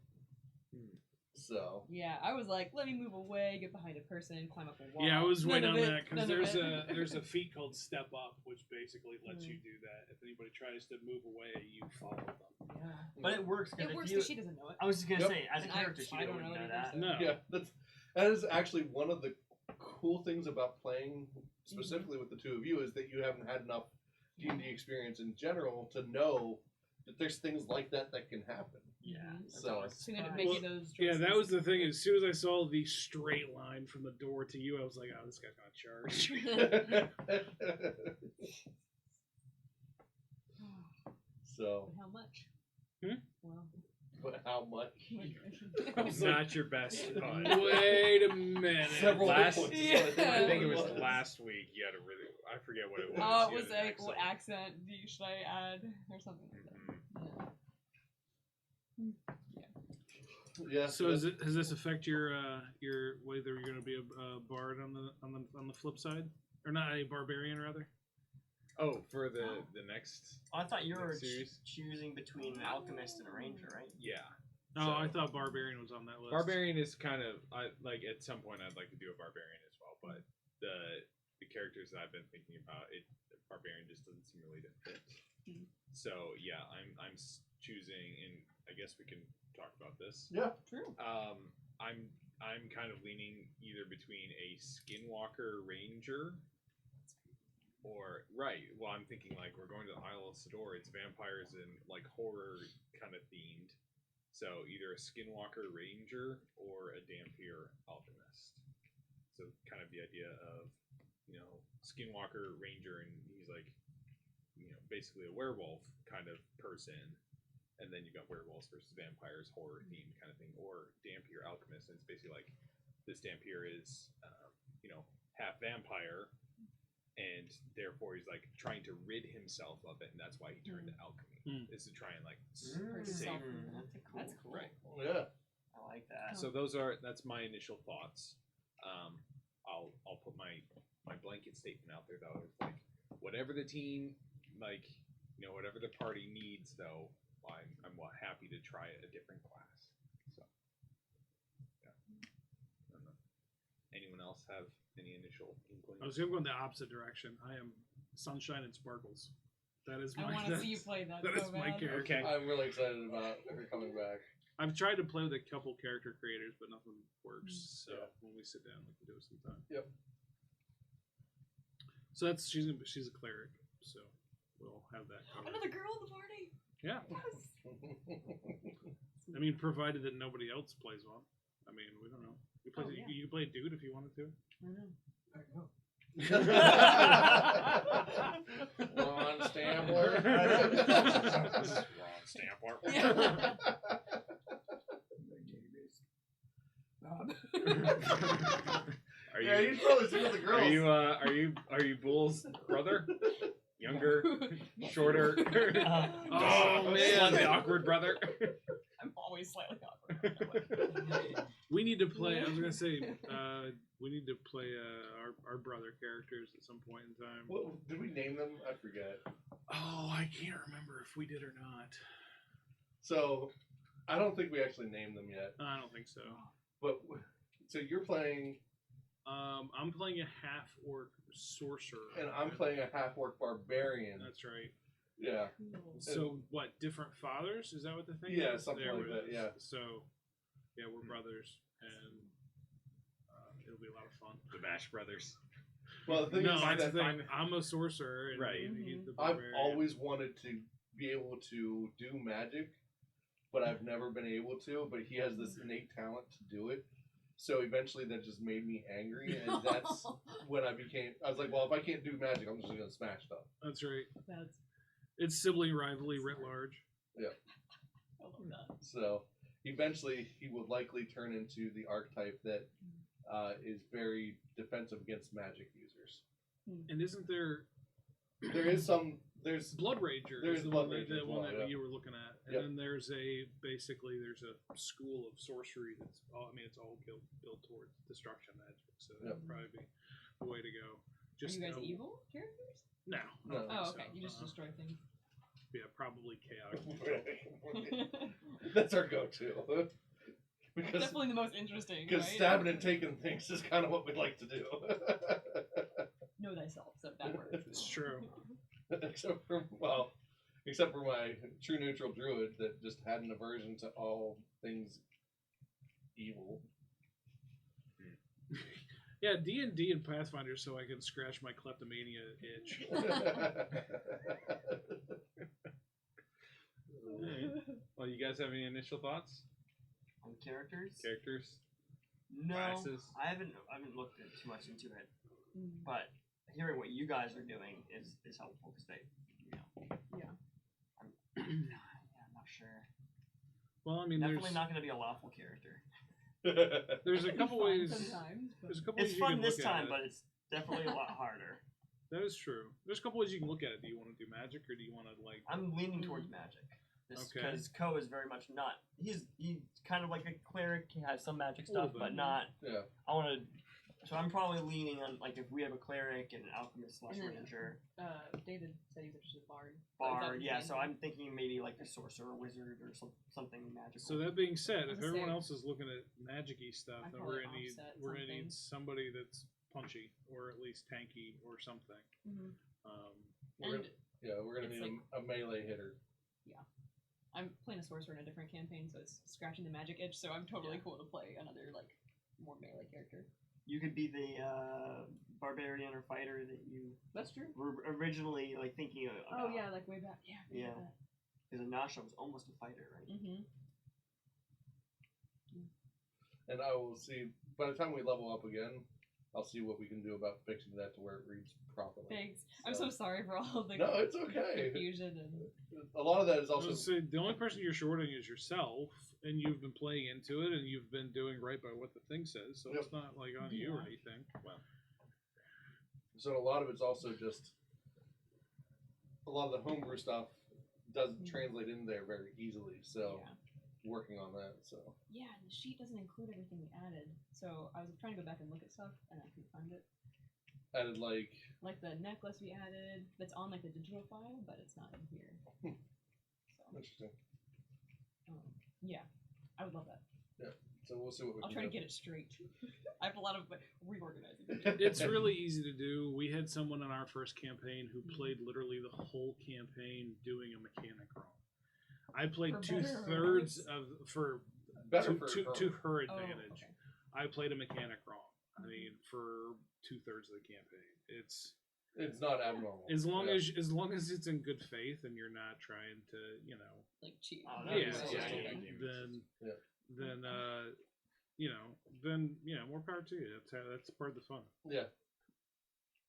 So Yeah, I was like, let me move away, get behind a person, climb up a wall. Yeah, I was None waiting of on it, that because none of there's it. there's a feat called Step Up, which basically lets you do that. If anybody tries to move away, you follow them. Yeah. But it works because It works you. because she doesn't know it. I was just gonna Yep. say, as a And character, she I don't wouldn't know know anything, that. so- No. yeah, that is actually one of the cool things about playing specifically with the two of you is that you haven't had enough D&D experience in general to know that there's things like that can happen. Yeah. Mhm. That's So- always So you end up surprising. making those Yeah, choices. that was the thing. As soon as I saw the straight line from the door to you, I was like, "Oh, this guy's gonna charge." So, But how much? Hmm? Well, but how much? I was like, Not your best fun. Wait a minute. Several Last- points. is Yeah. what I think it was was. last week. You had a really, I forget what it was. oh, it You was had an like, what excellent- accent should I add? Or something like that. Mhm. Yeah. Yeah. So does this affect your whether you're going to be a bard on the flip side, or not a barbarian rather? Oh, for the next. I thought you were Next series? choosing between an alchemist and a ranger, right? Yeah. Oh, So- I thought barbarian was on that list. Barbarian is kind of like at some point I'd like to do a barbarian as well, but the characters that I've been thinking about, barbarian just doesn't seem really to fit. Mhm. So yeah, I'm choosing, and I guess we can talk about this. Yeah. True. I'm kind of leaning either between a skinwalker ranger or well, I'm thinking like we're going to the Isle of Sador. It's vampires and like horror kind of themed. So either a skinwalker ranger or a Dampier alchemist. So kind of the idea of, skinwalker ranger, and he's like, basically a werewolf kind of person. And then you got werewolves versus vampires, horror themed kind of thing, or Dampier alchemist. And it's basically like this Dampier is, half vampire, and therefore he's like trying to rid himself of it, and that's why he turned to alchemy. Is to try and like save. That's a cool. That's cool. Right. Yeah. I like that. So that's my initial thoughts. I'll put my blanket statement out there though. It's like whatever the team whatever the party needs though, I'm happy to try a different class. So yeah. I don't know. Anyone else have any initial inklings? I was going to go in the opposite direction. I am sunshine and sparkles. That is my. I want to see you play that. That so is my bad. character. Okay. I'm really excited about her coming back. I've tried to play with a couple character creators, but nothing works. So Yeah. when we sit down, we can do it sometime. Yep. So she's a cleric, so we'll have that covered. Another girl in the party. Yeah, Yes. I mean, provided that nobody else plays one. I mean, we don't know. You play, Oh, yeah. you can play a dude if you wanted to. Ron Stambler. This is Ron Stampler. Are Yeah, he's probably seen with the girls. Are you Bull's brother? Younger, shorter. Oh, man. Slightly awkward brother. I'm always slightly awkward. We need to play. I was gonna say, we need to play our brother characters at some point in time. What, did we name them? I forget. Oh, I can't remember if we did or not. So, I don't think we actually named them yet. I don't think so. But so you're playing, I'm playing a half orc sorcerer, and I'm playing a half orc barbarian. That's right. Yeah. So what? Different fathers? Is that what the thing Yeah, is? something There like it that, is. yeah. So, yeah, we're brothers, and it'll be a lot of fun. The Bash Brothers. Well, the thing No, is that's that the thing. I'm a sorcerer, and Right. he's the I've barbarian. always wanted to be able to do magic, but I've never been able to. But he has this innate talent to do it. So eventually that just made me angry, and that's when I was like, well, if I can't do magic, I'm just going to smash stuff. That's right. That's, It's sibling rivalry writ large. I love that. So eventually he would likely turn into the archetype that is very defensive against magic users. And isn't there There's Blood Ranger? There's is the Blood one, Ranger the as one well, that yeah. you were looking at, and Yep. then there's a school of sorcery that's all. I mean, it's all built towards destruction magic. So Yep. that'd probably be the way to go. Are Just you guys no- evil characters? No. I No. don't think Oh, so. okay. You just destroy things. Yeah, probably chaotic. that's our go-to. because Definitely the most interesting. because right? stabbing and taking things is kind of what we like to do. Know thyself, so that works. It's true. Except for my true neutral druid that just had an aversion to all things evil. Yeah, D&D and Pathfinder, so I can scratch my kleptomania itch. Well, you guys have any initial thoughts? On characters? Characters? No, Classes? I haven't looked too much into it, Mm. but hearing what you guys are doing is helpful because they, Yeah. I'm not sure. Well, I mean, Definitely not going to be a lawful character. there's a couple Fun ways. sometimes, but There's a couple It's ways you fun can this look at time, it. but it's definitely a lot harder. That is true. There's a couple ways you can look at it. Do you want to do magic or do you want to like? I'm leaning towards magic. Okay. Because Ko is very much not. He's kind of like a cleric. He has some magic A little stuff, bit. but not. Yeah. I want to. So I'm probably leaning on like if we have a cleric and an alchemist slash And then, ranger, David said he was interested in bard. bard. Yeah. So I'm thinking maybe like a sorcerer, wizard, or something magical. So that being said, if I was everyone saying- else is looking at magic-y stuff, I'd then call we're it gonna need offset we're gonna need something. somebody that's punchy or at least tanky or something. Mm-hmm. Um, We're gonna It's need a melee hitter. I'm playing a sorcerer in a different campaign, so it's scratching the magic itch. So I'm totally Yeah. cool to play another like more melee character. You could be the barbarian or fighter that you That's true. were originally like thinking about. Oh yeah, like way back. Yeah. Yeah. Because Anasha was almost a fighter, right? Mm-hmm. And I will see, by the time we level up again, I'll see what we can do about fixing that to where it reads properly. Thanks. I'm so sorry for all the No, it's okay. confusion and. A lot of that is I also. was gonna say, the only person you're shorting is yourself, and you've been playing into it, and you've been doing right by what the thing says, so it's not like on you or Yeah. anything. Well, So a lot of it's also just. A lot of the homebrew stuff doesn't translate in there very easily, so Yeah. working on that. So Yeah, and the sheet doesn't include everything we added. So I was trying to go back and look at stuff, and I couldn't find it. added like Like the necklace we added, that's on like the digital file, but it's not in here. So interesting. yeah, I would love that. So we'll see what we I'll can try to do. get it straight. I have a lot of reorganizing. it's really easy to do. We had someone in our first campaign who played literally the whole campaign doing a mechanic wrong. I played For better or 2/3 worse? of for Better to, for to, her. to her Oh, advantage. okay. I played a mechanic wrong. I mean, for 2/3 of the campaign, it's It's not abnormal. as long Yeah. as it's in good faith and you're not trying to, Like cheat. Oh, yeah, that'd be so then Yeah. then more power to you. That's part of the fun, Yeah.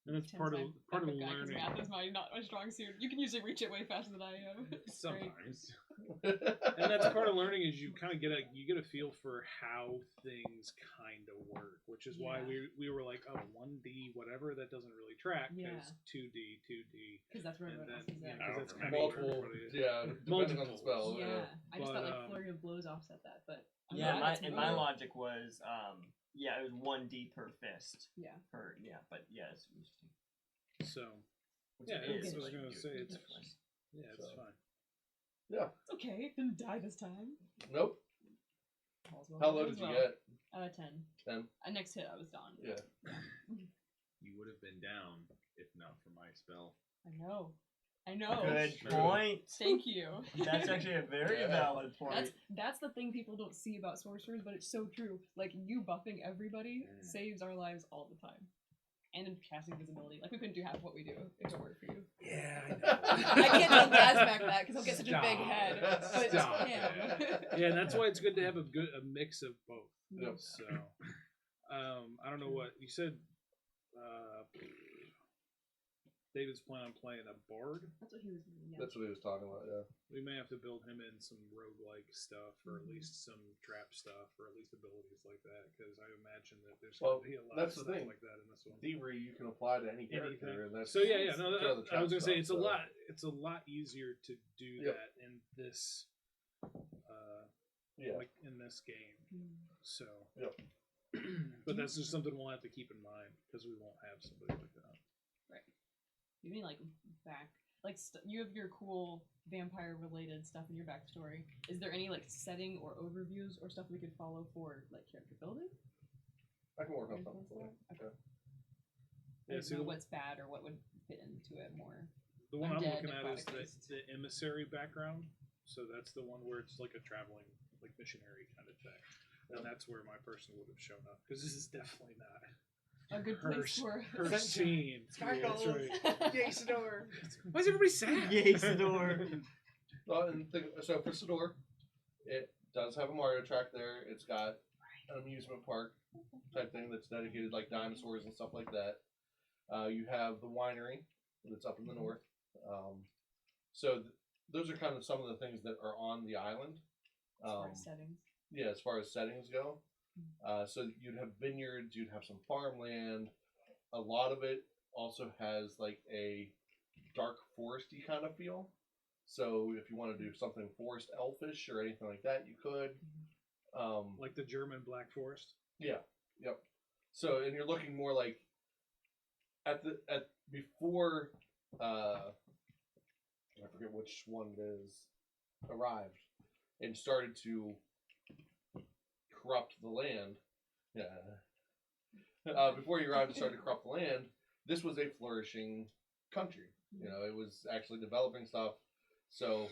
and that's Tense part of I'm part of a guy 'cause learning. Math is not my strong suit. You can usually reach it way faster than I am. It's great. Sometimes. And that's part of learning is you kind of get a feel for how things kind of work, which is why Yeah. we were like, oh, 1D whatever, that doesn't really track because Yeah. 2D. Because that's where And everyone else then, is you at. know, 'cause that's However kind many of Multiple, everybody. yeah, depending on the spell. Yeah, I just But, thought like flurry of blows offset that, but I'm Yeah, glad my, it's and my more- logic was, it was 1D per fist. Yeah. But yeah, it's interesting. So Which yeah, it it's, is, I was like, gonna you- say you it's difference. it's So. fine. It's okay, it didn't die this time. Nope. All's well How that low ends did you well. get? 10. 10? Next hit, I was done. Yeah. You would have been down if not for my spell. I know. Good True. point. Thank you. That's actually a very Yeah. valid point. That's the thing people don't see about sorcerers, but it's so true. Like you buffing everybody saves our lives all the time. And in casting visibility, like we couldn't do half what we do if it weren't for you. Yeah, I can't tell Gaz back that because he'll get such a big Stop. head. But Stop him. Yeah, and that's why it's good to have a mix of both. Yep. So, I don't know what you said. David's planning on playing a bard. That's what he was doing. Yeah. That's what he was talking about, yeah. We may have to build him in some roguelike stuff, or at least some trap stuff, or at least abilities like that, because I imagine that there's Well, going to be a lot that's of the stuff thing. like that in this one. Thievery you can apply to any Anything. character, and that's So yeah, no, sort of the I was trap gonna say stuff, it's a lot easier to do Yep. that in this, Yeah. like in this game. So, Yep. but that's just something we'll have to keep in mind because we won't have somebody like that. You mean like back like you have your cool vampire related stuff in your backstory. Is there any like setting or overviews or stuff we could follow for like character building? I can work Or on anything something like for you. that? Okay. Yeah, I see, don't know what's bad or what would fit into it more. the one I'm undead, looking at is necrotic-based. the emissary background. So that's the one where it's like a traveling, like missionary kind of thing. And that's where my person would have shown up. Because this is definitely not A good her, place for her scene. Yeah, that's right. Isidore. Why is everybody sad? Yay, Isidore. So for Sador, it does have a Mario track there. It's got an amusement park type thing that's dedicated like dinosaurs and stuff like that. You have the winery that's up in the north. Those are kind of some of the things that are on the island. as far as settings. Yeah, as far as settings go. So you'd have vineyards, you'd have some farmland. A lot of it also has like a dark foresty kind of feel. So if you want to do something forest elfish or anything like that, you could. Like the German Black Forest. Yeah. Yep. So and you're looking more like before I forget which one it is arrived and started to corrupt the land. Yeah. Before he arrived and started to corrupt the land, this was a flourishing country. You know, it was actually developing stuff. So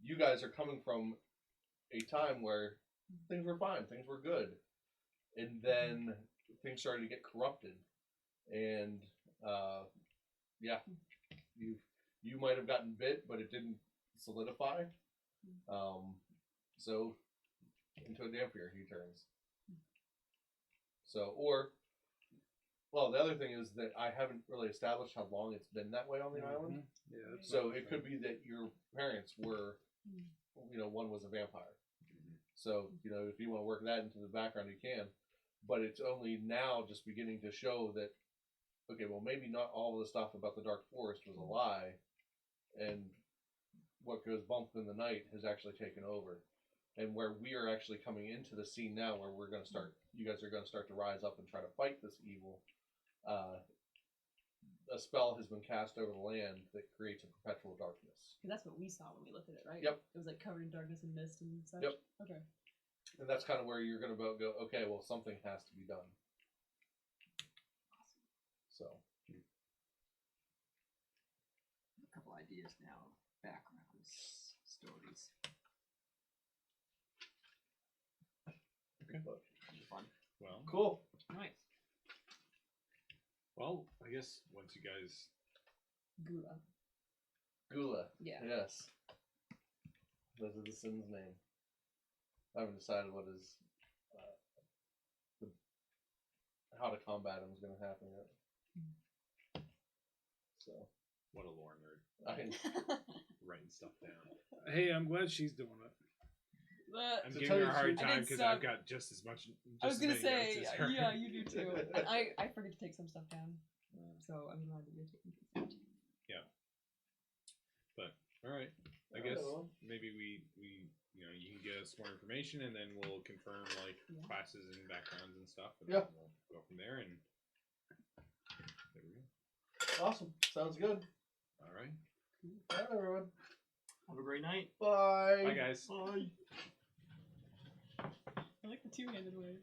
you guys are coming from a time where things were fine, things were good, and then things started to get corrupted, and you might have gotten bit, but it didn't solidify. So into a dampier he turns. So the other thing is that I haven't really established how long it's been that way on the island. Yeah. So it could be that your parents were, one was a vampire. So, if you want to work that into the background, you can. But it's only now just beginning to show that, okay, well, maybe not all of the stuff about the Dark Forest was a lie, and what goes bump in the night has actually taken over. And where we are actually coming into the scene now, where we're going to start, you guys are going to start to rise up and try to fight this evil. A spell has been cast over the land that creates a perpetual darkness. Because that's what we saw when we looked at it, right? Yep. It was like covered in darkness and mist and such. Yep. Okay. And that's kind of where you're going to go, okay, well, something has to be done. So. A couple ideas now. Backgrounds, stories. Okay. Fun. Well, Cool. Nice. well, I guess once you guys Gula. Gula. Yeah. Yes. Those are the Sin's name. I haven't decided what is how to combat him is going to happen yet. So what a lore nerd I writing stuff down. Hey, I'm glad she's doing it. I'm To giving tell her you a the hard truth, I time did because some- I've got just as much. I was gonna as many say, notes as her. yeah, you do too. And I forget to take some stuff down. So I'm glad that you're taking some stuff. But all right, I guess maybe we you can get us more information and then we'll confirm like Yeah. classes and backgrounds and stuff. And Yeah. then we'll go from there and there we go. Awesome. Sounds good. All right. Bye, everyone. Have a great night. Bye. Bye guys. Bye. I like the two-handed wave.